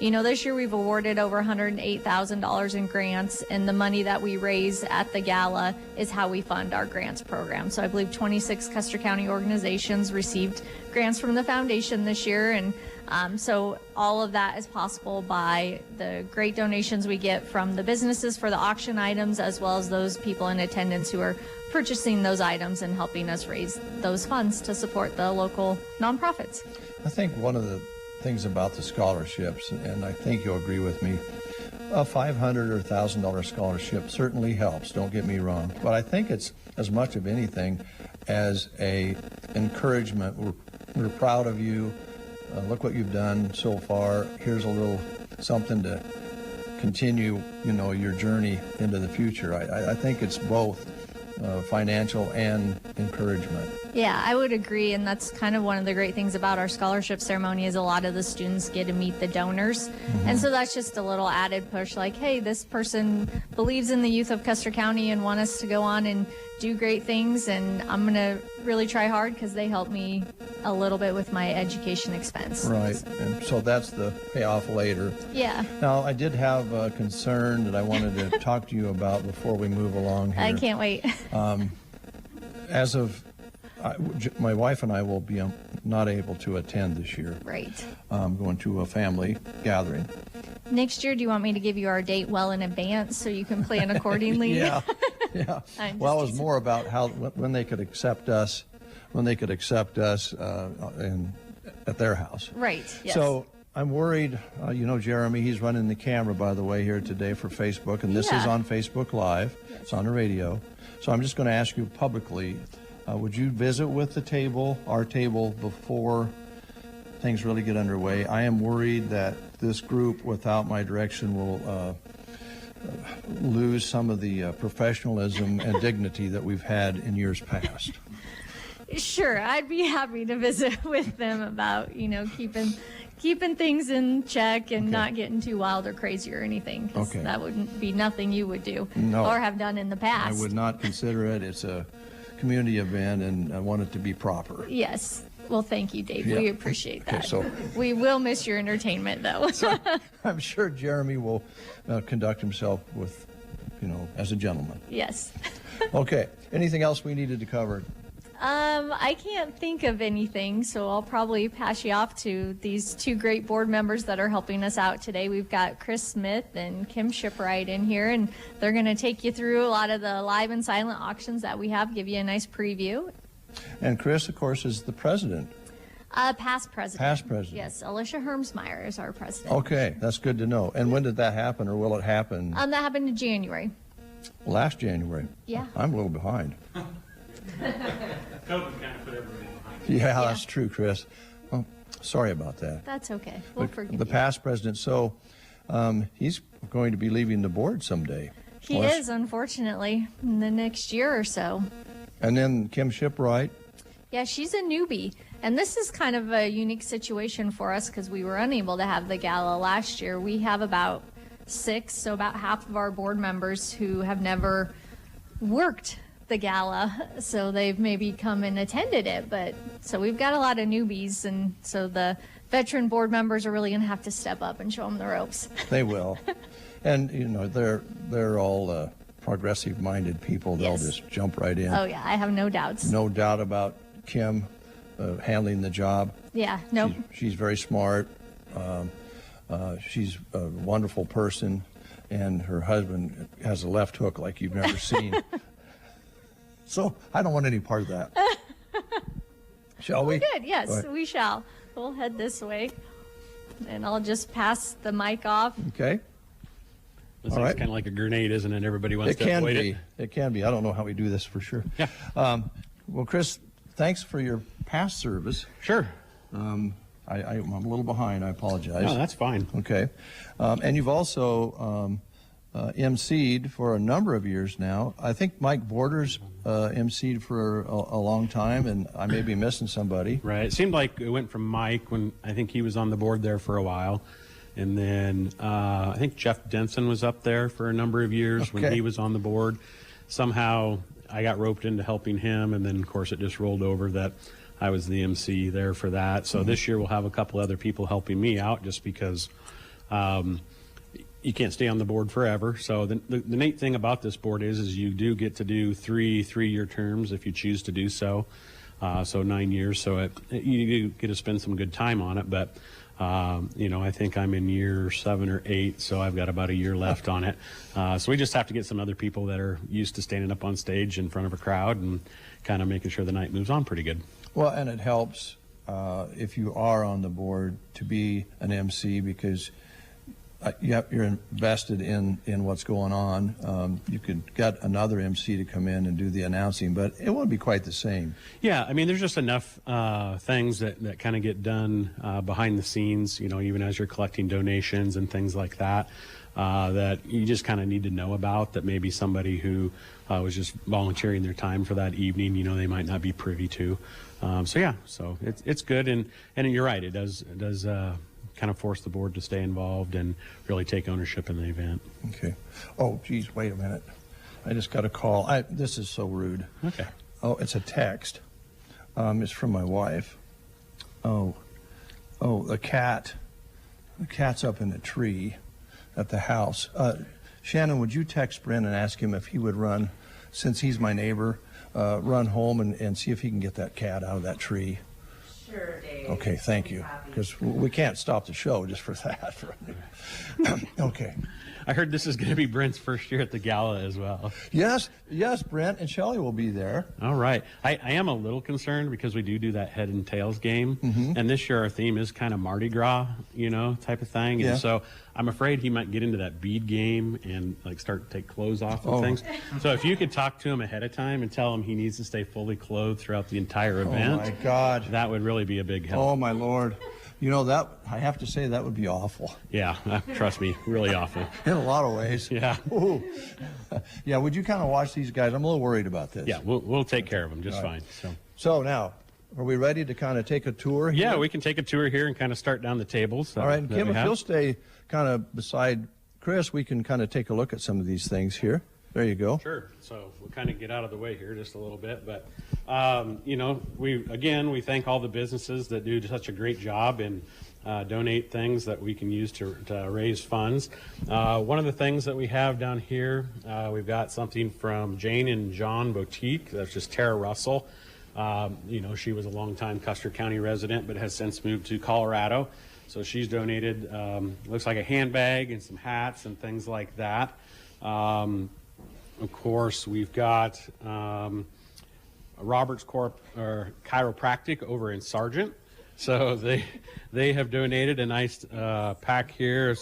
this year we've awarded over $108,000 in grants, and the money that we raise at the gala is how we fund our grants program. So I believe 26 Custer County organizations received grants from the foundation this year, and so all of that is possible by the great donations we get from the businesses for the auction items, as well as those people in attendance who are purchasing those items and helping us raise those funds to support the local nonprofits. I think one of the things about the scholarships, and I think you'll agree with me, a $500 or $1,000 scholarship certainly helps, don't get me wrong. But I think it's as much of anything as a encouragement. We're proud of you. Look what you've done so far. Here's a little something to continue, your journey into the future. I think it's both financial and encouragement. Yeah, I would agree, and that's kind of one of the great things about our scholarship ceremony is a lot of the students get to meet the donors, and so that's just a little added push, like, hey, this person believes in the youth of Custer County and want us to go on and do great things, and I'm going to really try hard because they help me a little bit with my education expense. Right, and so that's the payoff later. Yeah. Now, I did have a concern that I wanted to talk to you about before we move along here. I can't wait. As of my wife and I will be not able to attend this year. Right. Going to a family gathering. Next year, do you want me to give you our date well in advance so you can plan accordingly? Yeah. Well, it was more about when they could accept us, at their house. Right. Yes. So I'm worried. Jeremy, he's running the camera, by the way, here today for Facebook, and this is on Facebook Live. Yes. It's on the radio. So I'm just going to ask you publicly. Would you visit with our table, before things really get underway? I am worried that this group, without my direction, will lose some of the professionalism and dignity that we've had in years past. Sure, I'd be happy to visit with them about, keeping things in check and not getting too wild or crazy or anything. 'Cause that wouldn't be nothing you would do or have done in the past. I would not consider it. It's a community event, and I want it to be proper. Yes. Well, thank you, Dave. Yeah. We appreciate that. Okay, so we will miss your entertainment, though. So I'm sure Jeremy will conduct himself with, as a gentleman. Yes. Okay. Anything else we needed to cover? I can't think of anything, so I'll probably pass you off to these two great board members that are helping us out today. We've got Chris Smith and Kim Shipwright in here, and they're going to take you through a lot of the live and silent auctions that we have, give you a nice preview. And Chris, of course, is the president. Past president. Past president. Yes, Alicia Hermsmeyer is our president. Okay, that's good to know. And when did that happen, or will it happen? That happened in January. Last January. Yeah. I'm a little behind. COVID kind of put everybody behind. Yeah, that's true, Chris. Oh, sorry about that. That's okay. We'll forgive the you. past president. So he's going to be leaving the board someday. He is, unfortunately, in the next year or so. And then Kim Shipwright. Yeah, she's a newbie. And this is kind of a unique situation for us because we were unable to have the gala last year. We have about 6, so about half of our board members who have never worked the gala, so they've maybe come and attended it, but so we've got a lot of newbies, and so the veteran board members are really going to have to step up and show them the ropes. They will. And they're all progressive-minded people. They'll just jump right in. Oh yeah, I have no doubts. No doubt about Kim handling the job. Yeah, no. She's very smart. She's a wonderful person, and her husband has a left hook like you've never seen. So I don't want any part of that. Shall we? Good, yes, we shall. We'll head this way, and I'll just pass the mic off. Okay. This thing's kind of like a grenade, isn't it? Everybody wants to avoid it. It can be. I don't know how we do this for sure. Yeah. Well, Chris, thanks for your past service. Sure. I'm a little behind. I apologize. No, that's fine. Okay. And you've also emceed for a number of years now. I think Mike Borders emceed for a long time, and I may be missing somebody. Right. It seemed like it went from Mike when I think he was on the board there for a while. And then I think Jeff Denson was up there for a number of years when he was on the board. Somehow I got roped into helping him, and then of course it just rolled over that I was the MC there for that. So this year we'll have a couple other people helping me out, just because you can't stay on the board forever. So the neat thing about this board is you do get to do three-year terms if you choose to do so. So 9 years. So you do get to spend some good time on it, but I think I'm in year 7 or 8, so I've got about a year left on it. So we just have to get some other people that are used to standing up on stage in front of a crowd and kind of making sure the night moves on pretty good. Well, and it helps if you are on the board to be an MC, because you're invested in what's going on. You could get another MC to come in and do the announcing, but it won't be quite the same. Yeah, I mean, there's just enough things that kind of get done behind the scenes, even as you're collecting donations and things like that, that you just kind of need to know about, that maybe somebody who was just volunteering their time for that evening, they might not be privy to. So it's good, and you're right, it does kind of force the board to stay involved and really take ownership in the event. Okay. Oh, geez, wait a minute. I just got a call. This is so rude. Okay. Oh, it's a text. It's from my wife. Oh, the cat. The cat's up in the tree at the house. Shannon, would you text Brent and ask him if he would run, since he's my neighbor, run home and see if he can get that cat out of that tree? Sure, Dave. Okay, thank you. Because we can't stop the show just for that. Okay. I heard this is going to be Brent's first year at the gala as well. Yes, Brent and Shelley will be there. All right. I am a little concerned because we do that head and tails game. Mm-hmm. And this year our theme is kind of Mardi Gras, type of thing. Yeah. And so I'm afraid he might get into that bead game and start to take clothes off and things. So if you could talk to him ahead of time and tell him he needs to stay fully clothed throughout the entire event. Oh my God. That would really be a big help. Oh my Lord. That I have to say that would be awful. Yeah, trust me, really awful. In a lot of ways. Yeah. Yeah, would you kind of watch these guys? I'm a little worried about this. Yeah, we'll take care of them just right. fine. So now, are we ready to kind of take a tour here? Yeah, we can take a tour here and kind of start down the tables. All right, and Kim, if you'll stay kind of beside Chris, we can kind of take a look at some of these things here. There you go. Sure. So we'll kind of get out of the way here just a little bit, but we thank all the businesses that do such a great job and donate things that we can use to raise funds. One of the things that we have down here, we've got something from Jane and John Boutique. That's just Tara Russell. She was a longtime Custer County resident, but has since moved to Colorado. So she's donated, looks like a handbag and some hats and things like that. Of course, we've got Roberts Corp or Chiropractic over in Sargent. So they have donated a nice pack here.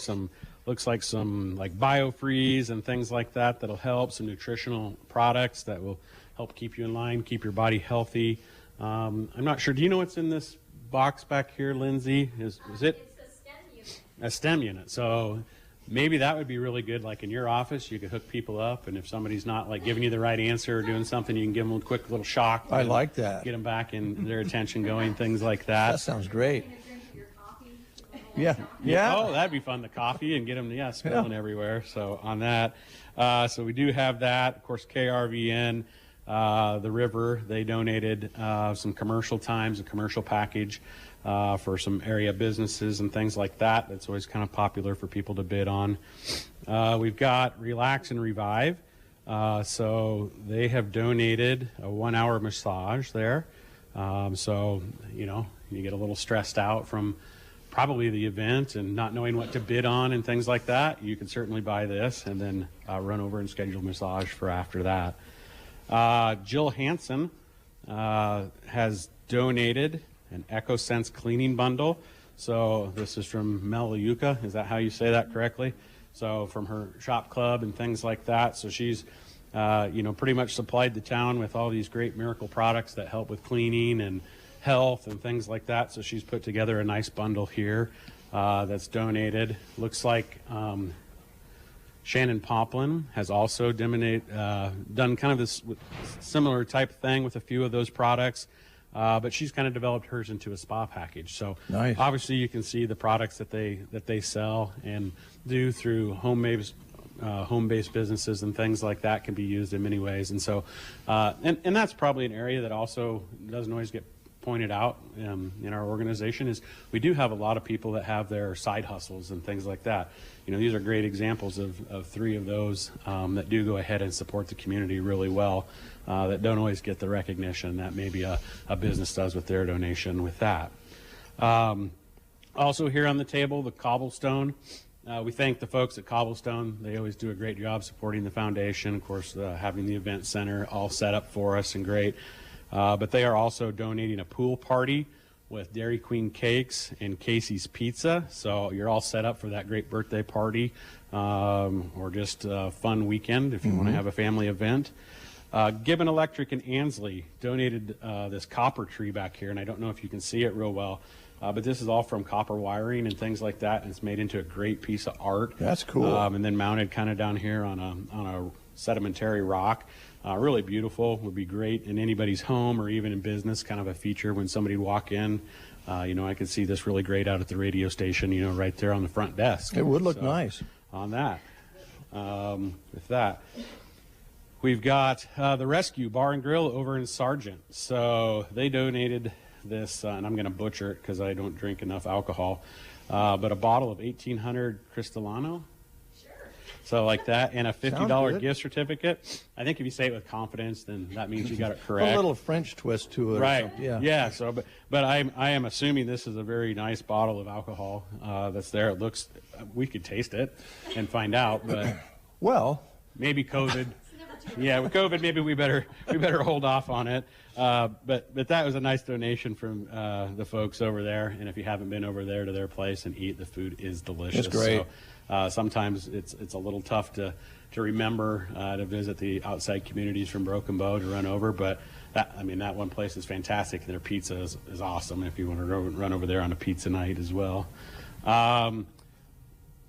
Looks like some BioFreeze and things like that that'll help. Some nutritional products that will help keep you in line, keep your body healthy. I'm not sure. Do you know what's in this box back here, Lindsay? Is it? It's a STEM unit. A STEM unit. So maybe that would be really good, in your office, you could hook people up, and if somebody's not giving you the right answer or doing something, you can give them a quick little shock. I like that. Get them back in their attention going, things like that. That sounds great. Yeah. Oh, that'd be fun, the coffee, and get them, spilling everywhere. So on that. So we do have that. Of course, KRVN, the River, they donated some commercial times, a commercial package. For some area businesses and things like that. That's always kind of popular for people to bid on. We've got Relax and Revive. So they have donated a 1-hour massage there. So, you get a little stressed out from probably the event and not knowing what to bid on and things like that. You can certainly buy this and then run over and schedule a massage for after that. Jill Hansen has donated an EcoSense cleaning bundle. So this is from Melaleuca. Is that how you say that correctly? So from her shop club and things like that. So she's, pretty much supplied the town with all these great miracle products that help with cleaning and health and things like that. So she's put together a nice bundle here that's donated. Looks like Shannon Poplin has also done kind of this similar type thing with a few of those products. But she's kind of developed hers into a spa package. So obviously you can see the products that they sell and do through homemade home-based businesses and things like that can be used in many ways. And so, and that's probably an area that also doesn't always get pointed out in our organization, is we do have a lot of people that have their side hustles and things like that. You know, these are great examples of 3 of those that do go ahead and support the community really well, that don't always get the recognition that maybe a business does with their donation with that. Also here on the table, the Cobblestone. We thank the folks at Cobblestone. They always do a great job supporting the foundation. Of course, having the event center all set up for us and great. But they are also donating a pool party with Dairy Queen cakes and Casey's Pizza. So you're all set up for that great birthday party or just a fun weekend if you want to have a family event. Gibbon Electric in Ansley donated this copper tree back here, and I don't know if you can see it real well, but this is all from copper wiring and things like that, and it's made into a great piece of art. That's cool. And then mounted kind of down here on a sedimentary rock. Really beautiful. Would be great in anybody's home or even in business, kind of a feature when somebody walk in. You know, I could see this really great out at the radio station, you know, right there on the front desk. It would look nice. On that. With that. We've got the Rescue Bar and Grill over in Sargent. So they donated this, and I'm going to butcher it because I don't drink enough alcohol, but a bottle of 1800 Cristalano. So like that, and a $50 gift certificate. I think if you say it with confidence, then that means you got it correct. A little French twist to it. Right. Yeah. Yeah. So, but I am assuming this is a very nice bottle of alcohol that's there. It looks, we could taste it and find out, but well, maybe COVID. Yeah, with COVID, maybe we better hold off on it. But that was a nice donation from the folks over there. And if you haven't been over there to their place and eat, the food is delicious. It's great. So, sometimes it's a little tough to remember to visit the outside communities from Broken Bow to run over. But that one place is fantastic. Their pizza is awesome. If you want to run over there on a pizza night as well.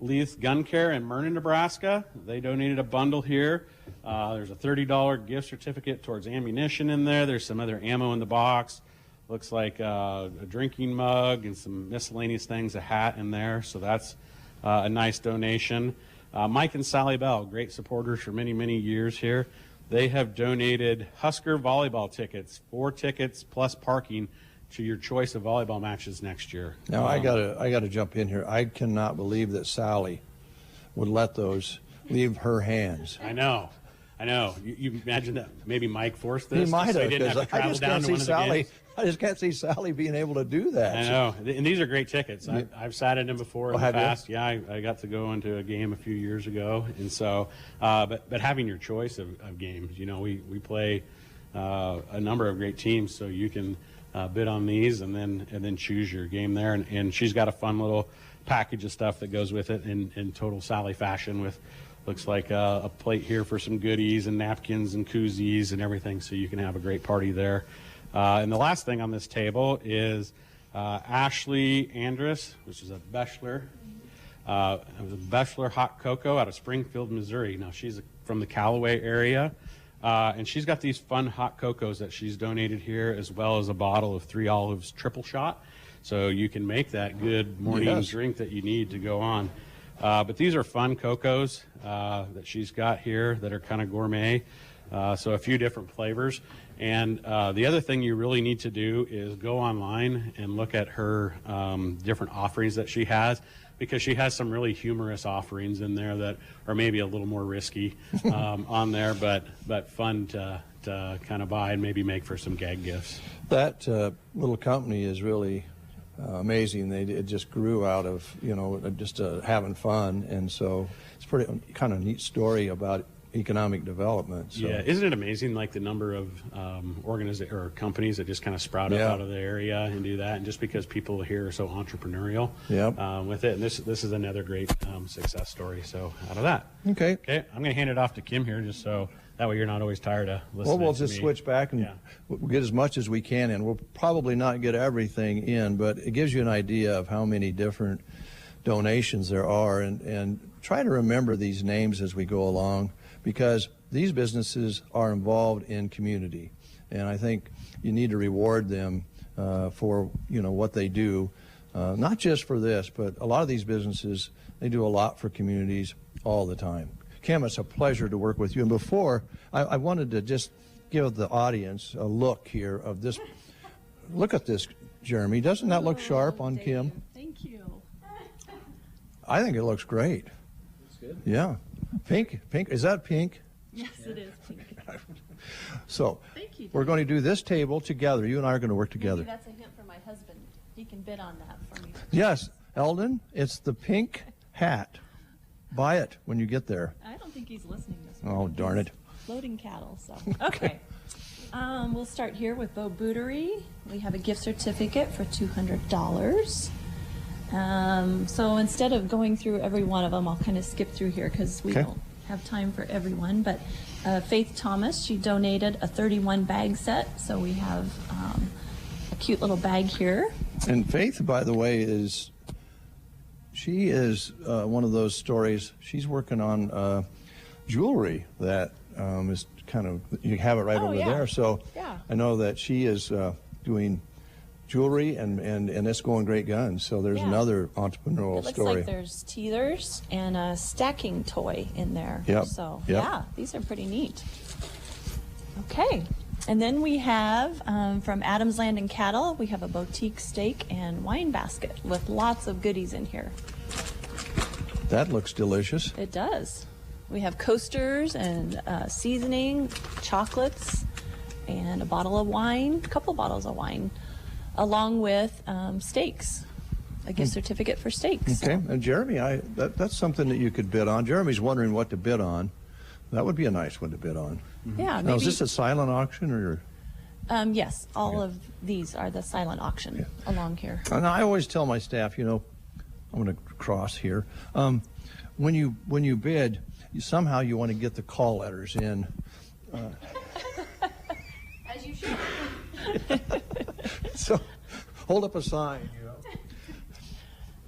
Leith Gun Care in Myrna, Nebraska. They donated a bundle here. There's a $30 gift certificate towards ammunition in there. There's some other ammo in the box. Looks like a drinking mug and some miscellaneous things, a hat in there. So that's a nice donation. Mike and Sally Bell, great supporters for many, many years here. They have donated Husker volleyball tickets, 4 tickets plus parking to your choice of volleyball matches next year. Now I gotta jump in here. I cannot believe that Sally would let those leave her hands. I know. You imagine that maybe Mike forced this? He might so have. he didn't have to travel down to one of the games. I just can't see Sally being able to do that. I know, and these are great tickets. I've sat in them before in the past. Yeah, I got to go into a game a few years ago, and so, but having your choice of games, you know, we play a number of great teams, so you can bid on these and then choose your game there. And she's got a fun little package of stuff that goes with it in total Sally fashion, with looks like a plate here for some goodies and napkins and koozies and everything, so you can have a great party there. And the last thing on this table is Ashley Andrus, which is a Bechler. It was a Bechler hot cocoa out of Springfield, Missouri. Now she's from the Callaway area. And she's got these fun hot cocos that she's donated here, as well as a bottle of 3 Olives triple shot. So you can make that good morning drink that you need to go on. But these are fun cocos that she's got here that are kind of gourmet. So a few different flavors. And the other thing you really need to do is go online and look at her different offerings that she has, because she has some really humorous offerings in there that are maybe a little more risky on there, but fun to kind of buy and maybe make for some gag gifts. That little company is really amazing. It just grew out of, you know, just having fun, and so it's pretty kind of neat story about economic development. So. Yeah, isn't it amazing, like the number of or companies that just kind of sprout up out of the area and do that, and just because people here are so entrepreneurial with it. And this is another great success story. So out of that, okay, I'm going to hand it off to Kim here, just so that way you're not always tired of listening. Well, we'll just switch back and we'll get as much as we can in. We'll probably not get everything in, but it gives you an idea of how many different donations there are, and try to remember these names as we go along, because these businesses are involved in community, and I think you need to reward them for, you know, what they do, not just for this, but a lot of these businesses, they do a lot for communities all the time. Kim, it's a pleasure to work with you. And before, I wanted to just give the audience a look here of this. Look at this, Jeremy. Doesn't that look sharp on Kim? Thank you. I think it looks great. Looks good. Yeah. Pink. Is that pink? Yes, it is pink. So Thank you. we're going to do this table together. You and I are going to work together. That's a hint for my husband. He can bid on that for me. Yes, Eldon, it's the pink hat. Buy it when you get there. I don't think he's listening this Oh, darn it. Floating cattle, so. Okay. We'll start here with Bo Bootery. We have a gift certificate for $200. So instead of going through every one of them, I'll kind of skip through here because we don't have time for everyone. But Faith Thomas, she donated a 31 bag set. So we have a cute little bag here. And Faith, by the way, she is one of those stories. She's working on jewelry that is kind of, you have it right over there. So I know that she is doing jewelry and it's going great guns. So there's another entrepreneurial story. It looks like there's teethers and a stacking toy in there. Yep. So Yep. yeah, these are pretty neat. Okay. And then we have from Adams Land and Cattle, we have a boutique steak and wine basket with lots of goodies in here. That looks delicious. It does. We have coasters and seasoning, chocolates, and a bottle of wine, a couple bottles of wine, along with steaks, a gift certificate for steaks. Okay, and Jeremy, that's something that you could bid on. Jeremy's wondering what to bid on. That would be a nice one to bid on. Yeah, Now, is maybe- this a silent auction or? Yes, all of these are the silent auction along here. And I always tell my staff, I'm going to cross here. When you bid, somehow you want to get the call letters in. As you should. So hold up a sign.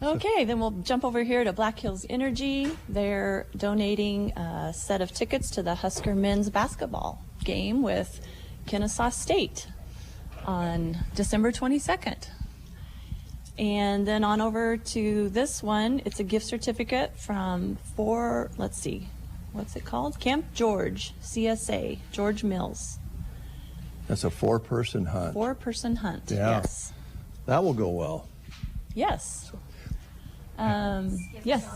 Okay, then we'll jump over here to Black Hills Energy. They're donating a set of tickets to the Husker men's basketball game with Kennesaw State on December 22nd. And then on over to this one, it's a gift certificate from let's see, what's it called? Camp George, CSA, George Mills. That's a 4-person hunt. 4-person hunt, Yeah. yes. That will go well. Yes. Yes.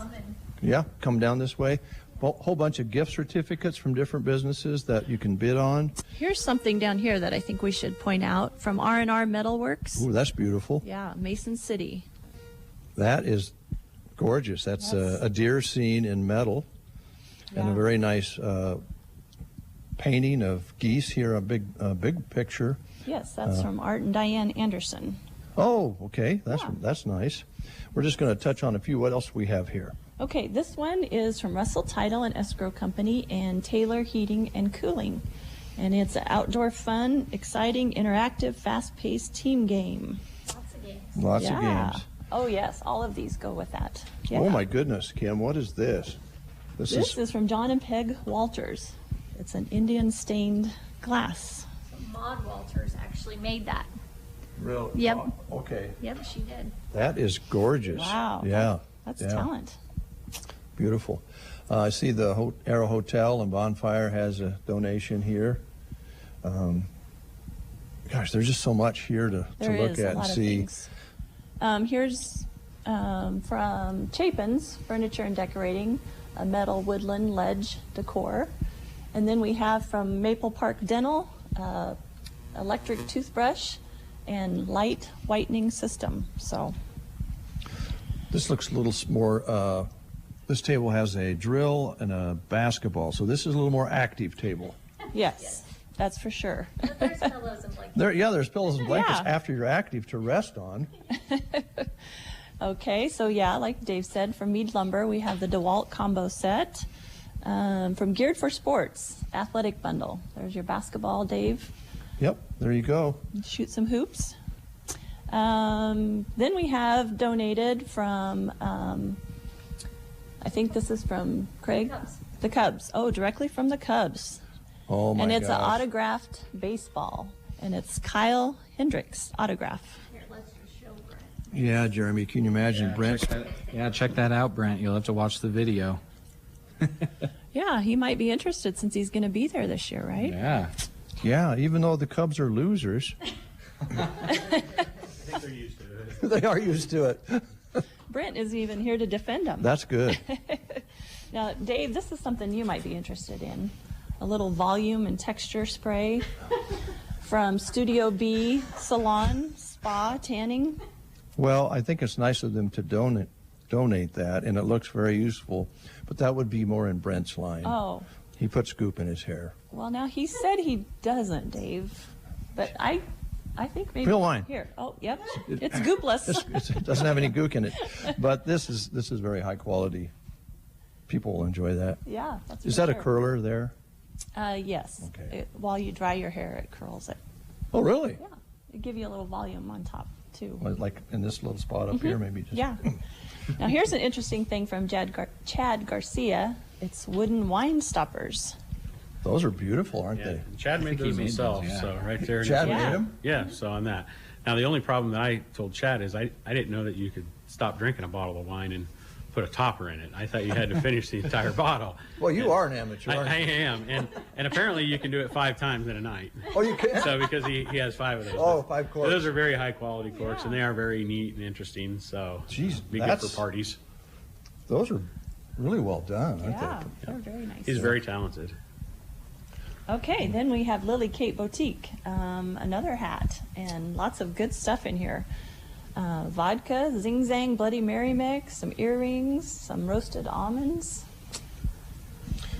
Yeah, come down this way. A whole bunch of gift certificates from different businesses that you can bid on. Here's something down here that I think we should point out from R&R Metalworks. Ooh, that's beautiful. Yeah, Mason City. That is gorgeous. That's a deer scene in metal and a very nice painting of geese here, a big picture. Yes, that's from Art and Diane Anderson. Oh, okay. That's nice. We're just going to touch on a few. What else we have here? Okay, this one is from Russell Title and Escrow Company and Taylor Heating and Cooling. And it's an outdoor fun, exciting, interactive, fast-paced team game. Lots of games. Lots of games. Oh, yes, all of these go with that. Yeah. Oh, my goodness, Kim, what is this? This is from John and Peg Walters. It's an Indian-stained glass. Maud Walters actually made that. Really? Yep. Okay. Yep, she did. That is gorgeous. Wow. Yeah. That's yeah. talent. Beautiful. I see the Arrow Hotel and Bonfire has a donation here. Gosh, there's just so much here to look at and see. Here's from Chapin's Furniture and Decorating, a metal woodland ledge decor. And then we have from Maple Park Dental, electric toothbrush and light whitening system. So this looks a little more, this table has a drill and a basketball. So this is a little more active table. yes, that's for sure. There's pillows and blankets. There's pillows and blankets Yeah. after you're active to rest on. Okay, so yeah, like Dave said, from Mead Lumber, we have the DeWalt combo set. From Geared for Sports, athletic bundle. There's your basketball, Dave. Yep, there you go. Shoot some hoops. Then we have donated from, I think this is from Craig? The Cubs. Oh, directly from the Cubs. Oh, my And it's an gosh. autographed baseball. And it's Kyle Hendricks autograph. Here, let's just show Brent. Yeah, Jeremy, can you imagine Brent? Check that out, Brent. You'll have to watch the video. Yeah, he might be interested since he's going to be there this year, right? Yeah. Yeah, even though the Cubs are losers. I think they're used to it. They are used to it. Brent isn't even here to defend him. That's good. Now, Dave, this is something you might be interested in. A little volume and texture spray from Studio B Salon Spa Tanning. Well, I think it's nice of them to donate that, and it looks very useful. But that would be more in Brent's line. Oh. He puts goop in his hair. Well, now he said he doesn't, Dave. But I think maybe Real line. here. Oh, yep. It's goopless. It doesn't have any gook in it. But this is very high quality. People will enjoy that. Yeah, that's Is for that a sure. curler there? Yes. Okay. While you dry your hair, it curls it. Oh, really? Yeah. It give you a little volume on top too. Well, like in this little spot up here, maybe just. Yeah. Now here's an interesting thing from Chad Garcia. It's wooden wine stoppers. Those are beautiful, aren't they? Chad made those himself, so right there. Chad made them? Yeah, so on that. Now, the only problem that I told Chad is I didn't know that you could stop drinking a bottle of wine and put a topper in it. I thought you had to finish the entire bottle. Well, you are an amateur, I aren't you? am, and apparently you can do it 5 times in a night. Oh, you can? So because he has 5 of those. Oh, But 5 corks. Those are very high quality corks, and they are very neat and interesting. So Jeez, be good for parties. Those are really well done, aren't Yeah, they're very nice. He's very talented. Okay, then we have Lily Kate Boutique, another hat, and lots of good stuff in here. Vodka, Zing Zang Bloody Mary mix, some earrings, some roasted almonds.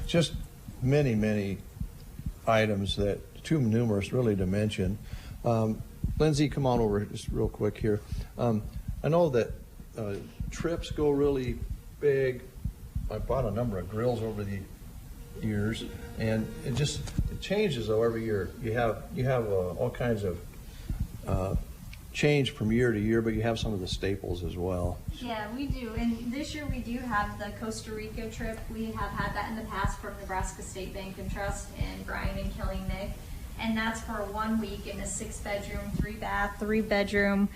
Just many, many items that too numerous really to mention. Lindsay, come on over just real quick here. I know that trips go really big. I bought a number of grills over the years, and it changes though every year. You have all kinds of change from year to year, but you have some of the staples as well. Yeah, we do. And this year we do have the Costa Rica trip. We have had that in the past from Nebraska State Bank and Trust and Brian and Killing Nick. And that's for 1 week in a 6-bedroom, 3-bath, 3-bedroom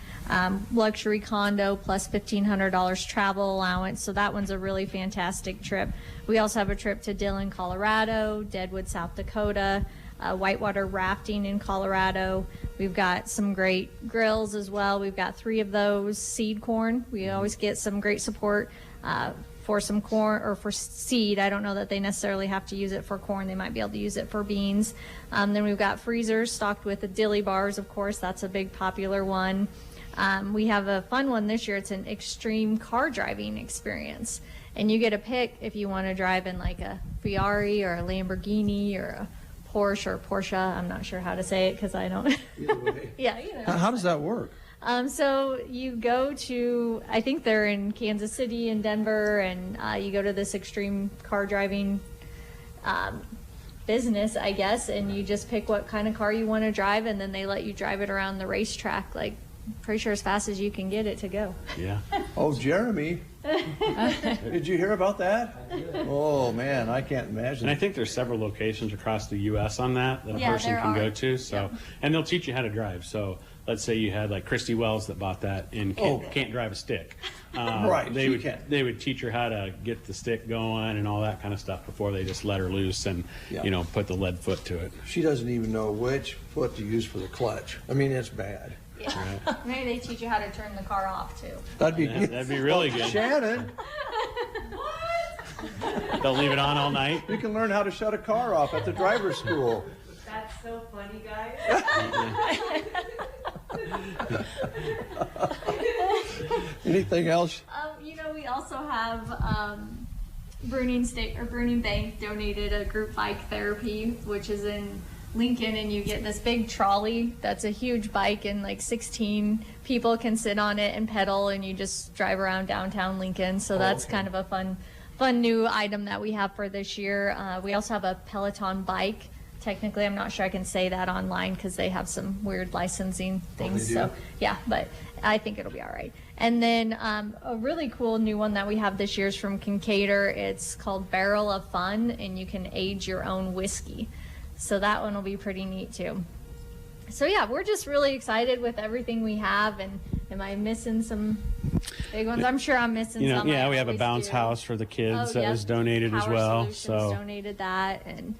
luxury condo plus $1,500 travel allowance. So that one's a really fantastic trip. We also have a trip to Dillon, Colorado, Deadwood, South Dakota, whitewater rafting in Colorado. We've got some great grills as well. We've got 3 of those. Seed corn. We always get some great support for some corn or for seed. I don't know that they necessarily have to use it for corn. They might be able to use it for beans. Then we've got freezers stocked with the dilly bars, of course. That's a big popular one. We have a fun one this year. It's an extreme car driving experience. And you get to pick if you want to drive in like a Ferrari or a Lamborghini or a Porsche or Porsche. I'm not sure how to say it because I don't. Yeah, you know. How does that work? So you go to, I think they're in Kansas City and Denver, and you go to this extreme car driving business, I guess, and you just pick what kind of car you want to drive, and then they let you drive it around the racetrack, like pretty sure as fast as you can get it to go. Yeah. Oh, Jeremy. Did you hear about that? Oh, man, I can't imagine. And I think there's several locations across the U.S. on that a Yeah, person there can are. go to. So, and they'll teach you how to drive. So, let's say you had like Christy Wells that bought that and can't drive a stick. Right, They she would can't. they would teach her how to get the stick going and all that kind of stuff before they just let her loose and put the lead foot to it. She doesn't even know which foot to use for the clutch. I mean, it's bad. Yeah. Maybe they teach you how to turn the car off too. That'd be That'd be really good. Shannon, They'll leave it on all night. you can learn how to shut a car off at the driver's school. That's so funny, guys. Anything else? We also have Bruning Bank donated a group bike therapy, which is in Lincoln, and you get this big trolley that's a huge bike, and like 16 people can sit on it and pedal, and you just drive around downtown Lincoln. So that's kind of a fun new item that we have for this year. We also have a Peloton bike. Technically, I'm not sure I can say that online because they have some weird licensing things. do? So yeah, but I think it'll be all right. And then a really cool new one that we have this year is from Kincaidor. It's called Barrel of Fun, and you can age your own whiskey. So that one will be pretty neat too. So yeah, we're just really excited with everything we have, and Am I missing some big ones? I'm sure I'm missing some. Yeah, we have a bounce house for the kids that was donated as well. Power Solutions donated that, and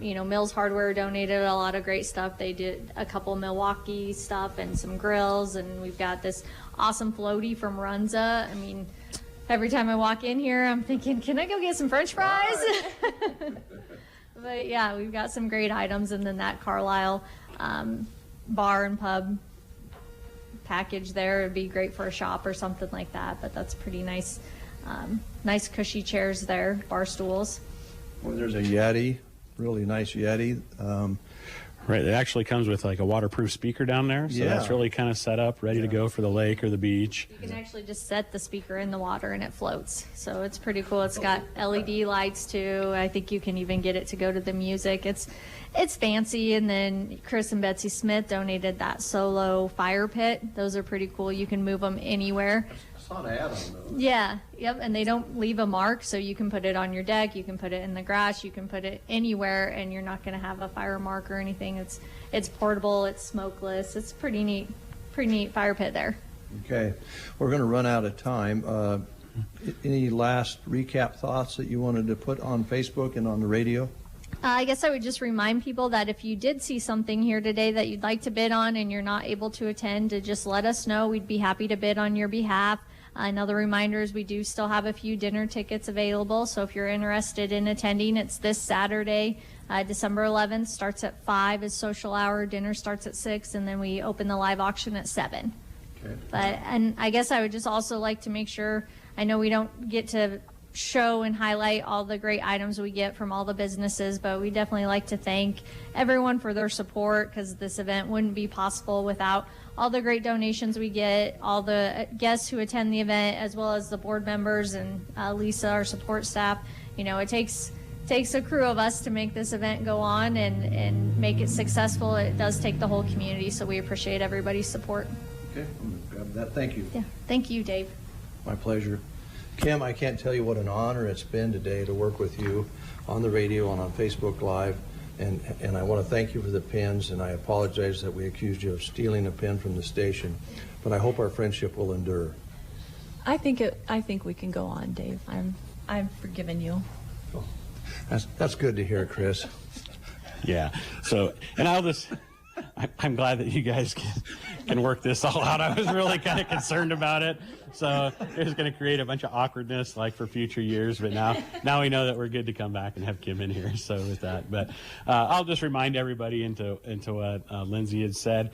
Mills Hardware donated a lot of great stuff. They did a couple Milwaukee stuff and some grills, and we've got this awesome floaty from Runza. I mean, every time I walk in here, I'm thinking, can I go get some French fries? But yeah, we've got some great items, and then that Carlisle bar and pub package there would be great for a shop or something like that. But that's pretty nice, nice cushy chairs there, bar stools. Well, there's a Yeti, really nice Yeti. Right, it actually comes with like a waterproof speaker down there, so that's really kind of set up, ready to go for the lake or the beach. You can actually just set the speaker in the water and it floats, so it's pretty cool. It's got LED lights too. I think you can even get it to go to the music. It's fancy. And then Chris and Betsy Smith donated that Solo fire pit. Those are pretty cool. You can move them anywhere. I saw an ad on those. Yeah, yep, and they don't leave a mark, so you can put it on your deck, you can put it in the grass, you can put it anywhere, and you're not going to have a fire mark or anything. It's portable, it's smokeless, it's pretty neat fire pit there. Okay, we're going to run out of time. Any last recap thoughts that you wanted to put on Facebook and on the radio? I guess I would just remind people that if you did see something here today that you'd like to bid on and you're not able to attend, to just let us know. We'd be happy to bid on your behalf. Another reminder is we do still have a few dinner tickets available, so if you're interested in attending, it's this Saturday, December 11th. Starts at 5 is social hour, dinner starts at 6, and then we open the live auction at 7. Okay. And I guess I would just also like to make sure, I know we don't get to show and highlight all the great items we get from all the businesses, but we definitely like to thank everyone for their support, because this event wouldn't be possible without all the great donations we get, all the guests who attend the event, as well as the board members and Lisa, our support staff. It takes a crew of us to make this event go on and make it successful. It does take the whole community, so we appreciate everybody's support. Okay, I'm going to grab that. Thank you. Yeah, thank you, Dave. My pleasure. Kim, I can't tell you what an honor it's been today to work with you on the radio and on Facebook Live. And I want to thank you for the pins, and I apologize that we accused you of stealing a pin from the station, but I hope our friendship will endure. I think we can go on, Dave. I'm forgiving you. Oh, that's good to hear, Chris. Yeah. So, and I'm glad that you guys can work this all out. I was really kind of concerned about it. So it was going to create a bunch of awkwardness like for future years. But now we know that we're good to come back and have Kim in here. So with that, but I'll just remind everybody into what Lindsay had said.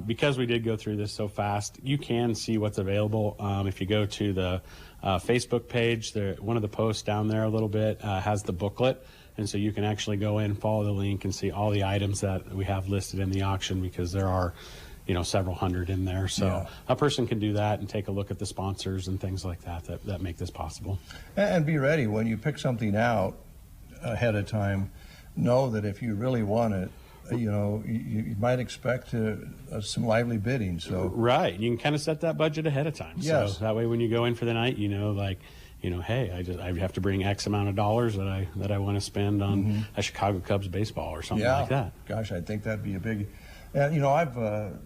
Because we did go through this so fast, you can see what's available. If you go to the Facebook page, one of the posts down there a little bit has the booklet. And so you can actually go in, follow the link, and see all the items that we have listed in the auction, because there are, several hundred in there. So a person can do that and take a look at the sponsors and things like that make this possible. And be ready when you pick something out ahead of time. Know that if you really want it, you might expect some lively bidding. So right, you can kind of set that budget ahead of time. Yes. So that way, when you go in for the night, hey, I have to bring X amount of dollars that I want to spend on a Chicago Cubs baseball or something like that. Gosh, I think that'd be a big. I've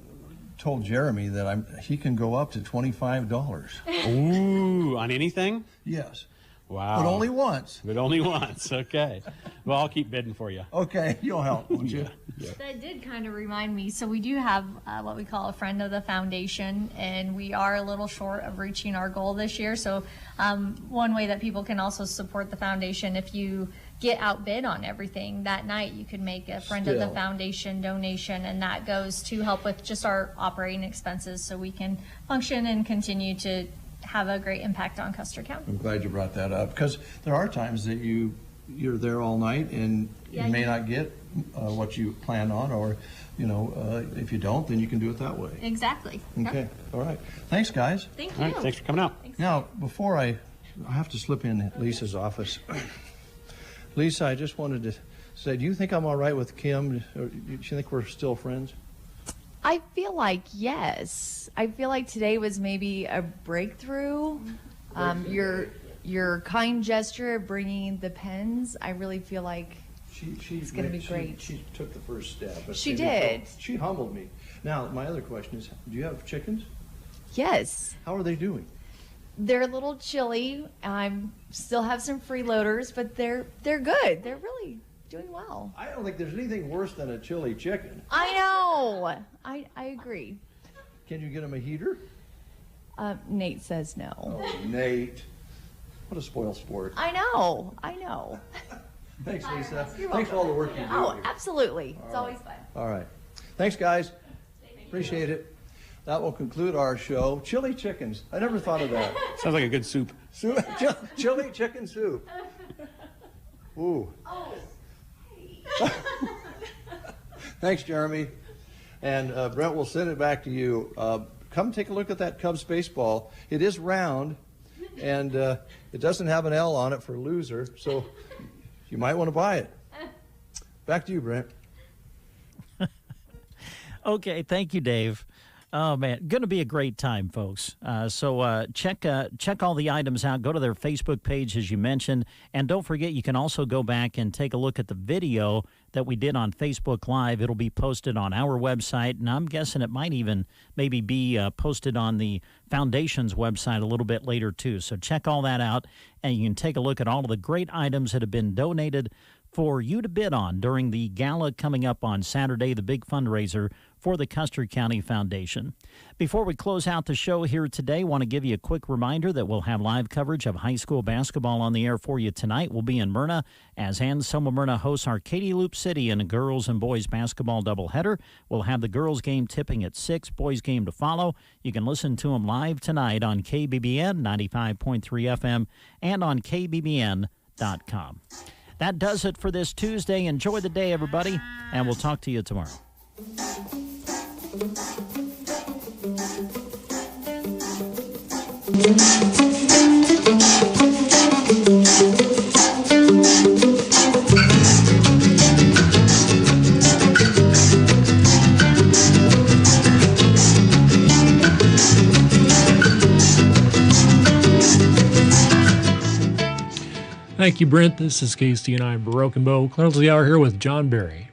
told Jeremy that he can go up to $25. Ooh, on anything? Yes. Wow. But only once. But only once. Okay. Well, I'll keep bidding for you. Okay, you'll help, won't you? Yeah. That did kind of remind me. So we do have what we call a friend of the foundation, and we are a little short of reaching our goal this year. So one way that people can also support the foundation, if you get outbid on everything that night, you could make a friend of the foundation donation, and that goes to help with just our operating expenses, so we can function and continue to have a great impact on Custer County. I'm glad you brought that up, because there are times that you're there all night and you may not get what you plan on, or if you don't, then you can do it that way. Exactly. Okay. Yep. All right. Thanks, guys. Thank you. All right. Thanks for coming out. Thanks. Now, before I have to slip in Lisa's office. Lisa, I just wanted to say, do you think I'm all right with Kim? Or do you think we're still friends? I feel like yes. I feel like today was maybe a breakthrough. Your kind gesture of bringing the pens, I really feel like it's going to be great. She took the first step. She did. She humbled me. Now, my other question is, do you have chickens? Yes. How are they doing? They're a little chilly. I still have some freeloaders, but they're good. They're really doing well. I don't think there's anything worse than a chili chicken. I know. I agree. Can you get them a heater? Nate says no. Oh, Nate. What a spoiled sport. I know. Thanks, Lisa. You're Thanks for all the work you do. Oh, absolutely. It's All always fun. All right. Thanks, guys. Appreciate it. That will conclude our show. Chili chickens. I never thought of that. Sounds like a good soup. Chili chicken soup. Ooh. Oh. Thanks, Jeremy. And Brent, we'll send it back to you. Come take a look at that Cubs baseball. It is round, and it doesn't have an L on it for loser, so you might want to buy it. Back to you, Brent. Okay, thank you, Dave. Oh, man, going to be a great time, folks. So check all the items out. Go to their Facebook page, as you mentioned. And don't forget, you can also go back and take a look at the video that we did on Facebook Live. It'll be posted on our website, and I'm guessing it might even maybe be posted on the Foundation's website a little bit later, too. So check all that out, and you can take a look at all of the great items that have been donated for you to bid on during the gala coming up on Saturday, the big fundraiser for the Custer County Foundation. Before we close out the show here today, I want to give you a quick reminder that we'll have live coverage of high school basketball on the air for you tonight. We'll be in Myrna as Anselmo Myrna hosts Arcadia Loop City in a girls and boys basketball doubleheader. We'll have the girls game tipping at 6, boys game to follow. You can listen to them live tonight on KBBN 95.3 FM and on KBBN.com. That does it for this Tuesday. Enjoy the day, everybody, and we'll talk to you tomorrow. Thank you, Brent. This is KCNI Broken Bow. Close the hour here with John Berry.